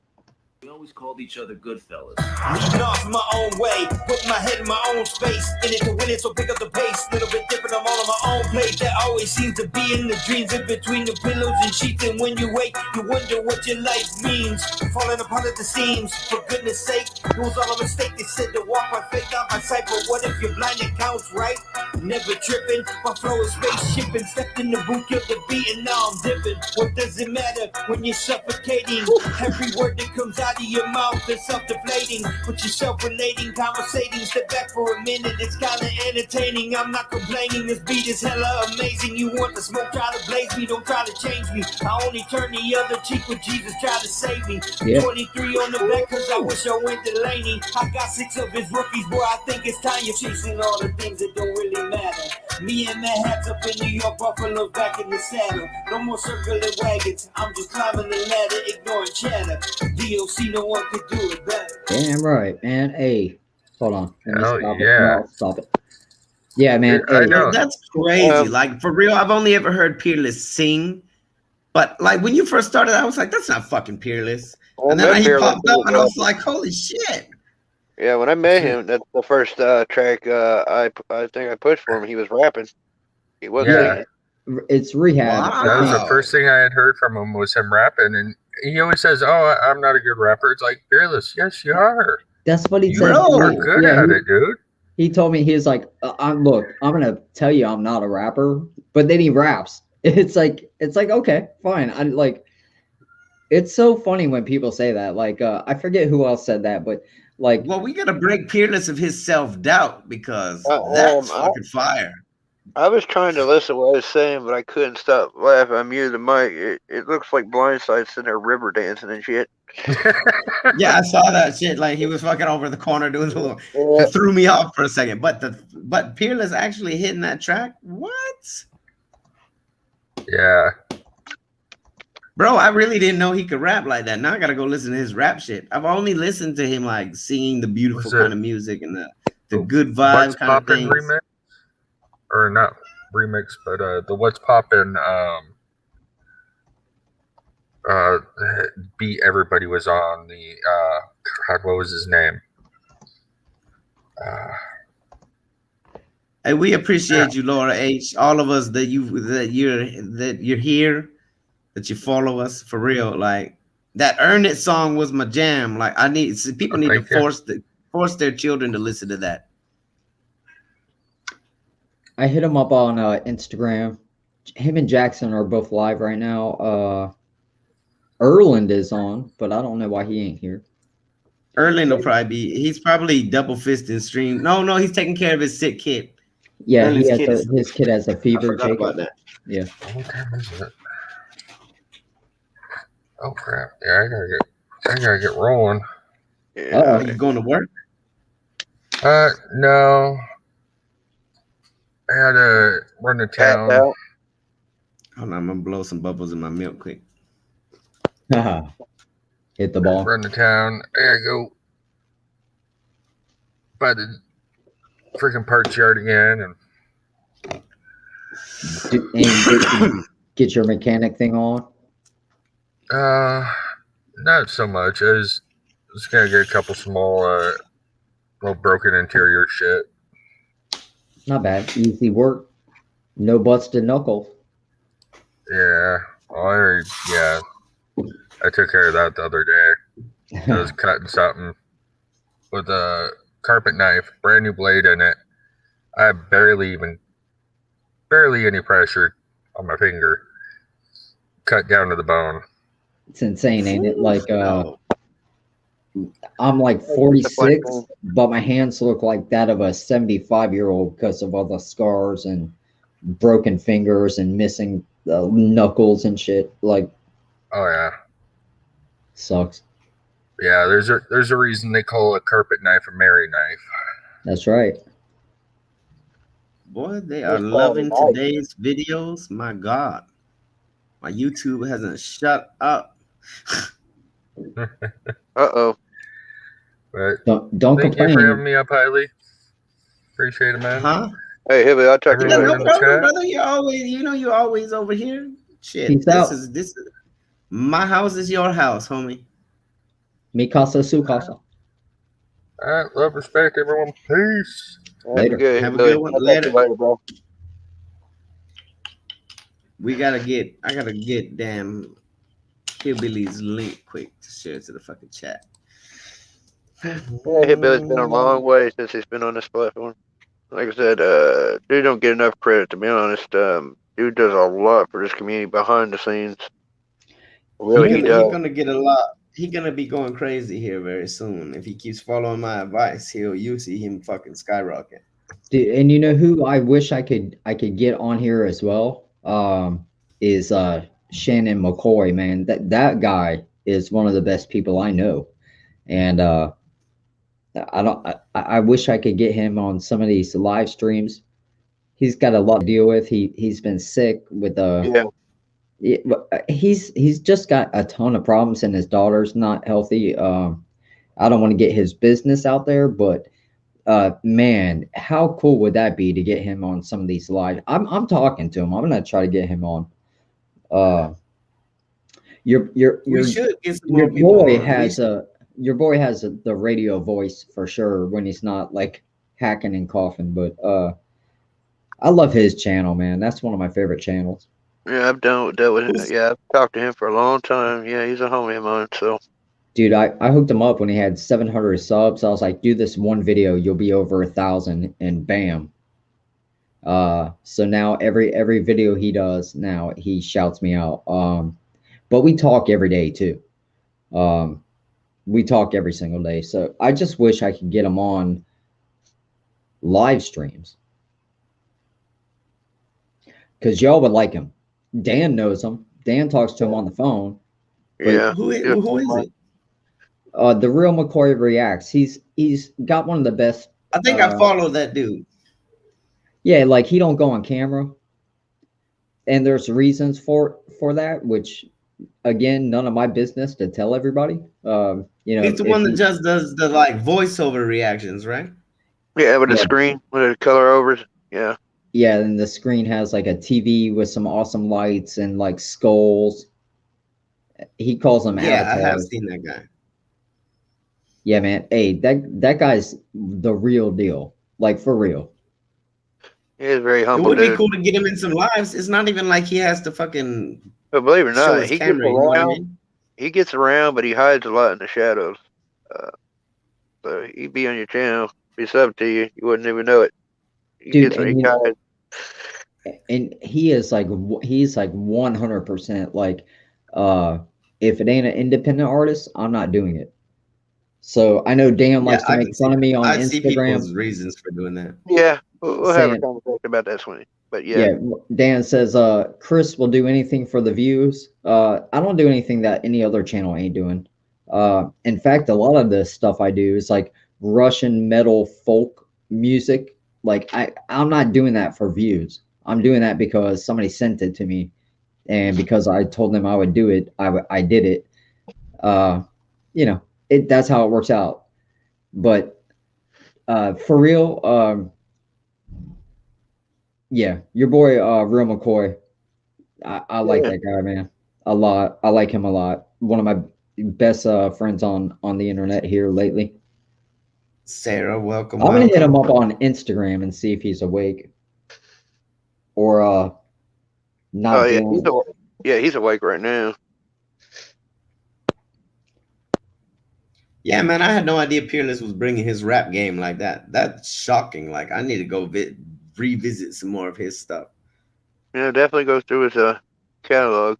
We always called each other good fellas. Leaving off my own way, putting my head in my own space. In it to win it, so pick up the pace. Little bit different, I'm all on my own plate. That always seems to be in the dreams, in between the pillows and sheets. And when you wake, you wonder what your life means. Falling apart at the seams, for goodness sake. It was all a mistake, they said to walk by faith, not by sight. But what if you're blind, it counts, right? Never tripping, my flow is spaceship and stepped in the boot, killed the beat, and now I'm dipping. What does it matter when you're suffocating? Every word that comes out of your mouth is self-deflating, but you're self-relating, conversating. Step back for a minute, it's kinda entertaining. I'm not complaining, this beat is hella amazing. You want the smoke, try to blaze me, don't try to change me. I only turn the other cheek when Jesus tried to save me. Yeah. 23 on the back, cause I wish I went Delaney. I got 6 of his rookies, boy, I think it's time you're chasing all the things that don't really matter. Me and Matt hats up in New York, Buffalo back in the saddle. No more circling wagons, I'm just climbing the ladder, ignoring chatter. DOC, no one could do it better. Damn right, man. Hey, hold on. Let me Hell stop yeah. it. No, stop it. Yeah, man. I Hey, know. That's crazy. Like for real, I've only ever heard Peerless sing. But like when you first started, I was like, that's not fucking Peerless. And then he popped up and I was like, holy shit. Yeah, when I met him, that's the first track I think I pushed for him. He was rapping. He wasn't singing. It's Rehab. That was the first thing I had heard from him was him rapping, and he always says, "Oh, I'm not a good rapper." It's like, Fearless, yes, you are. That's what he You said. are good at it, dude. He told me, he was like, I'm gonna tell you I'm not a rapper, but then he raps. It's like okay, fine. I like. It's so funny when people say that. Like, I forget who else said that, but like, well, we gotta break Peerless of his self-doubt because that's fucking fire. I was trying to listen to what I was saying, but I couldn't stop laughing. I muted the mic. It looks like Blindside sitting there river dancing and shit. Yeah, I saw that shit. Like he was fucking over the corner doing the little. It threw me off for a second. But Peerless actually hitting that track. What? Yeah. Bro, I really didn't know he could rap like that. Now I gotta go listen to his rap shit. I've only listened to him like singing the beautiful kind of music and the good vibe What's kind of Poppin' things. remix, or not remix, but the What's Poppin' beat everybody was on the God, what was his name? Hey, we appreciate you, Laura H. All of us that you're here, that you follow us for real. Like that Earn It song was my jam. Like people need to force their children to listen to that. I hit him up on Instagram. Him and Jackson are both live right now. Erland is on, but I don't know why he ain't here. Erland will probably he's probably double fisting stream. No, he's taking care of his sick kid. Yeah, his kid has a fever. I forgot about that. Yeah. What time is it? Oh crap! Yeah, I gotta get rolling. Are you going to work? No. I had to run to town. Hold on, I'm gonna blow some bubbles in my milk quick. Hit the ball. Run to town. I gotta go by the freaking parts yard again and get your mechanic thing on. Not so much. I was gonna get a couple small little broken interior shit. Not bad. Easy work. No busted knuckles. Yeah. I took care of that the other day. I was cutting something with a carpet knife, brand new blade in it. I had barely any pressure on my finger. Cut down to the bone. It's insane, ain't it? Like I'm like 46, but my hands look like that of a 75-year-old because of all the scars and broken fingers and missing knuckles and shit. Like, oh yeah, sucks. Yeah, there's a reason they call a carpet knife a Mary knife. That's right. Boy, they are loving today's videos. My God, my YouTube hasn't shut up. Uh-oh. But don't thank complain. you for having me up, Hailey. Appreciate it, man. Huh? Hey, Hibby, I'll talk to you Yeah, later. no problem, brother. You're always over here. Shit. Peace this out. is my house is your house, homie. Mi casa, su casa. All right, love, respect, everyone. Peace. Later. Have a good one. Later. Bro. I gotta get damn Hillbilly's link quick to share to the fucking chat. Yeah, Hillbilly's been a long way since he's been on this platform. Like I said, dude don't get enough credit, to be honest. Dude does a lot for this community behind the scenes. Really, He's gonna get a lot. He's gonna be going crazy here very soon. If he keeps following my advice, you see him fucking skyrocket. Dude, and you know who I wish I could get on here as well? Is Shannon McCoy, man. That guy is one of the best people I know. And I wish I could get him on some of these live streams. He's got a lot to deal with. He's been sick with he's just got a ton of problems, and his daughter's not healthy. I don't want to get his business out there, but Man, how cool would that be to get him on some of these live? I'm talking to him. I'm gonna try to get him on. We should get some your more people boy on. has the radio voice for sure when he's not like hacking and coughing. But I love his channel, man. That's one of my favorite channels. Yeah, I've dealt with him. Yeah, I've talked to him for a long time. Yeah, he's a homie of mine. So, Dude, I hooked him up when he had 700 subs. I was like, do this one video, you'll be over 1,000, and bam. So now every video he does now, he shouts me out. But we talk every day too. We talk every single day. So I just wish I could get him on live streams, because y'all would like him. Dan knows him. Dan talks to him on the phone. yeah. Who is it? The Real McCoy Reacts. He's got one of the best. I think I follow that dude. Yeah, like he don't go on camera, and there's reasons for that, which again, none of my business to tell everybody. He's the one that just does the like voiceover reactions, right? Yeah, with the screen, with the color overs. Yeah. Yeah, and the screen has like a TV with some awesome lights and like skulls. He calls them avatars. I have seen that guy. Yeah, man. Hey, that guy's the real deal. Like for real. He is very It humble. would be dude. cool to get him in some lives. It's not even like he has to fucking. But believe it or show not, his he camera, gets you know what I around. mean? He gets around, but he hides a lot in the shadows. So he'd be on your channel, be sub to you, you wouldn't even know it. He Dude, gets and he hides. And he's like 100% like, if it ain't an independent artist, I'm not doing it. So I know Dan likes to I make can fun of me on I see Instagram. people's reasons for doing that. Yeah, we'll have a saying- conversation about that soon. But yeah. Yeah, Dan says, Chris will do anything for the views. I don't do anything that any other channel ain't doing. In fact, a lot of the stuff I do is like Russian metal folk music. Like I'm not doing that for views. I'm doing that because somebody sent it to me, and because I told them I would do it, I did it. That's how it works out. But for real, yeah, your boy Real McCoy, I like that guy, man, a lot. I like him a lot. One of my best friends on the internet here lately. Sarah, welcome. I'm gonna hit him up on Instagram and see if he's awake or not. Oh yeah, doing- he's awake right now. Yeah, man, I had no idea Peerless was bringing his rap game like that. That's shocking. Like, I need to go revisit some more of his stuff. Yeah, definitely go through his catalog.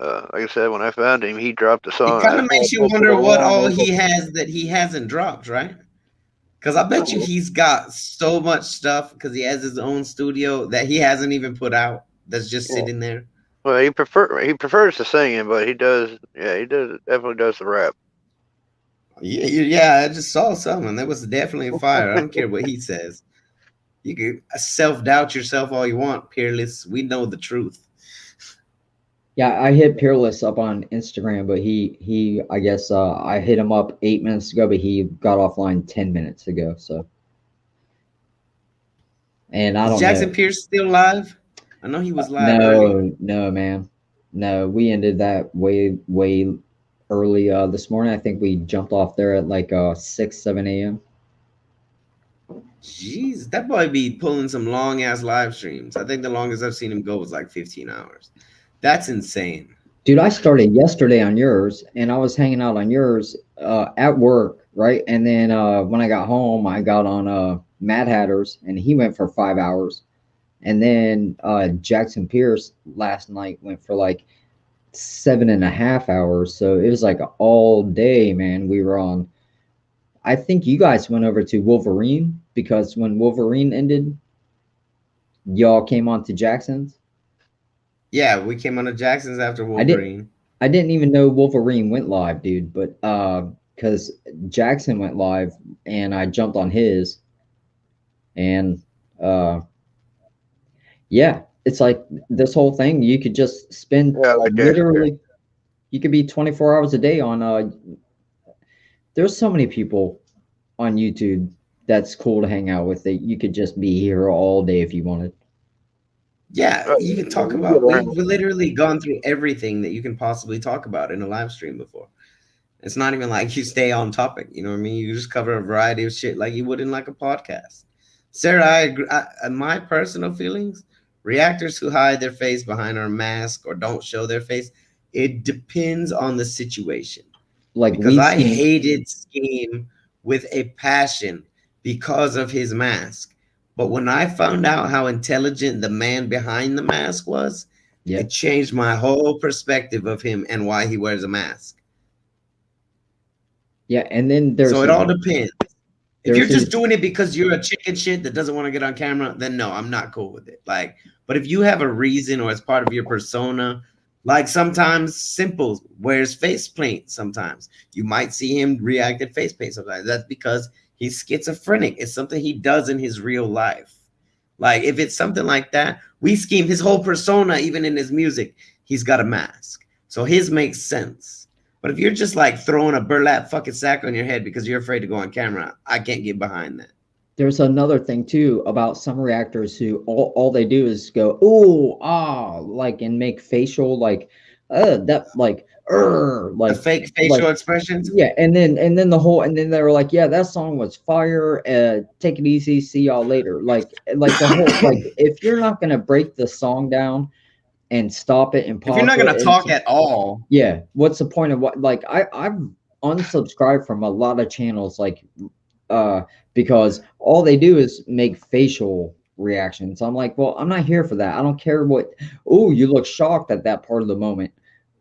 Like I said, when I found him, he dropped a song. It kind of makes you wonder what all he has that he hasn't dropped, right? Because I bet you he's got so much stuff because he has his own studio that he hasn't even put out. That's just sitting there. Well, he prefers to singing, but he definitely does the rap. Yeah, I just saw something. That was definitely a fire. I don't care what he says. You can self-doubt yourself all you want, Peerless. We know the truth. Yeah, I hit Peerless up on Instagram, but he I guess I hit him up 8 minutes ago, but he got offline 10 minutes ago. So, and I don't Is Jackson know. Pierce still live? I know he was live earlier. No, man. No, we ended that way early this morning. I think we jumped off there at like 6, 7 a.m. Jeez, that boy be pulling some long ass live streams. I think the longest I've seen him go was like 15 hours. That's insane. Dude, I started yesterday on yours, and I was hanging out on yours at work, right? And then when I got home, I got on Mad Hatter's, and he went for 5 hours. And then Jackson Pierce last night went for like 7.5 hours. So it was like all day, man. We were on. I think you guys went over to Wolverine because when Wolverine ended, y'all came on to Jackson's. Yeah, we came on to Jackson's after Wolverine. I didn't even know Wolverine went live, dude. But because Jackson went live and I jumped on his, and yeah, it's like this whole thing. You could just spend literally. You could be 24 hours a day on. There's so many people on YouTube that's cool to hang out with. That you could just be here all day if you wanted. Yeah, you can talk about. We've literally gone through everything that you can possibly talk about in a live stream before. It's not even like you stay on topic. You know what I mean? You just cover a variety of shit like you would in like a podcast. Sarah, I agree. My personal feelings, reactors who hide their face behind our mask or don't show their face, it depends on the situation. Like Because I Scheme. hated Scheme with a passion because of his mask. But when I found out how intelligent the man behind the mask was, it changed my whole perspective of him and why he wears a mask. Yeah, and then there's So it all depends. If there's you're just his- doing it because you're a chicken shit that doesn't want to get on camera, then no, I'm not cool with it. Like, but if you have a reason or it's part of your persona, like sometimes Simple wears face paint. Sometimes you might see him react at face paint. Sometimes that's because he's schizophrenic. It's something he does in his real life. Like if it's something like that, we Scheme his whole persona, even in his music, he's got a mask. So his makes sense. But if you're just like throwing a burlap fucking sack on your head because you're afraid to go on camera, I can't get behind that. There's another thing too about some reactors who all they do is go ooh ah like and make facial like that like like the fake facial like, expressions. Yeah, and then they were like, yeah, that song was fire. Take it easy, see y'all later. Like the whole like if you're not gonna break the song down and stop it and If you're not gonna talk at all, yeah, what's the point of what? Like I've unsubscribed from a lot of channels like because all they do is make facial reactions. I'm like, well, I'm not here for that. I don't care what. Oh, you look shocked at that part of the moment.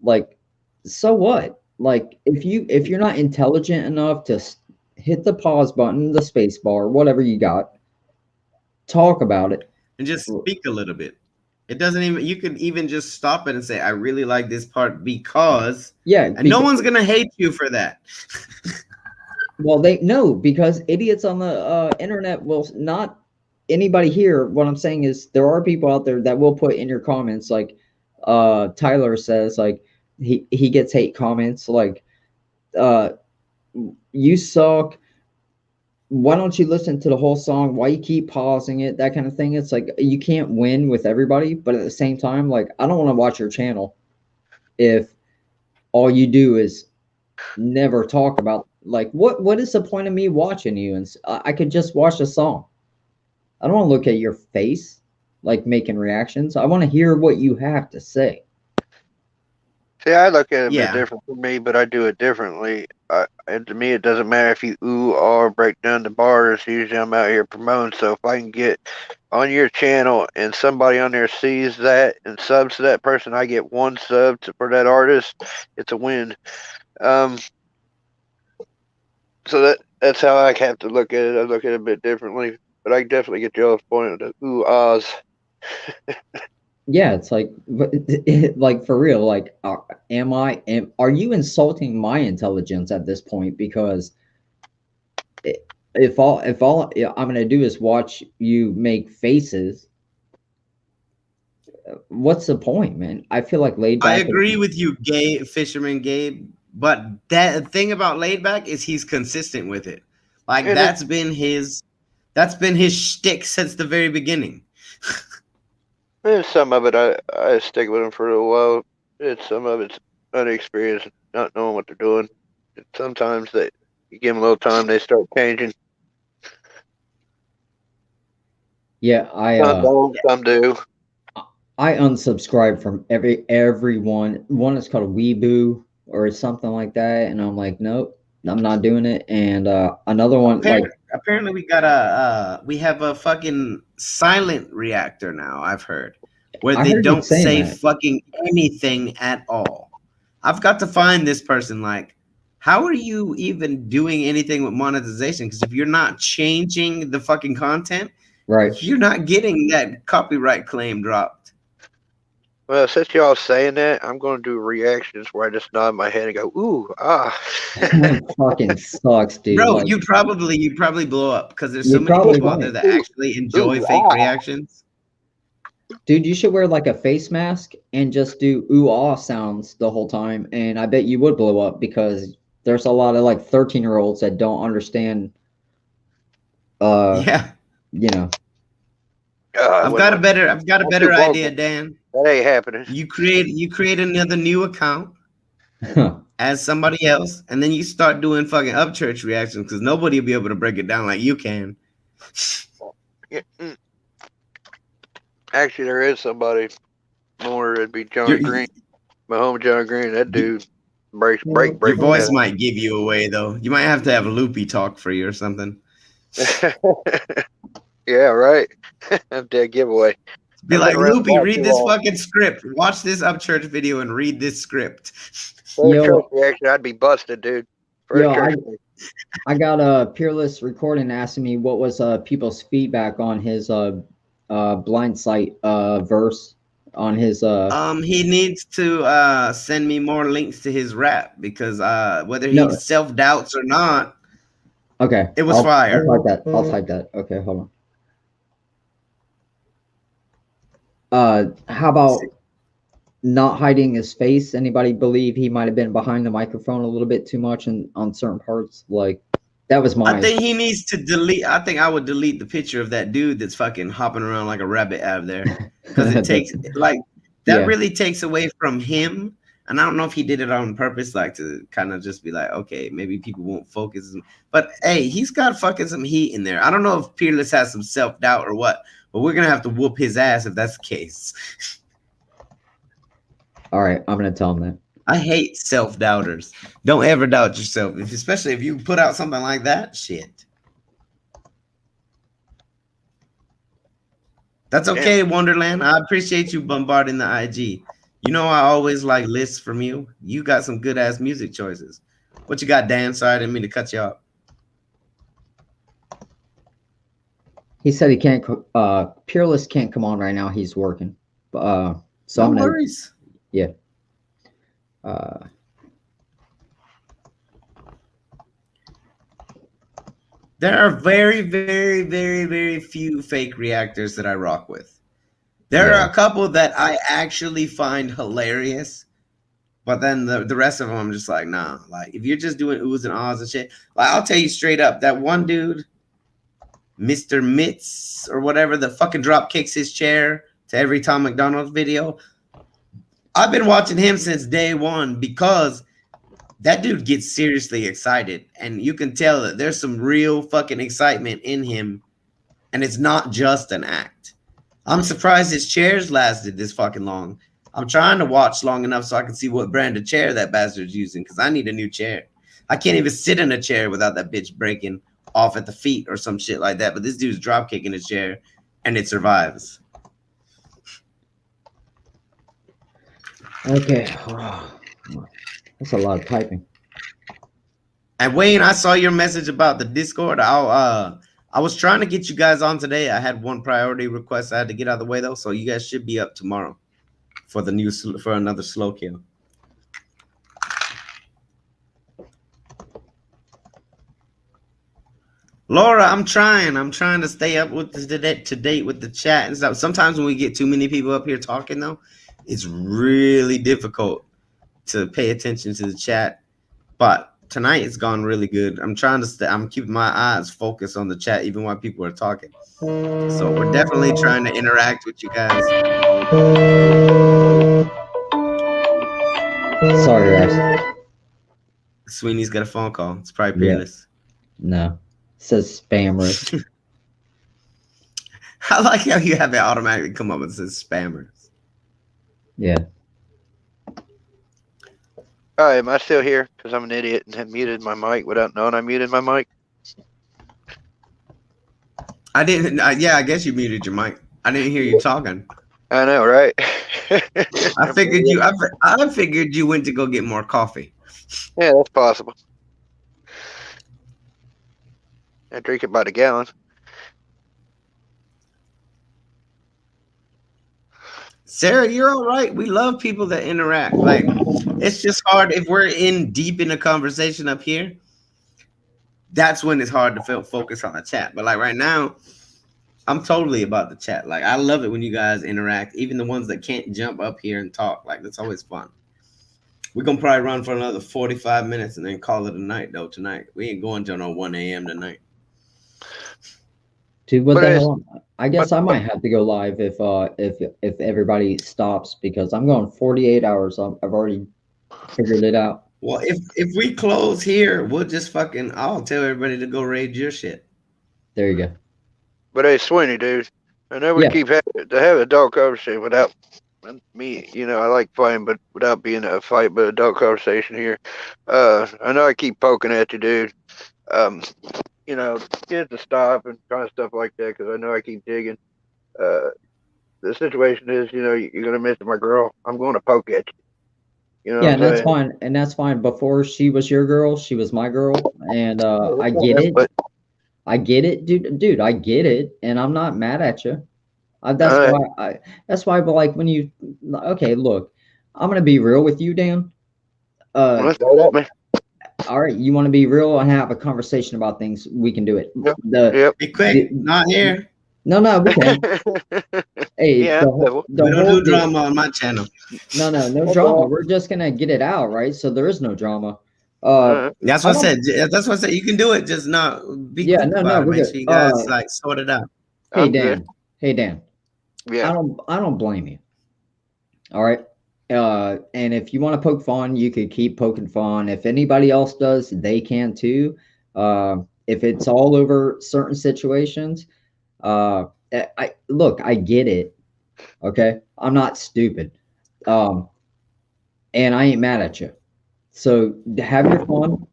Like, so what? Like, if you're not intelligent enough to hit the pause button, the space bar, whatever you got, talk about it and just speak a little bit. It doesn't even. You can even just stop it and say, "I really like this part because." Yeah, and no one's gonna hate you for that. Well, they know because idiots on the internet will not. Anybody here? What I'm saying is there are people out there that will put in your comments like Tyler says like he gets hate comments like you suck. Why don't you listen to the whole song? Why you keep pausing it? That kind of thing. It's like you can't win with everybody, but at the same time, like I don't want to watch your channel if all you do is never talk about like what is the point of me watching you? And I could just watch a song. I don't want to look at your face like making reactions. I want to hear what you have to say. See, I look at it a bit different for me, but I do it differently. And to me, it doesn't matter if you ooh or break down the bars. Usually, I'm out here promoting. So if I can get on your channel and somebody on there sees that and subs to that person, I get one sub for that artist. It's a win. So that's how I have to look at it. I look at it a bit differently, but I definitely get y'all's point of the ooh ahs. Yeah, it's like, like for real. Like, are you insulting my intelligence at this point? Because if all I'm gonna do is watch you make faces, what's the point, man? I feel like Laid Back. I agree with you, Fisherman Gabe. But that thing about Laid Back is he's consistent with it. Like that's been his shtick since the very beginning. And some of it I stick with them for a little while. Some of it's unexperienced, not knowing what they're doing. Sometimes you give them a little time, they start changing. Yeah, some do. I unsubscribe from everyone. One is called Weeboo or something like that, and I'm like, nope, I'm not doing it. And another one apparently we have a fucking silent reactor now. I've heard where they don't say fucking anything at all. I've got to find this person. Like, how are you even doing anything with monetization? Because if you're not changing the fucking content, right, you're not getting that copyright claim dropped. Well, since y'all saying that, I'm going to do reactions where I just nod my head and go, ooh, ah. Fucking sucks, dude. Bro, like, you probably blow up because there's so many people out there that actually enjoy fake reactions. Dude, you should wear like a face mask and just do ooh ah sounds the whole time, and I bet you would blow up because there's a lot of like 13-year-olds that don't understand Yeah, you know. I've got a better too idea, vocal. Dan. That ain't happening. You create another new account as somebody else, and then you start doing fucking Upchurch reactions because nobody will be able to break it down like you can. Yeah, actually, there is somebody more. It'd be John Your- Green, my homie John Green. That dude break. Your voice that. might give you away though. You might have to have a loopy talk for you or something. Yeah, right. Dead giveaway. Be I've like, been around Loopy, the block read too this long. fucking script. Watch this Upchurch video and read this script. First Yo. church reaction, I'd be busted, dude. First Yo, church. I got a Peerless recording asking me what was people's feedback on his blind sight verse on his He needs to send me more links to his rap because whether he No. self-doubts or not, Okay. it was fire. I'll type that. Okay, hold on. How about not hiding his face? Anybody believe he might have been behind the microphone a little bit too much on certain parts? Like that was I mine. think he needs to delete. I think I would delete the picture of that dude that's fucking hopping around like a rabbit out of there because it takes like that Yeah. really takes away from him. And I don't know if he did it on purpose, like to kind of just be like, okay, maybe people won't focus. But hey, he's got fucking some heat in there. I don't know if Peerless has some self-doubt or what, but we're gonna have to whoop his ass if that's the case. All right, I'm gonna tell him that. I hate self-doubters. Don't ever doubt yourself, especially if you put out something like that. Shit. That's okay, Wonderland. I appreciate you bombarding the IG. You know I always like lists from you. You got some good ass music choices. What you got, Dan? Sorry, I didn't mean to cut you off. He said he can't. Peerless can't come on right now. He's working. So No I'm gonna. worries. Yeah. There are very, very, very, very few fake reactors that I rock with. There Yeah. are a couple that I actually find hilarious, but then the rest of them, I'm just like, nah. Like, if you're just doing oohs and ahs and shit, like, I'll tell you straight up, that one dude, Mr. Mitz or whatever, the fucking drop kicks his chair to every Tom McDonald video. I've been watching him since day one because that dude gets seriously excited, and you can tell that there's some real fucking excitement in him, and it's not just an act. I'm surprised his chairs lasted this fucking long. I'm trying to watch long enough so I can see what brand of chair that bastard's using because I need a new chair. I can't even sit in a chair without that bitch breaking off at the feet or some shit like that, but this dude's drop kicking his chair, and it survives. Okay. That's a lot of typing. And Wayne, I saw your message about the Discord. I was trying to get you guys on today. I had one priority request I had to get out of the way though, so you guys should be up tomorrow for another slow kill. Laura, I'm trying to stay up with to date with the chat and stuff. Sometimes when we get too many people up here talking though, it's really difficult to pay attention to the chat. But tonight it's gone really good. I'm trying to I'm keeping my eyes focused on the chat even while people are talking. So we're definitely trying to interact with you guys. Sorry, guys. Sweeney's got a phone call. It's probably Peerless. No. It says spammers. I like how you have it automatically come up and says spammers. Yeah. All right, am I still here? Because I'm an idiot and have muted my mic without knowing I muted my mic. I didn't. Yeah, I guess you muted your mic. I didn't hear you talking. I know, right? I figured you. I figured you went to go get more coffee. Yeah, that's possible. I drink it by the gallon. Sarah, you're all right. We love people that interact. Like, it's just hard if we're deep in a conversation up here. That's when it's hard to focus on the chat. But like right now, I'm totally about the chat. Like, I love it when you guys interact, even the ones that can't jump up here and talk. Like, that's always fun. We're gonna probably run for another 45 minutes and then call it a night though tonight. We ain't going till no 1 a.m. tonight. Dude, what But the it's- hell? I guess I might have to go live if everybody stops because I'm going 48 hours. I've already figured it out. Well, if we close here, we'll just fucking. I'll tell everybody to go raid your shit. There you go. But hey, Sweeney, dude, I know we Yeah. keep having to have adult conversation without me. You know, I like fighting, but without being a fight, but adult conversation here. I know I keep poking at you, dude. You know, get to stop and kind of stuff like that because I know I keep digging. The situation is, you know, you're gonna miss my girl. I'm going to poke at you. You know Yeah, what and I'm that's saying? fine. And that's fine. Before she was your girl, she was my girl. And I get it. But I get it, dude. I get it, and I'm not mad at you. That's Alright. why that's why. But like when you, okay, look, I'm gonna be real with you, Dan. let's throw that, man. All right, you want to be real and have a conversation about things? We can do it. Yep. The Be quick, not here. no, we can. Hey, Yeah, the, civil. whole- the We don't whole do drama on my channel. no drama. We're just gonna get it out, right? So there is no drama. That's what I said. That's what I said. You can do it, just not be Yeah, quick no, about no, it. we're Make good. sure you guys like sort it out. Hey I'm Dan. good. Hey Dan. Yeah. I don't blame you. All right. And if you want to poke fun, you could keep poking fun. If anybody else does, they can too. If it's all over certain situations, I look, I get it. Okay. I'm not stupid. And I ain't mad at you. So have your fun.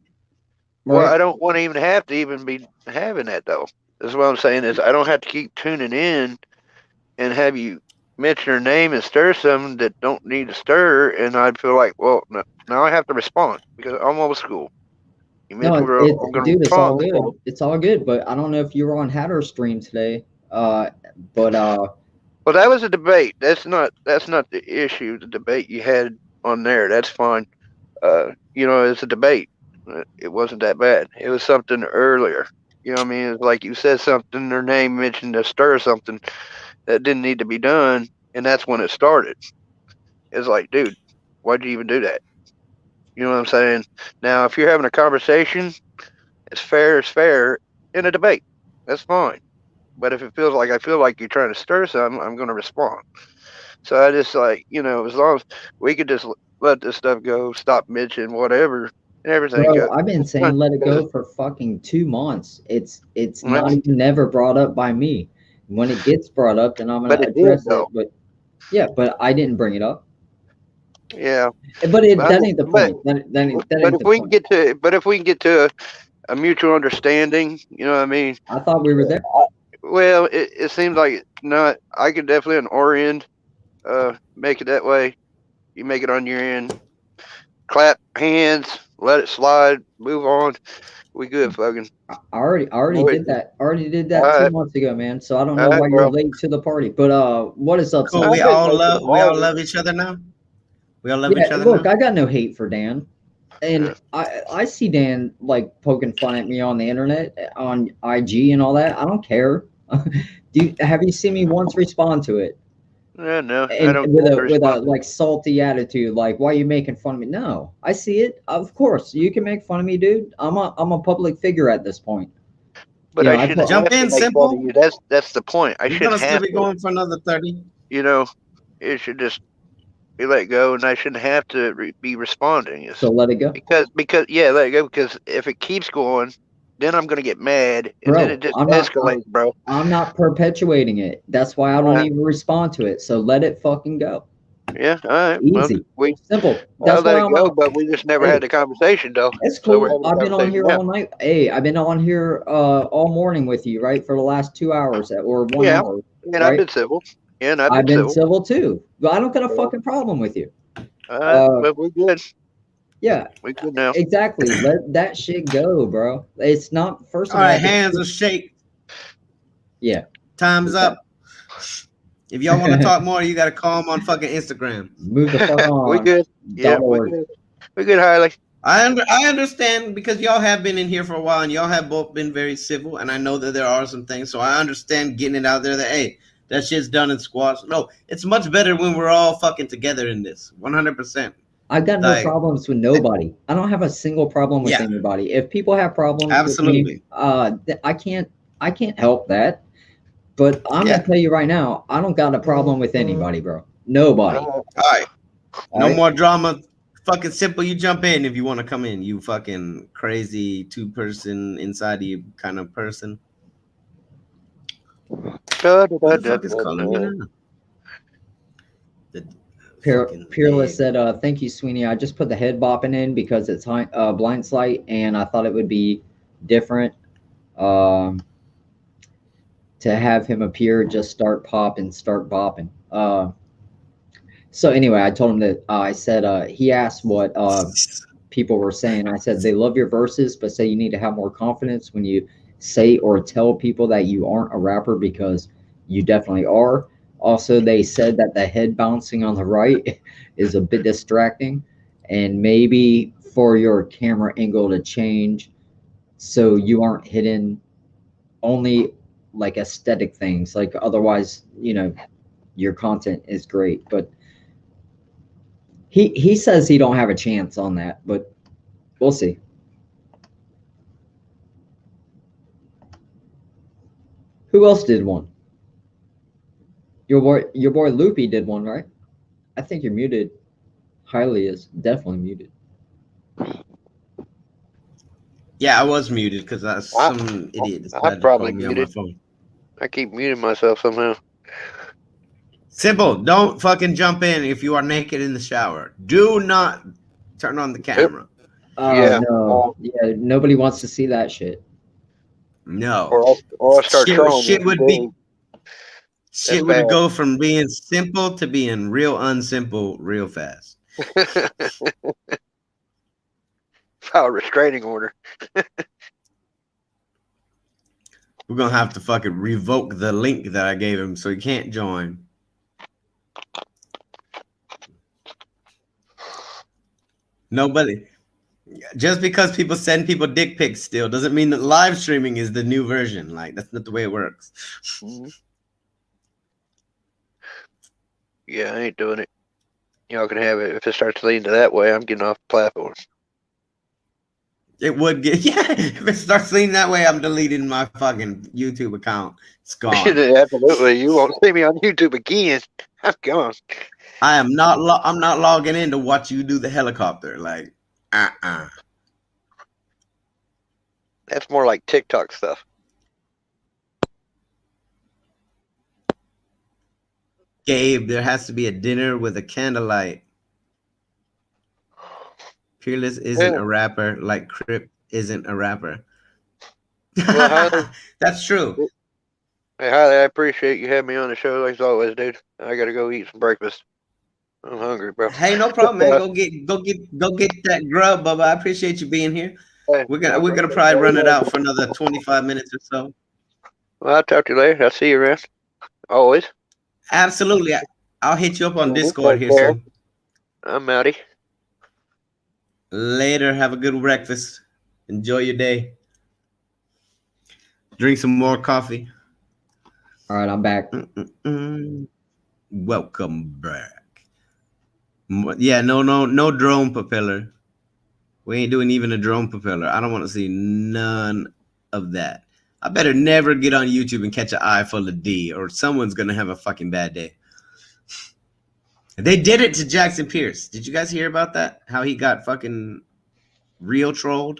Well, right? I don't want to even have to even be having that though. That's what I'm saying is I don't have to keep tuning in and have you mention her name and stir something that don't need to stir, and I'd feel like, well, no, now I have to respond because I'm old school. You No, mentioned her, I'm gonna dude, it's all respond. good. It's all good. But I don't know if you were on Hatter's stream today. But Well, that was a debate. That's not the issue. The debate you had on there, that's fine. You know, it's a debate. It wasn't that bad. It was something earlier. You know what I mean? It's like you said something, their name mentioned to stir something that didn't need to be done, and that's when it started. It's like, dude, why'd you even do that? You know what I'm saying? Now, if you're having a conversation, it's fair in a debate. That's fine. But if it feels like I feel like you're trying to stir something, I'm going to respond. So I just like, you know, as long as we could just let this stuff go, stop mentioning whatever, and everything bro, goes. I've been saying let it go for fucking 2 months. It's not even never brought up by me. When it gets brought up, then I'm But gonna it did, address it. though. But yeah, but I didn't bring it up. Yeah. But that ain't the point. That ain't But if the we can point. get to a mutual understanding, you know what I mean? I thought we were there. Well, it seems like not. I could definitely on our end, make it that way. You make it on your end. Clap hands, let it slide, move on. We good, fucking. I already No, did that. Already did that All 2 right. months ago, man. So I don't know All right, why you're bro. late to the party. But what is up, Cool. son? We all love each other now. We all love Yeah, each other look, now. I got no hate for Dan. And I see Dan like poking fun at me on the internet, on IG and all that. I don't care. Have you seen me once respond to it? Yeah, no, I And don't with have to a respond. like salty attitude, like why are you making fun of me? No, I see it. Of course, you can make fun of me, dude. I'm a public figure at this point. But You know, I shouldn't Jump have to in, make simple. fun of you. That's the point. I We're shouldn't gonna still have be to. going for another 30. You know, it should just be let go, and I shouldn't have to be responding. So let it go, Because yeah, let it go. Because if it keeps going, then I'm gonna get mad, and then bro. it just I'm not. escalates, bro. I'm not perpetuating it. That's why I don't even respond to it. So let it fucking go. Yeah, all right. Easy, Well, simple. I'll That's let why it I'm. go, but we just never Hey, had the conversation, though. It's So we're cool. having a I've been on conversation here now. all night. Hey, I've been on here all morning with you, right? For the last 2 hours or 1 Yeah, hour. and I've right? been civil. Yeah, and I've I've been been civil. civil too. But I don't got a Yeah. fucking problem with you. All right, Uh, but we're good. yeah, We're good now. exactly. Let that shit go, bro. It's not, first of All right, all, hands are shake. yeah. Time's up. If y'all want to talk more, you got to call them on fucking Instagram. Move the fuck on. We good. Yeah, we .org. good. We're good, Harley. I understand because y'all have been in here for a while and y'all have both been very civil, and I know that there are some things, so I understand getting it out there that hey, that shit's done in squash. No, it's much better when we're all fucking together in this. 100%. I've got no Like- problems with nobody. I don't have a single problem with Yeah. anybody. If people have problems Absolutely. with me, I can't help that. But I'm gonna tell you right now, I don't got a problem with anybody, bro. Nobody. All right. No right? more drama. Fucking simple. You jump in if you want to come in. You fucking crazy 2-person inside of you kind of person. Who the fuck is calling me now? Peerless said, "Thank you, Sweeney. I just put the head bopping in because it's blind sight, and I thought it would be different to have him appear, just start popping, start bopping." So anyway, I told him that I said he asked what people were saying. I said they love your verses, but say you need to have more confidence when you say or tell people that you aren't a rapper, because you definitely are. Also, they said that the head bouncing on the right is a bit distracting, and maybe for your camera angle to change so you aren't hitting only like aesthetic things. Like otherwise, you know, your content is great. But he says he don't have a chance on that, but we'll see. Who else did one? Your boy Loopy did one, right? I think you're muted. Highly is definitely muted. Yeah, I was muted because some idiot decided I'm probably to call me on my muted. phone. I keep muting myself somehow. Simple. Don't fucking jump in if you are naked in the shower. Do not turn on the camera. No. Yeah, nobody wants to see that shit. No. Or I'll start trolling. Shit would bad. go from being simple to being real unsimple real fast. File a restraining order. We're gonna have to fucking revoke the link that I gave him so he can't join. Nobody. Just because people send people dick pics still doesn't mean that live streaming is the new version. Like, that's not the way it works. Mm-hmm. Yeah, I ain't doing it. Y'all can have it. If it starts leading to that way, I'm getting off the platform. It would get, yeah. If it starts leaning that way, I'm deleting my fucking YouTube account. It's gone. Absolutely. You won't see me on YouTube again. I'm gone. I am not. I'm not logging in to watch you do the helicopter. Like, That's more like TikTok stuff. Gabe, there has to be a dinner with a candlelight. Peerless isn't a rapper like Crip isn't a rapper. Well, that's true. Hey, Highly, I appreciate you having me on the show like always, dude. I gotta go eat some breakfast. I'm hungry, bro. Hey, no problem, man. Go get that grub, Bubba. I appreciate you being here. Hey, we're gonna probably run it out for another 25 minutes or so. Well, I'll talk to you later. I'll see you around. Always. Absolutely. I'll hit you up on Discord here soon. I'm outie. Later. Have a good breakfast. Enjoy your day. Drink some more coffee. All right, I'm back. Welcome back. Yeah, no drone propeller. We ain't doing even a drone propeller. I don't want to see none of that. I better never get on YouTube and catch an eye full of D, or someone's gonna have a fucking bad day. They did it to Jackson Pierce. Did you guys hear about that? How he got fucking real trolled?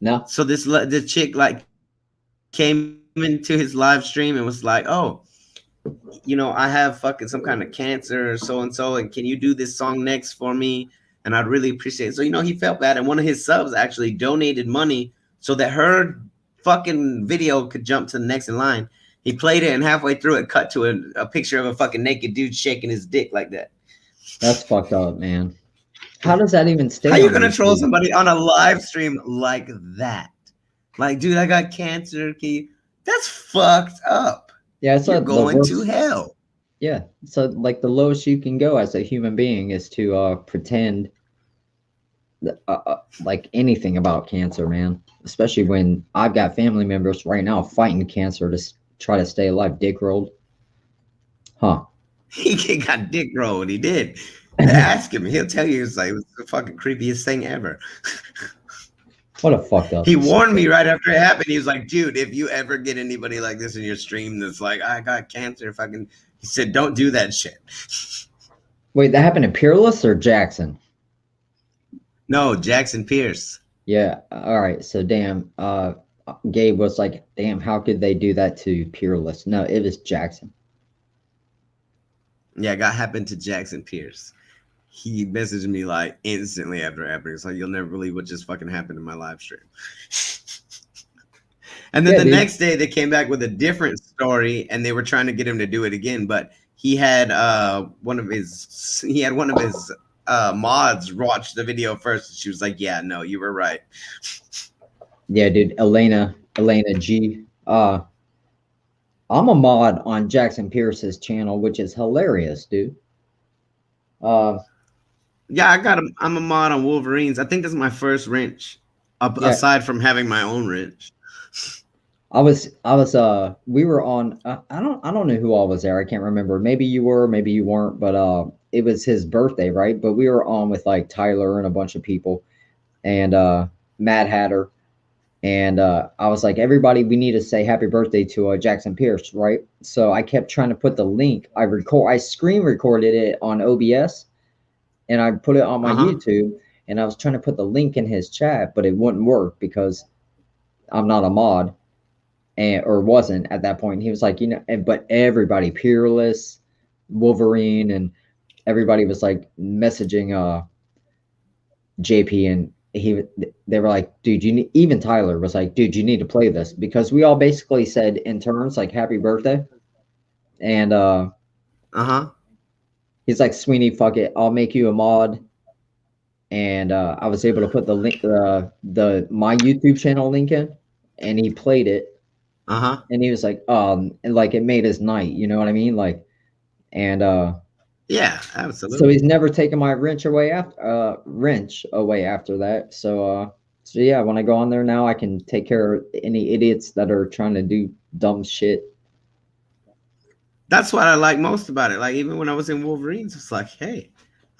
No. So the chick like came into his live stream and was like, "Oh, you know, I have fucking some kind of cancer or so and so, and can you do this song next for me? And I'd really appreciate it." So, you know, he felt bad, and one of his subs actually donated money so that her fucking video could jump to the next in line. He played it, and halfway through it cut to a picture of a fucking naked dude shaking his dick like that. That's fucked up, man. How does that even stay? How you gonna troll somebody on a live stream like that? Like, dude, I got cancer. That's fucked up. Yeah, it's You're like going to hell. Yeah, so like the lowest you can go as a human being is to pretend like anything about cancer, man. Especially when I've got family members right now fighting cancer to try to stay alive. Dick rolled. Huh. He got dick rolled. He did. Ask him. He'll tell you. It's like, it was the fucking creepiest thing ever. What a fucked up. He warned me right after it happened. He was like, dude, if you ever get anybody like this in your stream that's like, I got cancer, he said, don't do that shit. Wait, that happened to Peerless or Jackson? No, Jackson Pierce. Yeah. All right. So damn. Gabe was like, damn, how could they do that to Peerless? No, it was Jackson. Yeah, it happened to Jackson Pierce. He messaged me like instantly after it happened. It's like, you'll never believe what just fucking happened in my live stream. And then the next day they came back with a different story and they were trying to get him to do it again. But he had one of his mods watch the video first. And she was like, yeah, no, you were right. Yeah, dude. Elena G. I'm a mod on Jackson Pierce's channel, which is hilarious, dude. Yeah, I'm a mod on Wolverines. I think this is my first wrench, aside from having my own wrench. We were on, I don't know who all was there. I can't remember. Maybe you were, maybe you weren't, but it was his birthday, right? But we were on with like Tyler and a bunch of people and Mad Hatter. And I was like, everybody, we need to say happy birthday to Jackson Pierce, right? So I kept trying to put the link. I screen recorded it on OBS and I put it on my YouTube, and I was trying to put the link in his chat, but it wouldn't work because I'm not a mod. Or wasn't at that point. He was like, but everybody, Peerless, Wolverine, and everybody was like messaging JP, and they were like, dude, even Tyler was like, dude, you need to play this, because we all basically said in turns like happy birthday, and he's like, Sweeney, fuck it, I'll make you a mod. And I was able to put the link, my YouTube channel link in, and he played it. And he was like, and like it made his night, you know what I mean? Like, and yeah, absolutely. So he's never taken my wrench away after that. So yeah, when I go on there now, I can take care of any idiots that are trying to do dumb shit. That's what I like most about it. Like, even when I was in Wolverines, it's like, hey,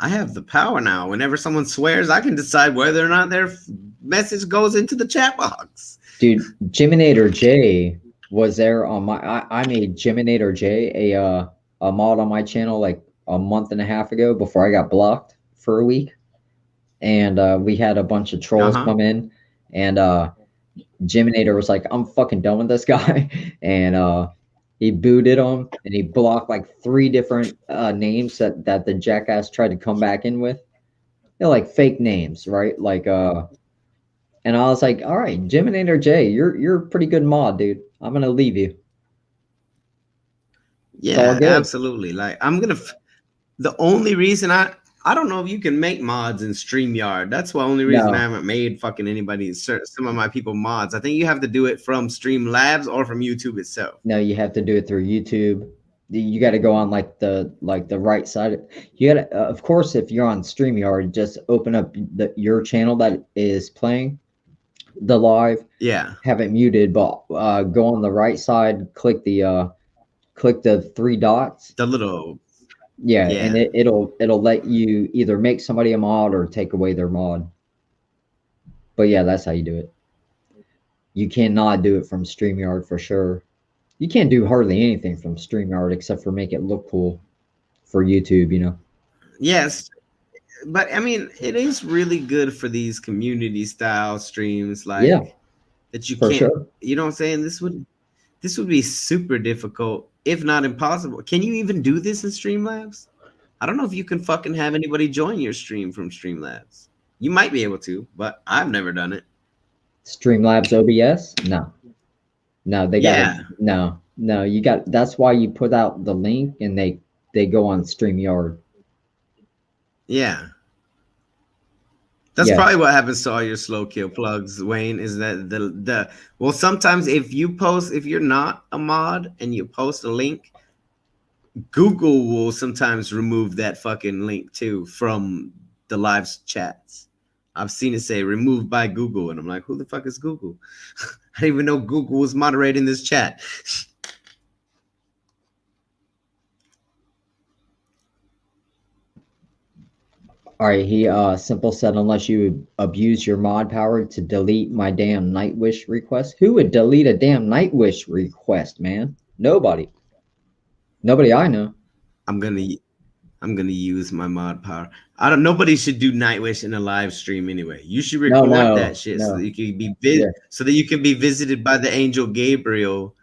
I have the power now. Whenever someone swears, I can decide whether or not their message goes into the chat box. Dude, Jiminator J was there on my. I made Jiminator J a mod on my channel like a month and a half ago before I got blocked for a week, and we had a bunch of trolls come in, and Jiminator was like, "I'm fucking done with this guy," and he booted him, and he blocked like 3 different names that the jackass tried to come back in with. They're like fake names, right? Like and I was like, all right, Jiminator J, you're a pretty good mod, dude. I'm gonna leave you. Yeah, absolutely. Like, the only reason I don't know if you can make mods in StreamYard. That's the only reason I haven't made fucking anybody, some of my people, mods. I think you have to do it from Streamlabs or from YouTube itself. No, you have to do it through YouTube. You got to go on like the right side. You got to, of course, if you're on StreamYard, just open up your channel that is playing the live, have it muted, but go on the right side, click the 3 dots, the little and it'll let you either make somebody a mod or take away their mod. But yeah, that's how you do it. You cannot do it from StreamYard for sure. You can't do hardly anything from StreamYard except for make it look cool for YouTube, you know. Yes, but I mean, it is really good for these community style streams, like that you can't. You know what I'm saying? This would be super difficult, if not impossible. Can you even do this in Streamlabs? I don't know if you can fucking have anybody join your stream from Streamlabs. You might be able to, but I've never done it. Streamlabs OBS? No, they got no. You got. That's why you put out the link and they go on StreamYard. Yeah. That's probably what happens to all your slow kill plugs, Wayne, is that well, sometimes if you're not a mod and you post a link, Google will sometimes remove that fucking link too from the live chats. I've seen it say removed by Google, and I'm like, who the fuck is Google? I didn't even know Google was moderating this chat. All right, he simple said, unless you abuse your mod power to delete my damn Nightwish request. Who would delete a damn Nightwish request, man? Nobody. Nobody I know. I'm gonna use my mod power. Nobody should do Nightwish in a live stream anyway. You should record that shit so that you can be so that you can be visited by the angel Gabriel,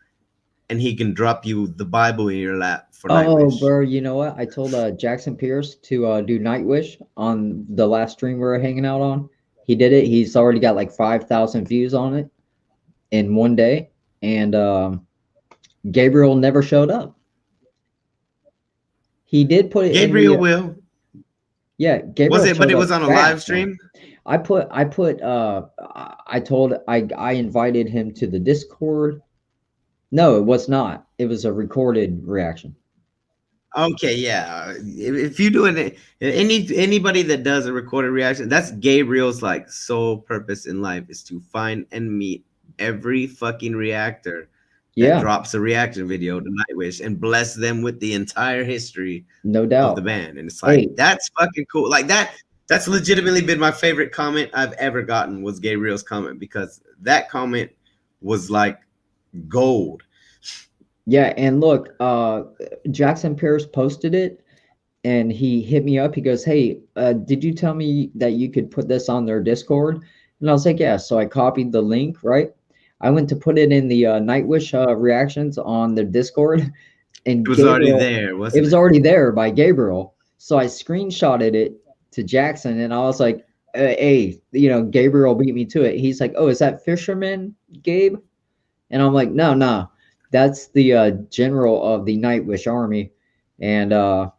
and he can drop you the Bible in your lap for Nightwish. Oh, bro, you know what? I told Jackson Pierce to do Nightwish on the last stream we were hanging out on. He did it. He's already got like 5,000 views on it in one day, and Gabriel never showed up. He did put it. Gabriel will. Yeah, Gabriel. Was it? But it was on a live stream. I invited him to the Discord. No, it was not. It was a recorded reaction. Okay, yeah. If you do it, anybody that does a recorded reaction, that's Gabriel's like sole purpose in life is to find and meet every fucking reactor that drops a reaction video to Nightwish and bless them with the entire history, no doubt, of the band. And it's like that's fucking cool. Like that's legitimately been my favorite comment I've ever gotten was Gabriel's comment, because that comment was like gold. Yeah, and look, Jackson Pierce posted it, and he hit me up. He goes, "Hey, did you tell me that you could put this on their Discord?" And I was like, "Yeah." So I copied the link, right? I went to put it in the Nightwish reactions on the Discord, and it was already there. Wasn't it? It was already there by Gabriel. So I screenshotted it to Jackson, and I was like, "Hey, Gabriel beat me to it." He's like, "Oh, is that Fisherman, Gabe?" And I'm like, "No. That's the general of the Nightwish army," and I'm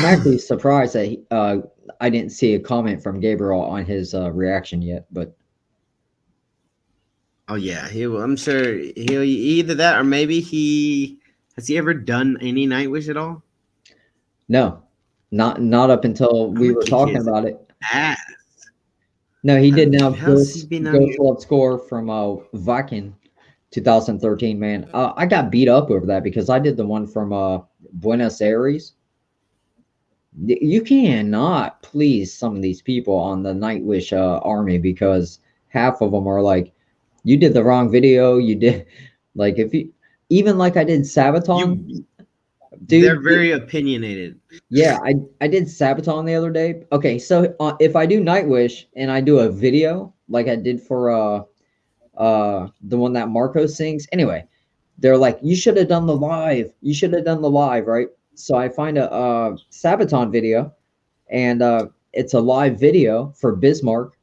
actually surprised that I didn't see a comment from Gabriel on his reaction yet. But oh yeah, I'm sure he'll either that or maybe has he ever done any Nightwish at all? No, not up until we were talking about it. Ass. No, he did now. Ghost Love Score from Viking. 2013, man. I got beat up over that because I did the one from Buenos Aires. You cannot please some of these people on the Nightwish army, because half of them are like, you did the wrong video. You did like, if you even like I did Sabaton. Dude, they're very opinionated. Yeah, I did Sabaton the other day. Okay, so if I do Nightwish and I do a video like I did for the one that Marco sings. Anyway, they're like, you should have done the live. You should have done the live, right? So I find a Sabaton video, and it's a live video for Bismarck,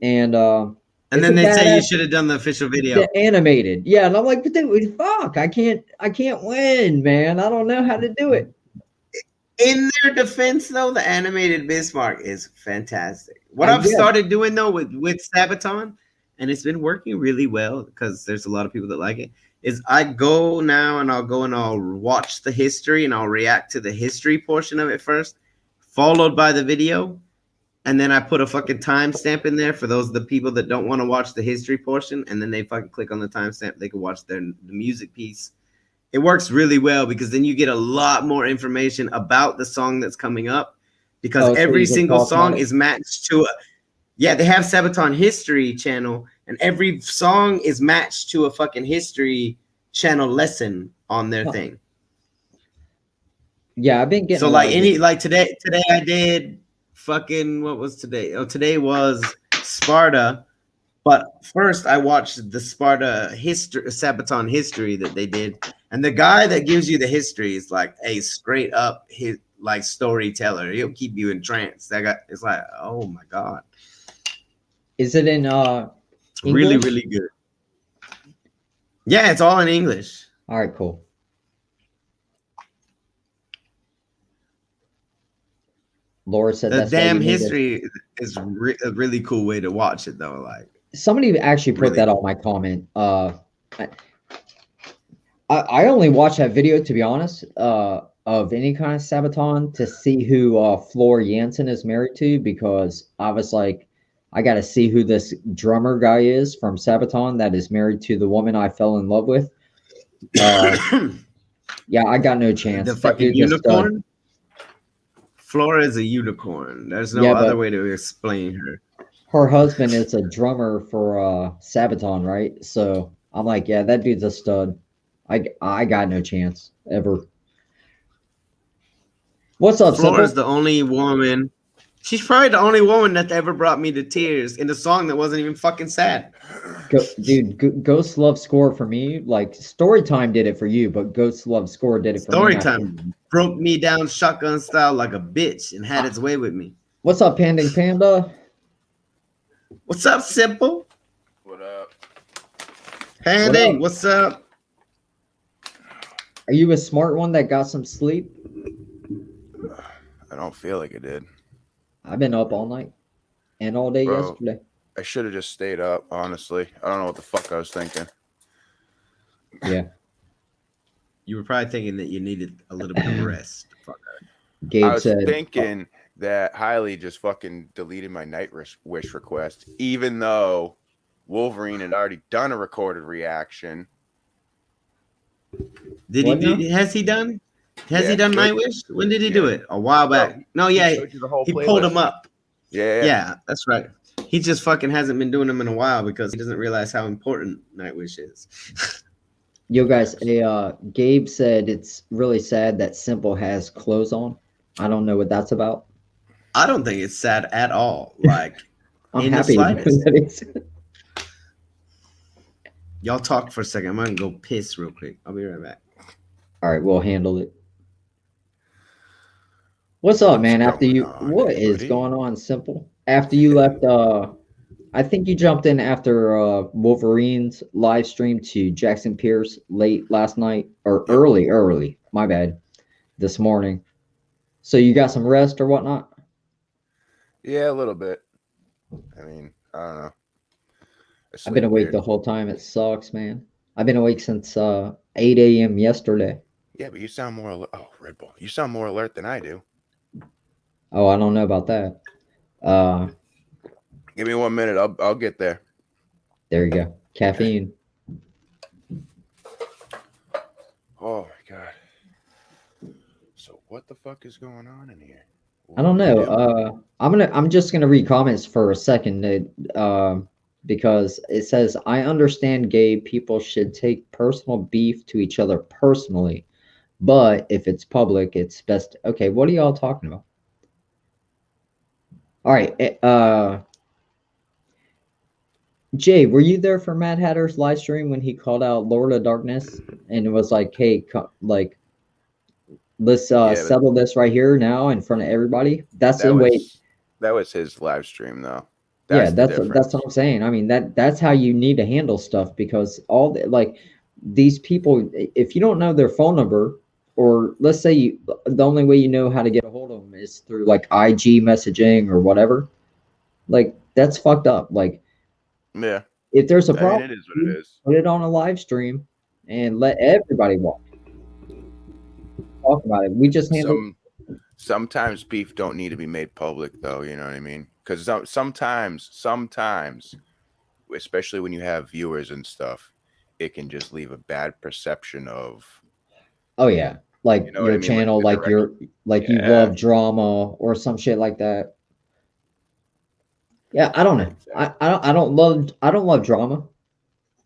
and then they say you should have done the official video, the animated. Yeah, and I'm like, but dude, fuck, I can't win, man. I don't know how to do it. In their defense, though, the animated Bismarck is fantastic. What I've started doing though with Sabaton, and it's been working really well because there's a lot of people that like it, is I go now and I'll watch the history and I'll react to the history portion of it first, followed by the video. And then I put a fucking timestamp in there for the people that don't want to watch the history portion. And then they fucking click on the timestamp. They can watch the music piece. It works really well because then you get a lot more information about the song that's coming up, because every single song is matched to they have Sabaton History channel, and every song is matched to a fucking history channel lesson on their thing. Yeah, I've been getting so today I did fucking, what was today? Oh, today was Sparta, but first I watched the Sparta Sabaton history that they did, and the guy that gives you the history is like a straight up storyteller. He'll keep you in trance. That guy is like, oh my god. Is it in English? Really, really good. Yeah, it's all in English. All right, cool. Laura said the damn history is a really cool way to watch it, though. Like, somebody actually put that on my comment. I only watched that video, to be honest, of any kind of Sabaton to see who Floor Jansen is married to, because I was like, I got to see who this drummer guy is from Sabaton that is married to the woman I fell in love with. Yeah, I got no chance. The fucking unicorn? Flora is a unicorn. There's no Yeah, other but way to explain her. her husband is a drummer for Sabaton, right? So I'm like, yeah, that dude's a stud. I got no chance ever. What's up, Flora's Simple? the only woman. She's probably the only woman that ever brought me to tears in a song that wasn't even fucking sad. Ghost Love Score for me, like Storytime did it for you, but Ghost Love Score did it for me. Storytime broke me down shotgun style like a bitch and had its way with me. What's up, Panding Panda? What's up, Simple? What up? Panding, what's up? Are you a smart one that got some sleep? I don't feel like it did. I've been up all night and all day Bro, yesterday. I should have just stayed up, honestly. I don't know what the fuck I was thinking. Yeah. You were probably thinking that you needed a little bit of rest. Fuck. Gabe I was said, thinking that Hailey just fucking deleted my night wish request, even though Wolverine had already done a recorded reaction. Did What now? he? Has he done? Has Yeah, he done good. Nightwish? When did he do Yeah. it? A while back. No, He yeah, showed you the whole he pulled playlist. him up. Yeah. Yeah, that's right. He just fucking hasn't been doing them in a while because he doesn't realize how important Nightwish is. yo guys, Gabe said it's really sad that Simple has clothes on. I don't know what that's about. I don't think it's sad at all. Like, I'm in the happy slightest. that it's Y'all talk for a second. I'm gonna go piss real quick. I'll be right back. all right, we'll handle it. What's up, man? After going you, on, what is everybody? going on, Simple? After you left, I think you jumped in after Wolverine's live stream to Jackson Pierce late last night or early, my bad, this morning. So you got some rest or whatnot? Yeah, a little bit. I mean, I don't know. I've been awake the whole time. It sucks, man. I've been awake since 8 a.m. yesterday. Yeah, but you sound more alert. Oh, Red Bull. You sound more alert than I do. Oh, I don't know about that. Give me 1 minute. I'll get there. There you go. Caffeine. Oh my god. So what the fuck is going on in here? I don't know. I'm just gonna read comments for a second, because it says, I understand gay people should take personal beef to each other personally, but if it's public, it's best. Okay, what are y'all talking about? All right. Jay, were you there for Mad Hatter's live stream when he called out Lord of Darkness and it was like, hey, like, let's settle this right here now in front of everybody? That's the way. That was his live stream, though. Yeah, the that's difference. what I'm saying. I mean, that's how you need to handle stuff, because all the, like, these people, if you don't know their phone number, or let's say the only way you know how to get a hold of them is through like IG messaging or whatever, like that's fucked up. Like, Yeah. if there's a I mean, problem, it is what it is. put it on a live stream and let everybody talk about it. We just handle. Sometimes beef don't need to be made public, though. You know what I mean? Because sometimes, especially when you have viewers and stuff, it can just leave a bad perception of. Oh yeah, like You know what your I mean? channel, Like like the you Yeah. love drama or some shit like that. Yeah, I don't know. I don't love drama,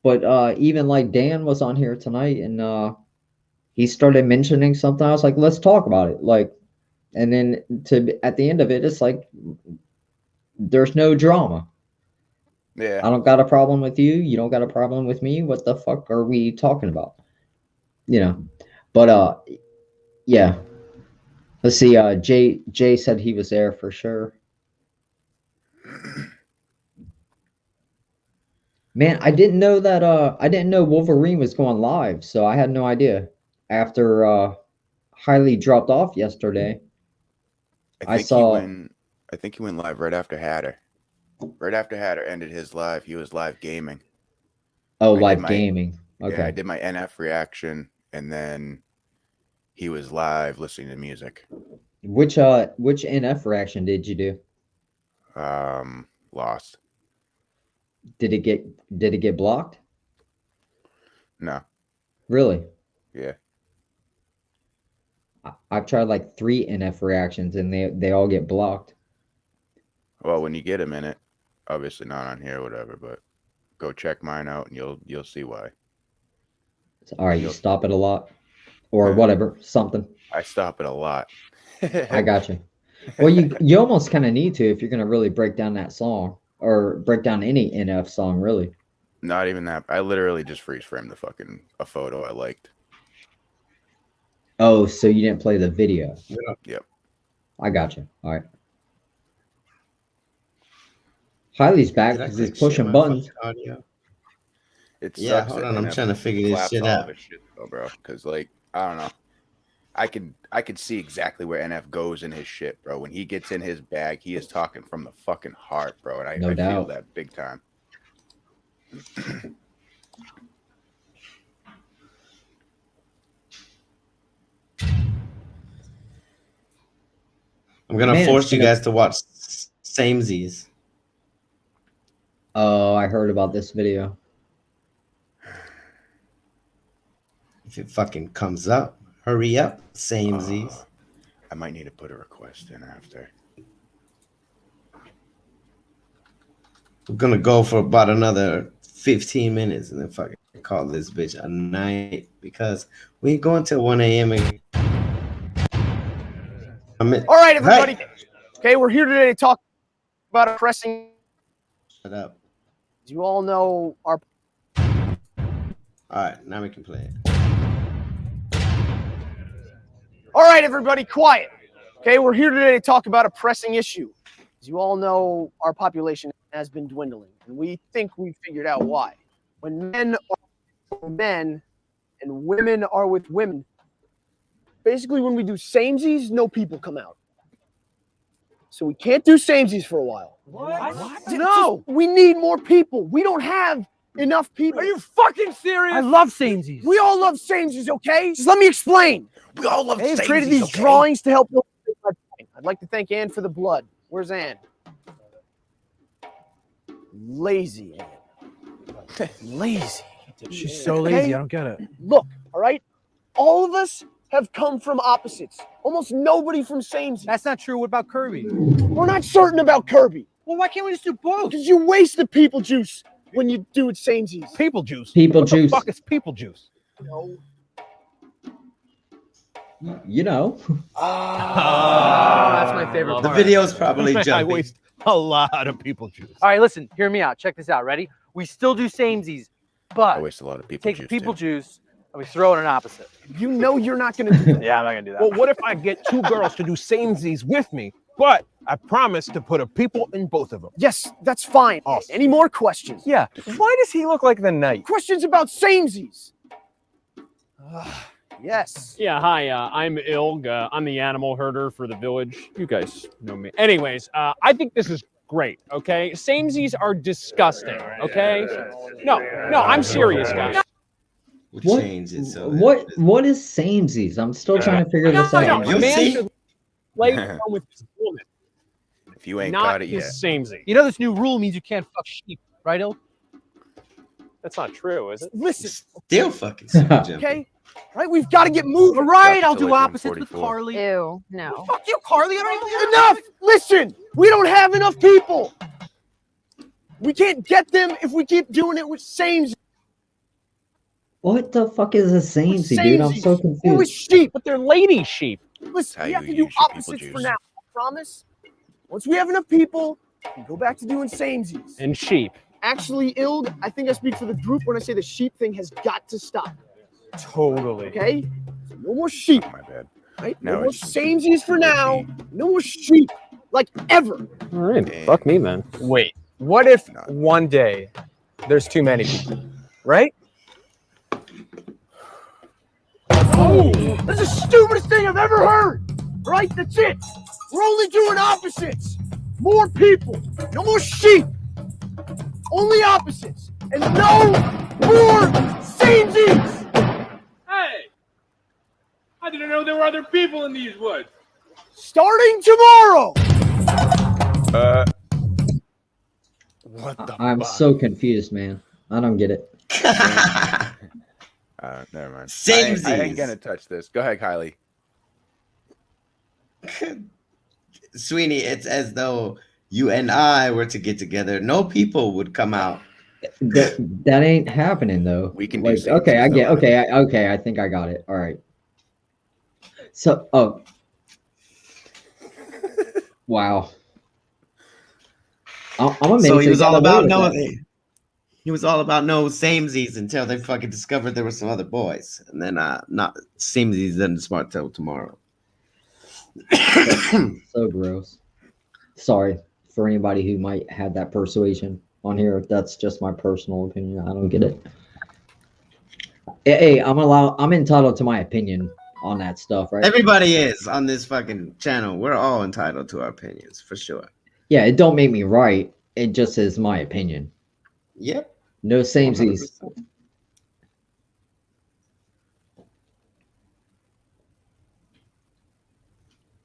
but even like Dan was on here tonight and he started mentioning something. I was like, let's talk about it. Like, and then at the end of it, it's like there's no drama. Yeah. I don't got a problem with you. You don't got a problem with me. What the fuck are we talking about? You know. But yeah. Let's see. Jay said he was there for sure. Man, I didn't know that. I didn't know Wolverine was going live, so I had no idea. After Hailey dropped off yesterday, I saw. I think he went live right after Hatter. Right after Hatter ended his live, he was live gaming. Oh, I did live my- gaming. Okay. Yeah, I did my NF reaction, and then he was live listening to music. Which NF reaction did you do? Lost. Did it get blocked? No. Really? Yeah. I've tried like 3 NF reactions and they all get blocked. Well, when you get a minute, obviously not on here, whatever, but go check mine out and you'll see why. All right, you stop it a lot, or whatever, something. I stop it a lot. I got you. Well, you almost kind of need to if you're gonna really break down that song or break down any NF song, really. Not even that. I literally just freeze framed a photo I liked. Oh, so you didn't play the video? Yep. I got you. All right. Hiley's back Did I because he's click share pushing my buttons. fucking audio? It Yeah, sucks hold that on, I'm NF trying to figure this flaps shit all out. of his shit though, bro. Because like I don't know, I could see exactly where NF goes in his shit, bro. When he gets in his bag, he is talking from the fucking heart, bro, and I feel doubt. that big time. I'm gonna Man, force it's you gonna- guys to watch Samesies. Oh, I heard about this video. If it fucking comes up, hurry up, Samesies. I might need to put a request in after. We're gonna go for about another 15 minutes and then fucking call this bitch a night because we ain't going till 1 a.m. again. All right, everybody. Okay, we're here today to talk about a pressing. Shut up. As you all know, our. All right, now we can play it. All right, everybody, quiet. Okay, we're here today to talk about a pressing issue. As you all know, our population has been dwindling, and we think we figured out why. When men are with men and women are with women, basically when we do samesies, no people come out. So we can't do samesies for a while. What? No, we need more people. We don't have enough people. Are you fucking serious? I love samesies. We all love samesies, okay? Just let me explain. We all love I've samesies, created these okay? drawings to help illustrate my point. I'd like to thank Ann for the blood. Where's Ann? Lazy Ann. Lazy. She's so lazy, I don't get it. Look, all right? All of us have come from opposites. Almost nobody from samesies. That's not true. What about Kirby? We're not certain about Kirby. Well, why can't we just do both? Because you waste the people juice when you do it samesies. People juice. People what juice. The fuck is people juice? No. You know. That's my favorite The part. video's probably I jumping. waste a lot of people juice. All right, listen, hear me out. Check this out. Ready? We still do samesies, I but waste a lot of people take juice. the people too. juice and we throw in an opposite. You know you're not going to do that. Yeah, I'm not gonna do that. Well, what if I get 2 girls to do samesies with me, but I promise to put a people in both of them? Yes, that's fine. Awesome. Any more questions? Yeah. Why does he look like the knight? Questions about samesies? Yes. Yeah, hi, I'm Ilg. I'm the animal herder for the village. You guys know me. Anyways, I think this is great, okay? Samesies are disgusting, okay? No, I'm serious, guys. We'll What? change it so What is samesies? I'm still trying to figure this out. You'll A man see. should lay down with his woman, If you ain't not got it his yet, samesy. You know this new rule means you can't fuck sheep, right, Il? That's not true, is it? Listen, Still fucking super jumping. okay? Right? We've got to get moving. All right, I'll Till do like opposites with 144. Carly. Ew, no. Fuck you, Carly. I don't even Enough! Listen, we don't have enough people. We can't get them if we keep doing it with samesies. What the fuck is a samesy, dude? I'm so Or with confused. sheep. But they're lady sheep. Listen, How we have you to do use your people opposites for juice. now. I promise. Once we have enough people, we go back to doing samesies. And sheep. Actually, Ilg, I think I speak for the group when I say the sheep thing has got to stop. Totally. Okay? So no more sheep. my bad. Right? Now No more it's just samesies for now. No more sheep. Like ever. All right, fuck me, man. Wait, what if one day there's too many people, right? Oh, that's the stupidest thing I've ever heard. Right? That's it. We're only doing opposites. More people. No more sheep. Only opposites. And no more samesies. Hey! I didn't know there were other people in these woods. Starting tomorrow. What the I'm fuck? so confused, man. I don't get it. Never mind. I Samesies. ain't gonna touch this. Go ahead, Kylie. Sweeney, it's as though you and I were to get together. No people would come out. That ain't happening though. We can do like, same okay, I things, get though, okay, I think I got it. All right. So wow. I'm amazed. So he they was got all away about with no. that. He was all about no samesies until they fucking discovered there were some other boys, and then not samesies didn't smart till tomorrow. So gross. Sorry for anybody who might have that persuasion on here. That's just my personal opinion. I don't get it. Hey, I'm entitled to my opinion on that stuff, right? Everybody is on this fucking channel. We're all entitled to our opinions for sure. Yeah, it don't make me right. It just is my opinion. Yep. No samesies. 100%.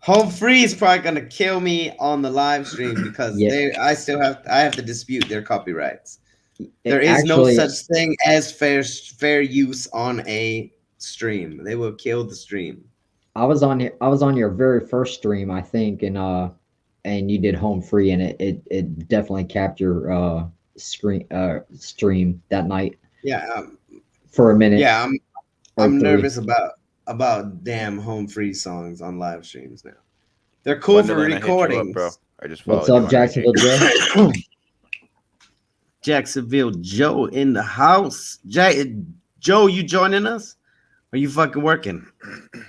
Home Free is probably gonna kill me on the live stream because I have to dispute their copyrights. There is no such thing as fair use on a stream. They will kill the stream. I was on your very first stream, I think, and you did Home Free, and it definitely capped your stream that night. Yeah. For a minute. Yeah, I'm 3. nervous about damn Home Free songs on live streams now. They're cool for Wonderland, I hit you up, recordings. bro. I just What's followed up, you on Jacksonville IG. Joe? Jacksonville Joe in the house. Joe, you joining us? Are you fucking working?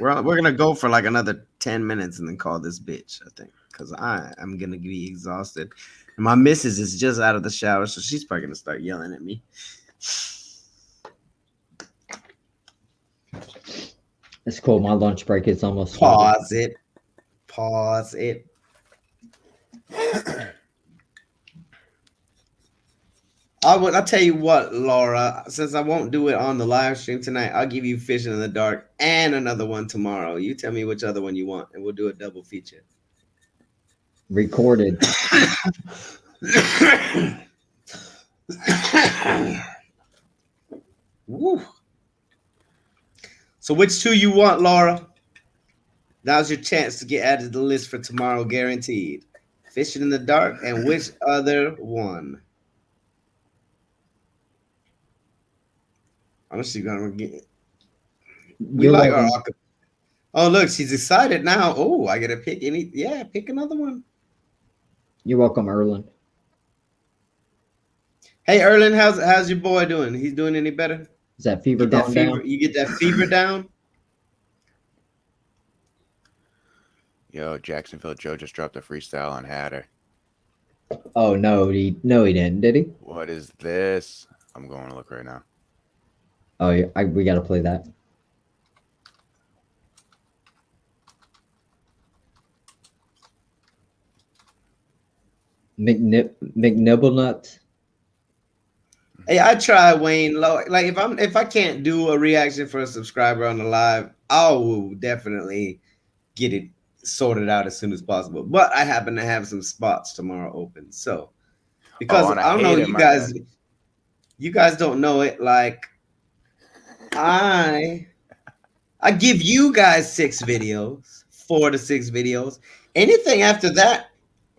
We're gonna go for like another 10 minutes and then call this bitch, I think, because I'm gonna be exhausted. And my missus is just out of the shower, so she's probably gonna start yelling at me. It's cool. My lunch break is almost. Pause it. I'll tell you what, Laura, since I won't do it on the live stream tonight, I'll give you Fishing in the Dark and another one tomorrow. You tell me which other one you want, and we'll do a double feature. Recorded. Woo. So which two you want, Laura? Now's your chance to get added to the list for tomorrow, guaranteed. Fishing in the Dark, and which other one? Honestly, gonna get. We like our. Oh, look, she's excited now. Oh, I gotta pick any. Yeah, pick another one. You're welcome, Erlen. Hey, Erlen, how's your boy doing? He's doing any better? Is that fever Get down? that fever, you get that fever down? Yo, Jacksonville Joe just dropped a freestyle on Hatter. Oh no, he didn't, did he? What is this? I'm going to look right now. Oh, yeah, we got to play that. McNibblenut. Hey, I try Wayne Low. Like if I can't do a reaction for a subscriber on the live, I will definitely get it sorted out as soon as possible. But I happen to have some spots tomorrow open. So because I don't know, you guys don't know it. Like I give you guys 6 videos, 4 to 6 videos. Anything after that,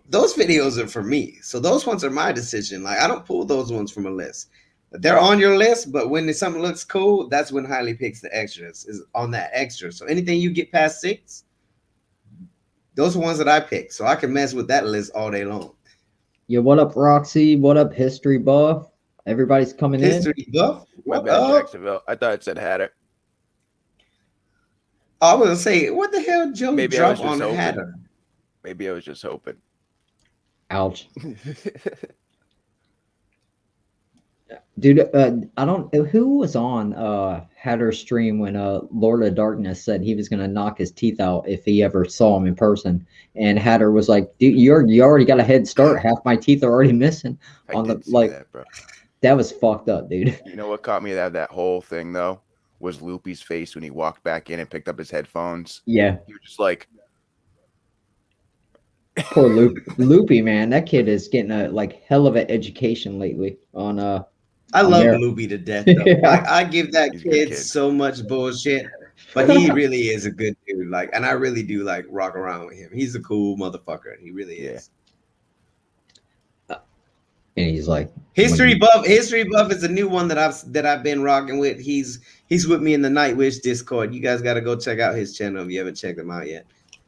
those videos are for me. So those ones are my decision. Like I don't pull those ones from a list. They're on your list, but when something looks cool, that's when Highly picks the extras, is on that extra. So anything you get past 6, those are ones that I pick. So I can mess with that list all day long. Yeah, what up, Roxy? What up, History Buff? Everybody's coming in. History Buff? My bad, Jacksonville. I thought it said Hatter. I was gonna say, what the hell, Joe? Maybe drop I was on just hoping. Hatter? Maybe I was just hoping. Ouch. Dude, I don't. Who was on Hatter's stream when Lord of Darkness said he was gonna knock his teeth out if he ever saw him in person, and Hatter was like, "Dude, you already got a head start. Half my teeth are already missing." On the like, that, bro. That was fucked up, dude. You know what caught me out of that whole thing though was Loopy's face when he walked back in and picked up his headphones. Yeah, he was just like, poor Loopy, man. That kid is getting a like hell of an education lately on I on love there. Loopy to death. Though. Like, I give that kid so much bullshit. But he really is a good dude. Like, and I really do like rock around with him. He's a cool motherfucker. He really is. And he's like History Buff is a new one that I've been rocking with. He's with me in the Night Wish Discord. You guys got to go check out his channel if you haven't checked him out yet.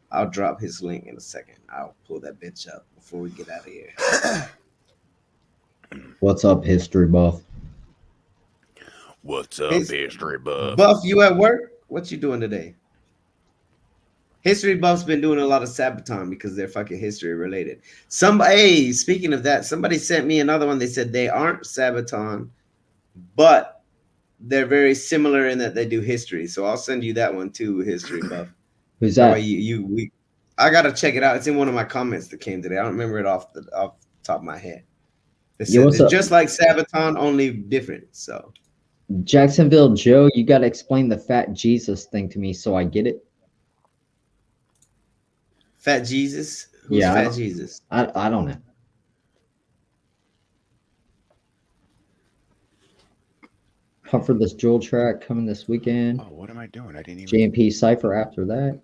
I'll drop his link in a second. I'll pull that bitch up before we get out of here. What's up, History Buff? What's up, History Buff? Buff, you at work? What you doing today? History Buff's been doing a lot of Sabaton because they're fucking history related. Hey, speaking of that, somebody sent me another one. They said they aren't Sabaton, but they're very similar in that they do history. So I'll send you that one too, History Buff. Who's that? I gotta check it out. It's in one of my comments that came today. I don't remember it off the top of my head. It's just like Sabaton, only different. So Jacksonville Joe, you gotta explain the fat Jesus thing to me so I get it. Fat Jesus? Who's Yeah, Fat Jesus? I don't know. Comfortless Jewel track coming this weekend. Oh, what am I doing? I didn't even. JMP Cypher after that.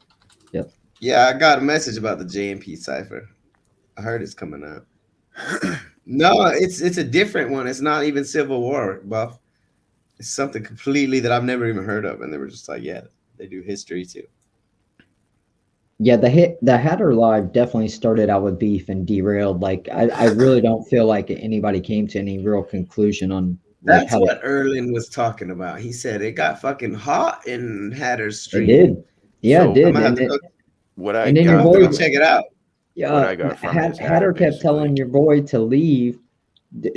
Yep. Yeah, I got a message about the JMP Cypher. I heard it's coming out. No, it's a different one. It's not even Civil War, Buff. It's something completely that I've never even heard of. And they were just like, yeah, they do history too. Yeah, the Hatter Live definitely started out with beef and derailed. Like I really don't feel like anybody came to any real conclusion on like, That's what Erlin was talking about. He said it got fucking hot in Hatter's Street. It did. Yeah, it did. I'm And then your boy, check it out. Yeah, Hatter kept telling your boy to leave,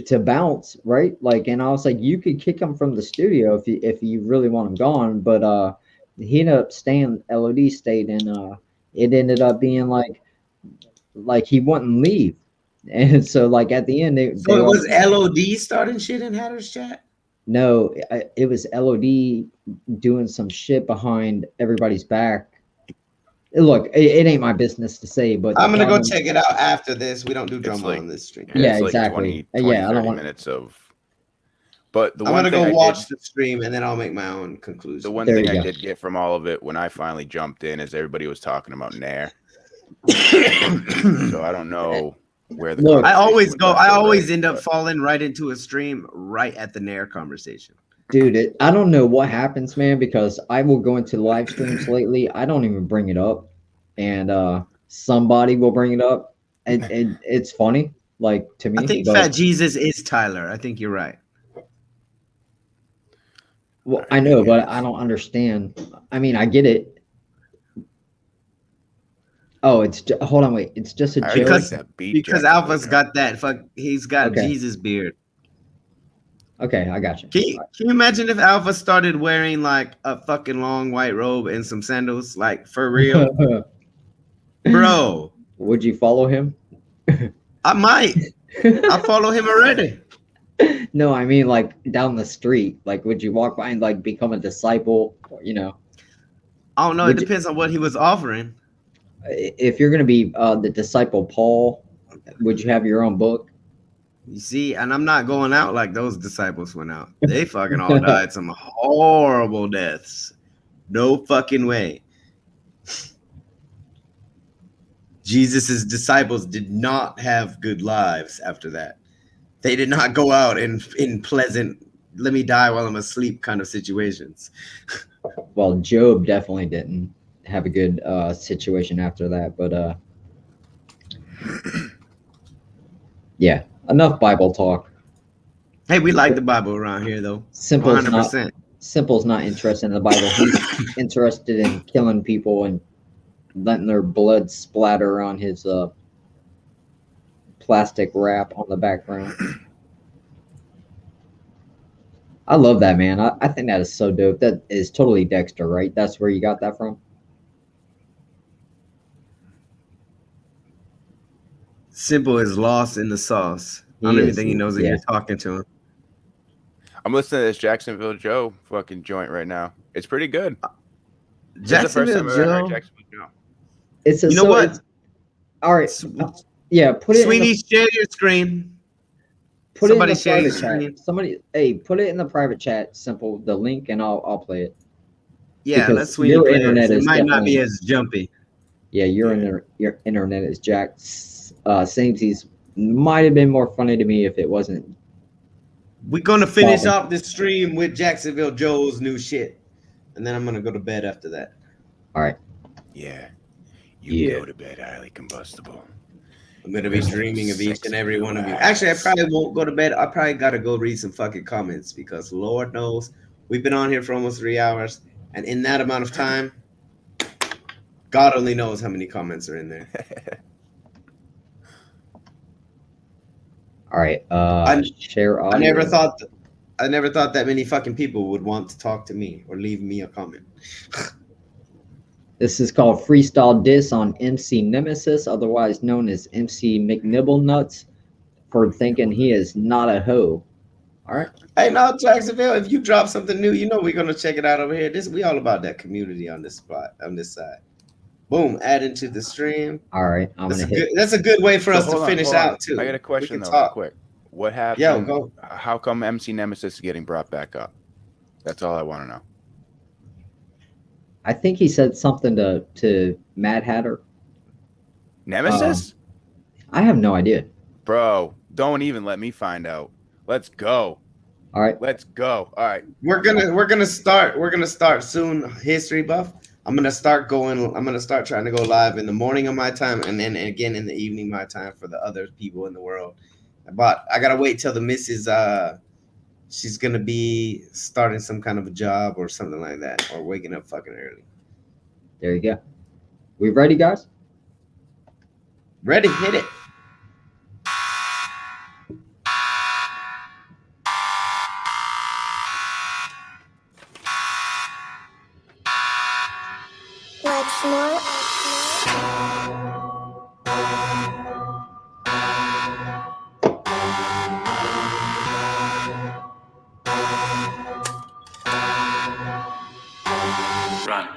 to bounce, right? Like, and I was like, you could kick him from the studio if you really want him gone, but he ended up staying. LOD stayed, and it ended up being like he wouldn't leave, and so like at the end, it was LOD starting shit in Hatter's chat. No, it was LOD doing some shit behind everybody's back. Look, it ain't my business to say, but I'm gonna go check it out after this. We don't do drama on this stream. Yeah, exactly. 20, I don't want minutes of. But I'm gonna go watch the stream and then I'll make my own conclusion. The one thing I did get from all of it when I finally jumped in is everybody was talking about Nair. So I don't know where the. Look, I always end up falling right into a stream right at the Nair conversation. Dude, I don't know what happens, man, because I will go into live streams lately. I don't even bring it up, and somebody will bring it up, and it's funny, like to me. I think Fat Jesus is Tyler. I think you're right. Well, I know, but I don't understand. I mean, I get it. Oh, hold on, wait. It's just a joke. Because Alpha's got that. He's got Jesus beard. Okay, I got you. Can you imagine if Alpha started wearing like a fucking long white robe and some sandals, like for real? Bro. Would you follow him? I might. I follow him already. No, I mean like down the street. Like, would you walk by and like become a disciple? You know. I don't know. It depends on what he was offering. If you're gonna be the disciple Paul, would you have your own book? You see, and I'm not going out like those disciples went out. They fucking all died some horrible deaths. No fucking way. Jesus's disciples did not have good lives after that. They did not go out in pleasant, let me die while I'm asleep kind of situations. Well, Job definitely didn't have a good situation after that, but yeah. Enough Bible talk. Hey, we like the Bible around here, though. Simple's 100%. Not interested in the Bible. He's interested in killing people and letting their blood splatter on his plastic wrap on the background. I love that, man. I think that is so dope. That is totally Dexter, right? That's where you got that from? Simple is lost in the sauce. I don't even think he knows that you're talking to him. I'm listening to this Jacksonville Joe fucking joint right now. It's pretty good. Jacksonville Joe. It's a, you know what? All right. Yeah, put it. Sweeney, share your screen. Put Somebody it in the share your private chat. Somebody, hey, put it in the private chat. Simple, the link, and I'll play it. Yeah, Because let's swing your players. internet It is might not be definitely- as jumpy. Yeah, your internet is jacked. Samesies might have been more funny to me if it wasn't. We're gonna finish Problem. off the stream with Jacksonville Joe's new shit, and then I'm gonna go to bed after that. All right. Yeah. Yeah. Go to bed highly combustible. I'm gonna be dreaming of each and every one of you. Actually, I probably won't go to bed. I probably gotta go read some fucking comments because Lord knows we've been on here for almost 3 hours, and in that amount of time, God only knows how many comments are in there. All right. Share audio. I never thought that many fucking people would want to talk to me or leave me a comment. This is called Freestyle Diss on MC Nemesis, otherwise known as MC McNibblenuts, for thinking he is not a hoe. All right. Hey, now Jacksonville, if you drop something new, you know we're gonna check it out over here. We all about that community on this spot, on this side. Boom, add into the stream. All right. That's a good way for us to hold on, finish hold on. out too. I got a question We though, can real talk. quick. What happened? Yo, go. How come MC Nemesis is getting brought back up? That's all I want to know. I think he said something to Mad Hatter. Nemesis? I have no idea. Bro, don't even let me find out. Let's go. All right. Let's go. All right. We're gonna start soon. History buff. I'm gonna start trying to go live in the morning of my time, and then again in the evening my time for the other people in the world. But I gotta wait till the missus. She's gonna be starting some kind of a job or something like that, or waking up fucking early. There you go. We ready, guys? Ready? Hit it. Like smart. Run.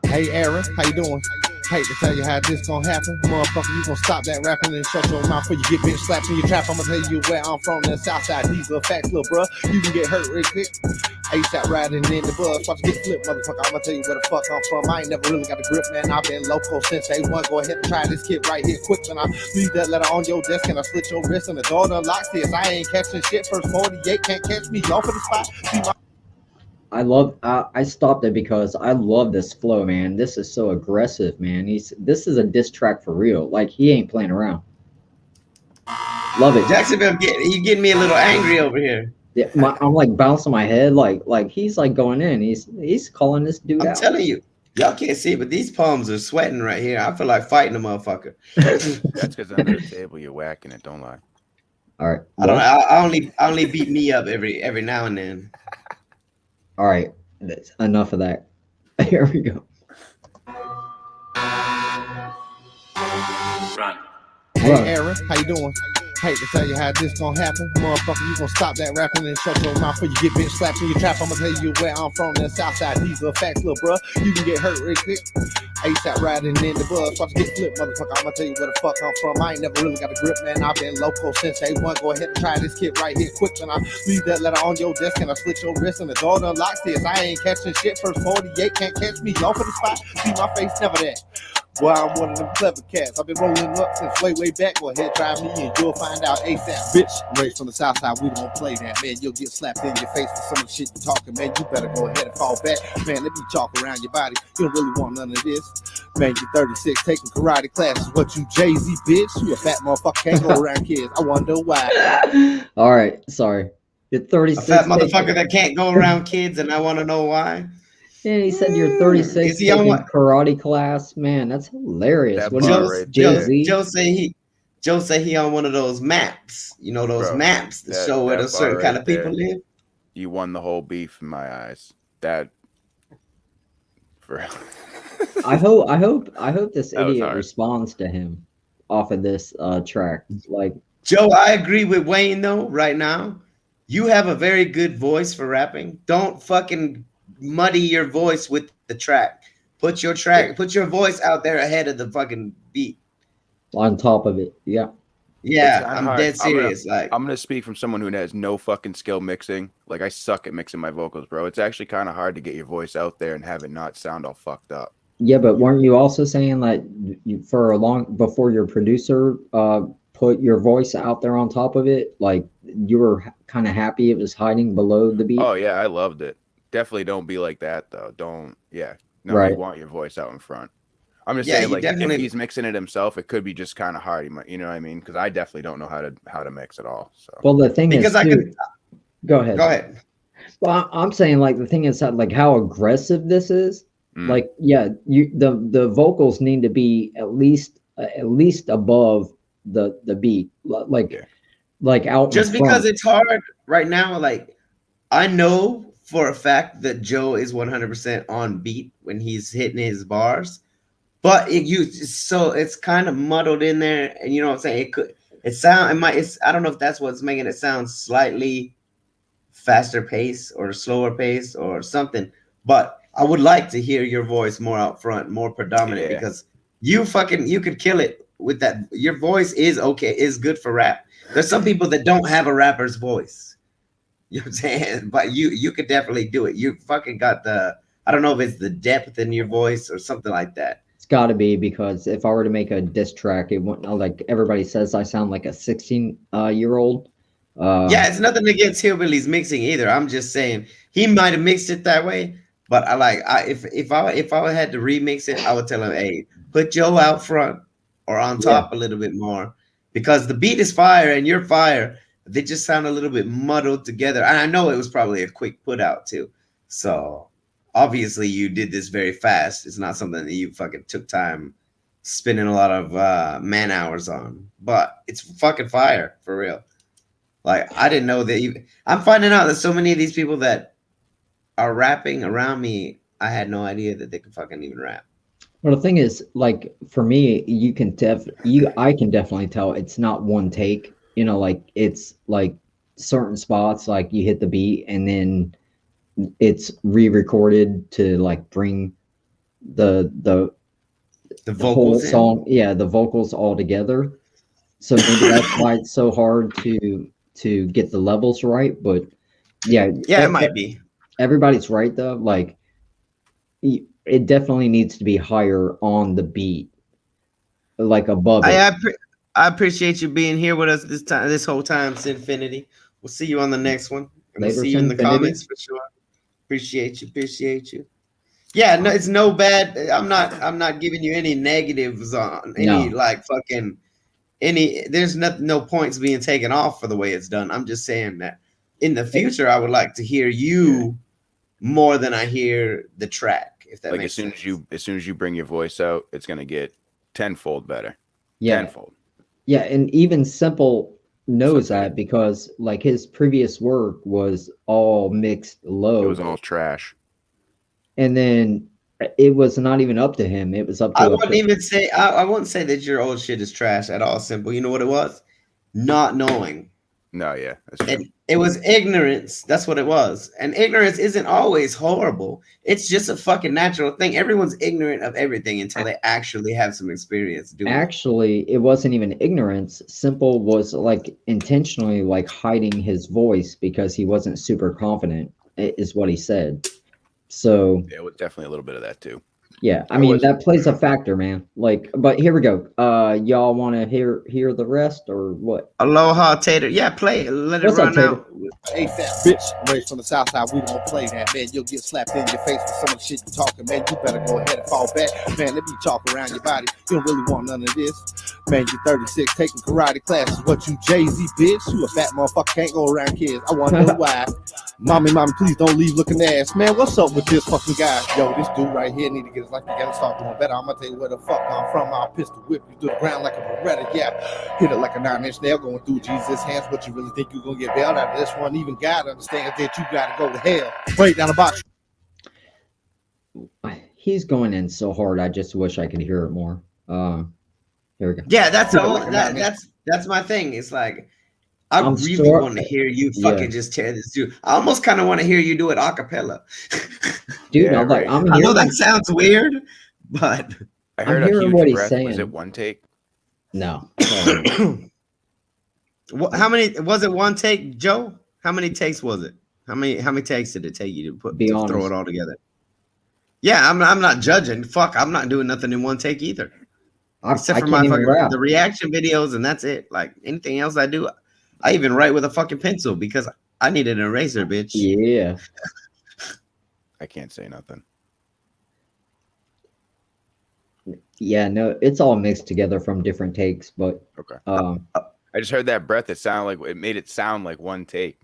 Hey Aaron, how you doing? Hate to tell you how this gonna happen. Motherfucker, you gonna stop that rapping and shut your mouth before you get bitch slapped in your trap. I'ma tell you where I'm from, the south side. These little facts, little bruh. You can get hurt real quick. ASAP riding in the bus. Watch you get flipped, motherfucker. I'ma tell you where the fuck I'm from. I ain't never really got a grip, man. I've been local since day one. Go ahead and try this kid right here quick. When I leave that letter on your desk and I slit your wrist and the door unlocks this. I ain't catching shit. First 48 can't catch me off of the spot. See my I stopped it because I love this flow, man. This is so aggressive, man. This is a diss track for real. Like, he ain't playing around. Love it. Jacksonville, you getting me a little angry over here. Yeah, I'm like bouncing my head, like he's like going in. He's calling this dude I'm out. telling you, y'all can't see, but these palms are sweating right here. I feel like fighting a motherfucker. That's because under the table you're whacking it. Don't lie. All right. I only beat me up every now and then. All right. That's enough of that. Here we go. Run. Hey Aaron, how you doing? Hate to tell you how this gonna happen. Motherfucker, you gonna stop that rapping and shut your mouth before you get bitch slapped in your trap. I'ma tell you where I'm from, the south side. These little facts, little bruh. You can get hurt real quick. ASAP riding in the bus. Watch you get flipped, motherfucker. I'ma tell you where the fuck I'm from. I ain't never really got a grip, man. I've been local since day one. Go ahead and try this kid right here quick. When I leave that letter on your desk and I slit your wrist and the door unlocks this. I ain't catching shit. First 48 can't catch me off of the spot. See my face, never that. Boy, I'm one of them clever cats. I've been rolling up since way back. Go ahead, try me and you'll find out ASAP. Bitch, I'm raised from the south side. We don't play that, man. You'll get slapped in your face for some of the shit you're talking, man. You better go ahead and fall back. Man, let me chalk around your body. You don't really want none of this. Man, you're 36, taking karate classes. What you, Jay-Z, bitch? You a fat motherfucker, can't go around kids. I wonder why. All right. Sorry. You're 36. A fat motherfucker that can't go around kids, and I want to know why. Yeah, he said you're 36. Is he on taking what? karate class? Man, that's hilarious. That What bar is right Jay-Z? Joe say he on one of those maps. You know those Bro, maps that show where that a certain bar kind right of people there, live. You won the whole beef in my eyes. That for I hope this That was idiot hard. responds to him off of this track. Like, Joe, I agree with Wayne though. Right now, you have a very good voice for rapping. Don't fucking muddy your voice with the track. Put your voice out there ahead of the fucking beat. on top of it. Yeah. Yeah, kinda I'm hard. dead serious. Like, I'm gonna speak from someone who has no fucking skill mixing. Like, I suck at mixing my vocals, bro. It's actually kind of hard to get your voice out there and have it not sound all fucked up. Yeah, but weren't you also saying that you, for a long before your producer put your voice out there on top of it, like you were kind of happy it was hiding below the beat? Oh yeah, I loved it. Definitely don't be like that though. Don't. Yeah. No, Right. you want your voice out in front. I'm just Yeah, saying, you like, definitely- if he's mixing it himself, it could be just kind of hard. You know what I mean? Because I definitely don't know how to mix at all. So. Well, the thing because is, I too, could go ahead. go ahead. Well, I'm saying like the thing is that like how aggressive this is. Like, yeah, the vocals need to be at least above the beat, like out. Just in front. because it's hard right now, like I know for a fact that Joe is 100% on beat when he's hitting his bars, but it's kind of muddled in there, and you know what I'm saying. I don't know if that's what's making it sound slightly faster pace or slower pace or something, but I would like to hear your voice more out front, more predominant, because you could kill it with that. Your voice is good for rap. There's some people that don't have a rapper's voice. You know what I'm saying? But you could definitely do it. You fucking got I don't know if it's the depth in your voice or something like that. It's got to be, because if I were to make a diss track, it wouldn't, like everybody says I sound like a 16-year-old. Yeah, it's nothing against Hillbilly's mixing either. I'm just saying he might have mixed it that way, but if I had to remix it, I would tell him, hey, put Joe out front or on top a little bit more, because the beat is fire and you're fire. They just sound a little bit muddled together. And I know it was probably a quick put out too. So obviously you did this very fast. It's not something that you fucking took time spending a lot of man hours on, but it's fucking fire for real. Like, I didn't know that I'm finding out that so many of these people that are rapping around me, I had no idea that they could fucking even rap. Well, the thing is, like for me, I can definitely tell it's not one take. You know, like it's like certain spots, like you hit the beat and then it's re-recorded to like bring the whole vocals song, the vocals all together. So maybe that's why it's so hard to get the levels right. But yeah, it might be. Everybody's right though. Like it definitely needs to be higher on the beat, like above it. I appreciate you being here with us this whole time, Sinfinity. We'll see you on the next one. And we'll see you in the comments for sure. Appreciate you. Yeah, no, it's no bad. I'm not giving you any negatives on any there's no points being taken off for the way it's done. I'm just saying that in the future I would like to hear you more than I hear the track, if that Like, makes sense. as soon as you bring your voice out, it's gonna get tenfold better. Yeah. Tenfold. Yeah, and even Simple knows that, because like his previous work was all mixed low. It was all trash. And then it was not even up to him. It was up to I wouldn't say that your old shit is trash at all, Simple. You know what it was? Not knowing. No, yeah. That's true. It was ignorance. That's what it was. And ignorance isn't always horrible. It's just a fucking natural thing. Everyone's ignorant of everything until they actually have some experience doing it. Actually, it wasn't even ignorance. Simple was like intentionally like hiding his voice because he wasn't super confident, is what he said. So Yeah, it was definitely a little bit of that too. yeah, I mean that plays a factor, man. Like, but here we go. Y'all want to hear the rest or what? Aloha Tater. Yeah, play it. Let it What's up, run Tater? out. Hey, fat bitch, raised from the south side, we don't play that, man. You'll get slapped in your face for some of the shit you're talking, man. You better go ahead and fall back, man. Let me talk around your body. You don't really want none of this, man. You're 36, taking karate classes. What you, Jay-Z, bitch? You a fat motherfucker, can't go around kids. I want to know why. Mommy, please don't leave looking ass, man. What's up with this fucking guy? Yo, this dude right here need to get his life together, start doing better. I'm gonna tell you where the fuck I'm from. I'll pistol whip you through the ground like a Beretta. Yeah, hit it like a 9-inch nail going through Jesus' hands. What you really think you're gonna get bailed out of this one? Even God understands that you gotta go to hell. Break down the box. He's going in so hard. I just wish I could hear it more. Here we go. Yeah, that's my thing. It's like I I'm really sure- want to hear you fucking just tear this dude. I almost kind of want to hear you do it a cappella. Dude, Yeah, I'm like, right. I'm I know hearing, that sounds weird, but I heard I'm a hearing huge what he's breath. Was saying. it one take? No. How many was it? One take, Joe? How many takes was it? How many takes did it take you to throw honest. it all together? Yeah, I'm not judging. Fuck, I'm not doing nothing in one take either. Except for my fucking the reaction videos, and that's it. Like anything else I do, I even write with a fucking pencil because I need an eraser, bitch. Yeah. I can't say nothing. Yeah, no, it's all mixed together from different takes, but okay. I just heard that breath. It made it sound like one take.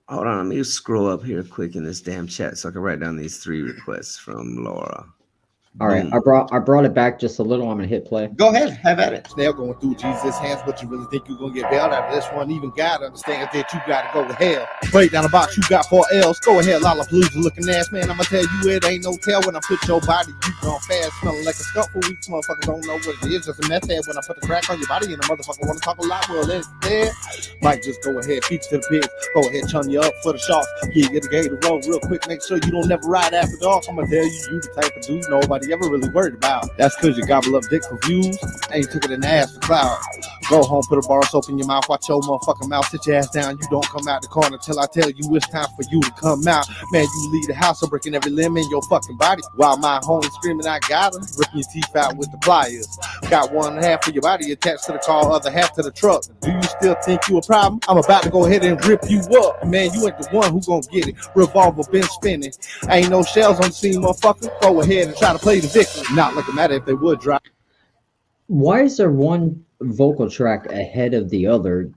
Hold on, let me just scroll up here quick in this damn chat so I can write down these 3 requests from Laura. All right, I brought it back just a little. I'm gonna hit play. Go ahead, have at it. Snail going through Jesus' hands, but you really think you're gonna get bailed out of this one? Even God understands that you gotta go to hell. Break down the box, you got 4 L's. Go ahead, Lollapalooza looking ass man. I'ma tell you it ain't no tell when I put your body. You gone fast, smelling like a skunk for weeks. Motherfuckers don't know what it is. Just a meth head when I put the crack on your body and the motherfucker wanna talk a lot. Well, it's there. Mike, just go ahead, feed to the pigs. Go ahead, chun you up for the sharks. Get the gate to roll real quick. Make sure you don't never ride after dark. I'ma tell you, you the type of dude nobody ever really worried about. That's because you gobble up dick for views and you took it in the ass for clout. Go home, put a bar of soap in your mouth, watch your motherfucking mouth, sit your ass down. You don't come out the corner till I tell you it's time for you to come out. Man, you leave the house, I'm breaking every limb in your fucking body. While my homie screaming, I got her, ripping your teeth out with the pliers. Got 1/2 of your body attached to the car, other half to the truck. Do you still think you a problem? I'm about to go ahead and rip you up. Man, you ain't the one who gonna get it. Revolver been spinning. Ain't no shells on the scene, motherfucker. Go ahead and try to play the victim. Not looking matter if they would drop. Why is there one vocal track ahead of the other?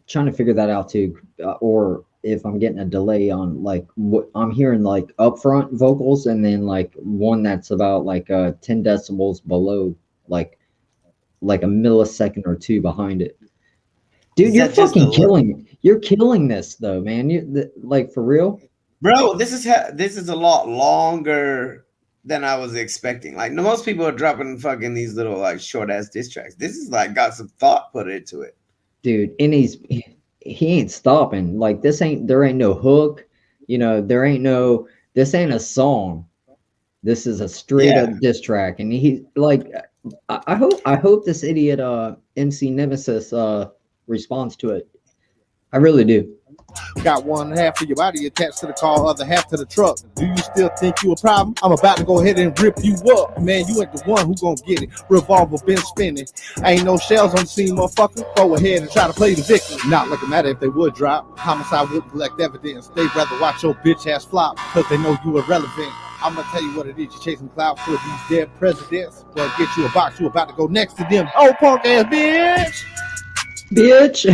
Trying to figure that out too, or if I'm getting a delay on like what I'm hearing, like upfront vocals, and then like one that's about like 10 decibels below, like a millisecond or 2 behind it. Dude, you're fucking killing. You're killing this though, man. Like for real, bro. This is a lot longer than I was expecting. Like most people are dropping fucking these little like short ass diss tracks. This is like got some thought put into it, dude. And he ain't stopping. Like there ain't no hook, you know. This ain't a song. This is a straight up diss track. And he like, I hope this idiot MC Nemesis responds to it. I really do. Got 1/2 of your body attached to the car, other half to the truck. Do you still think you a problem? I'm about to go ahead and rip you up. Man, you ain't the one who gonna get it. Revolver been spinning. Ain't no shells on the scene, motherfucker. Go ahead and try to play the victim. Not looking matter if they would drop. Homicide would collect evidence. They'd rather watch your bitch ass flop because they know you irrelevant. I'm gonna tell you what it is. You're chasing clout for these dead presidents. Well, get you a box. You about to go next to them. Oh, punk ass bitch.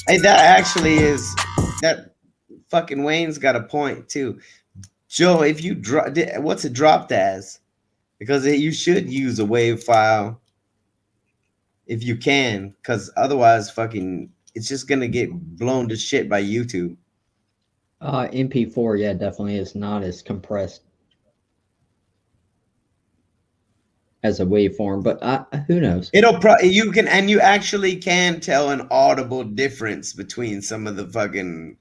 Hey, that actually is that fucking Wayne's got a point too. Joe, if you drop, what's it dropped as? Because you should use a WAV file if you can, because otherwise, fucking, it's just gonna get blown to shit by YouTube. MP4, yeah, definitely is not as compressed as a waveform, but who knows? You actually can tell an audible difference between some of the fucking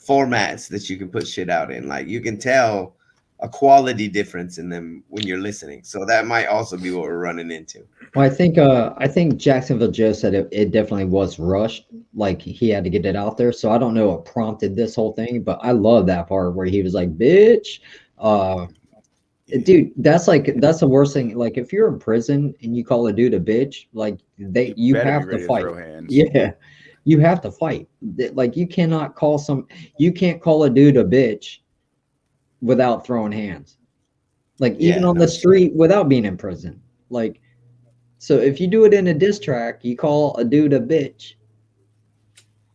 formats that you can put shit out in. Like you can tell a quality difference in them when you're listening. So that might also be what we're running into. Well, I think Jacksonville Joe said it definitely was rushed. Like he had to get it out there. So I don't know what prompted this whole thing, but I love that part where he was like, "Bitch." Dude, that's the worst thing. Like if you're in prison and you call a dude a bitch, like you have to fight. Yeah, you have to fight. Like you can't call a dude a bitch without throwing hands. Like even on the street without being in prison. Like so if you do it in a diss track, you call a dude a bitch.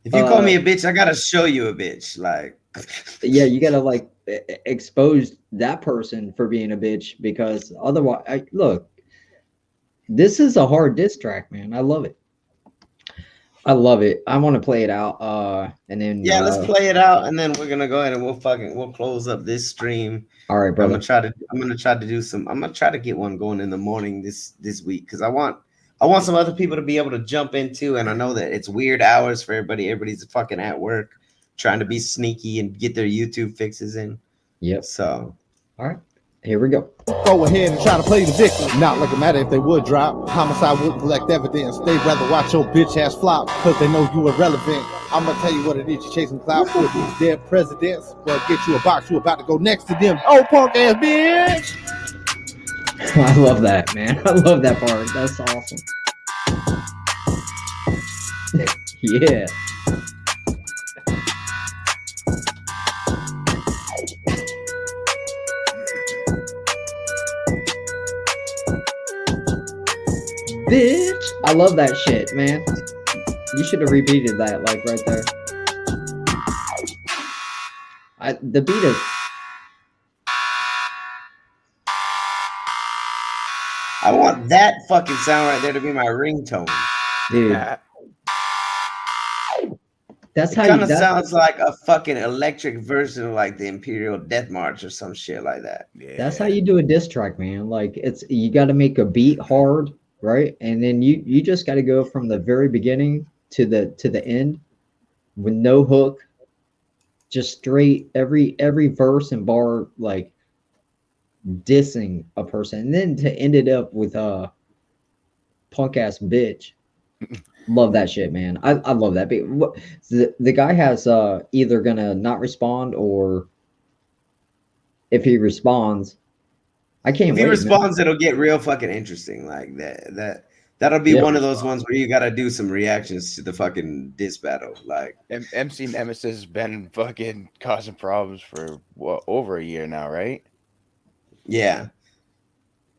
If you call me a bitch, I gotta show you a bitch. Like yeah, you gotta like expose that person for being a bitch, because otherwise, look, this is a hard diss track, man. I love it. I want to play it out, and then let's play it out, and then we're gonna go ahead and we'll close up this stream. All right, brother. I'm gonna try to get one going in the morning this week, because I want some other people to be able to jump into, and I know that it's weird hours for everybody. Everybody's fucking at work, trying to be sneaky and get their YouTube fixes in. Yep. So, all right. Here we go. Go ahead and try to play the victim. Not like it matter if they would drop. Homicide wouldn't collect evidence. They'd rather watch your bitch ass flop because they know you irrelevant. I'm gonna tell you what it is. You're chasing clouds with these dead presidents. Well, get you a box. You about to go next to them. Oh, punk ass bitch. I love that, man. I love that part. That's awesome. Yeah. Bitch. I love that shit, man. You should have repeated that, like, right there. The beat is... I want that fucking sound right there to be my ringtone. Dude. That's it how kind you... of sounds like a fucking electric version of like the Imperial Death March or some shit like that. Yeah. That's how you do a diss track, man. Like, it's... You got to make a beat hard, right? And then you just got to go from the very beginning to the end with no hook, just straight every verse and bar, like dissing a person, and then to end it up with a punk ass bitch. Love that shit, man. I love that. The guy has either gonna not respond, or if he responds, I can't if wait. he responds, man. It'll get real fucking interesting. Like that'll be one of those ones where you gotta do some reactions to the fucking diss battle. Like MC Nemesis has been fucking causing problems for what, over a year now, right? Yeah.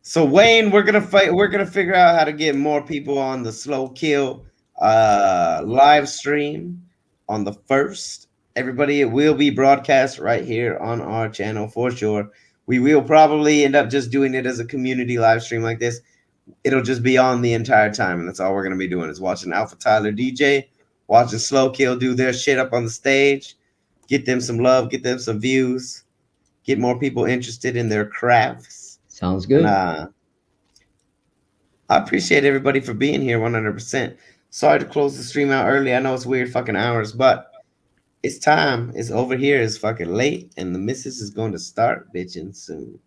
So Wayne, we're gonna fight. We're gonna figure out how to get more people on the Slow Kill live stream on the 1st. Everybody, it will be broadcast right here on our channel for sure. We will probably end up just doing it as a community live stream like this. It'll just be on the entire time, and that's all we're gonna be doing is watching Alpha Tyler DJ, watching Slow Kill do their shit up on the stage, get them some love, get them some views, get more people interested in their crafts. Sounds good. And, I appreciate everybody for being here 100%. Sorry to close the stream out early. I know it's weird fucking hours, but it's time. It's over here. It's fucking late, and the missus is going to start bitching soon.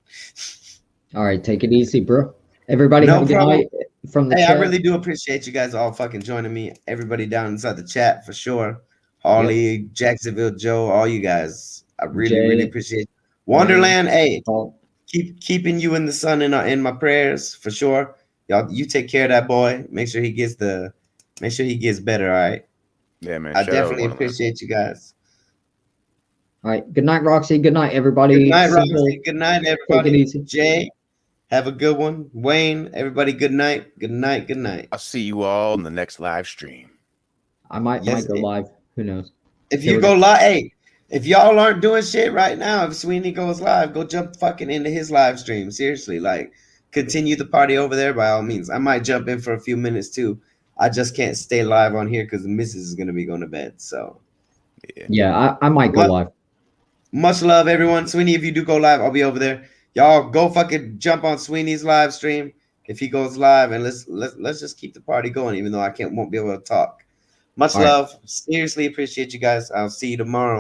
All right, take it easy, bro. Everybody No have a good problem. night from the Hey, chat. I really do appreciate you guys all fucking joining me. Everybody down inside the chat for sure. Holly, Jacksonville, Joe, all you guys. I really appreciate it. Wonderland, hey, keeping you in the sun in my prayers for sure. Y'all, you take care of that boy. Make sure he gets better. All right. Yeah, man. I shout out definitely Wonderland. appreciate you guys. All right. Good night, Roxy. Good night, everybody. Good night, Simple. Roxy. Good night, Take it everybody. easy. Jay, have a good one. Wayne, everybody, good night. Good night. Good night. I'll see you all in the next live stream. I might go Yes, live. Who knows? If Here you we go live, hey, if y'all aren't doing shit right now, if Sweeney goes live, go jump fucking into his live stream. Seriously, like, continue the party over there by all means. I might jump in for a few minutes too. I just can't stay live on here because the missus is gonna be going to bed. So Yeah, I might go live. much love, everyone. Sweeney, if you do go live, I'll be over there. Y'all go fucking jump on Sweeney's live stream if he goes live, and let's just keep the party going, even though won't be able to talk. Much All right. love. Seriously appreciate you guys. I'll see you tomorrow.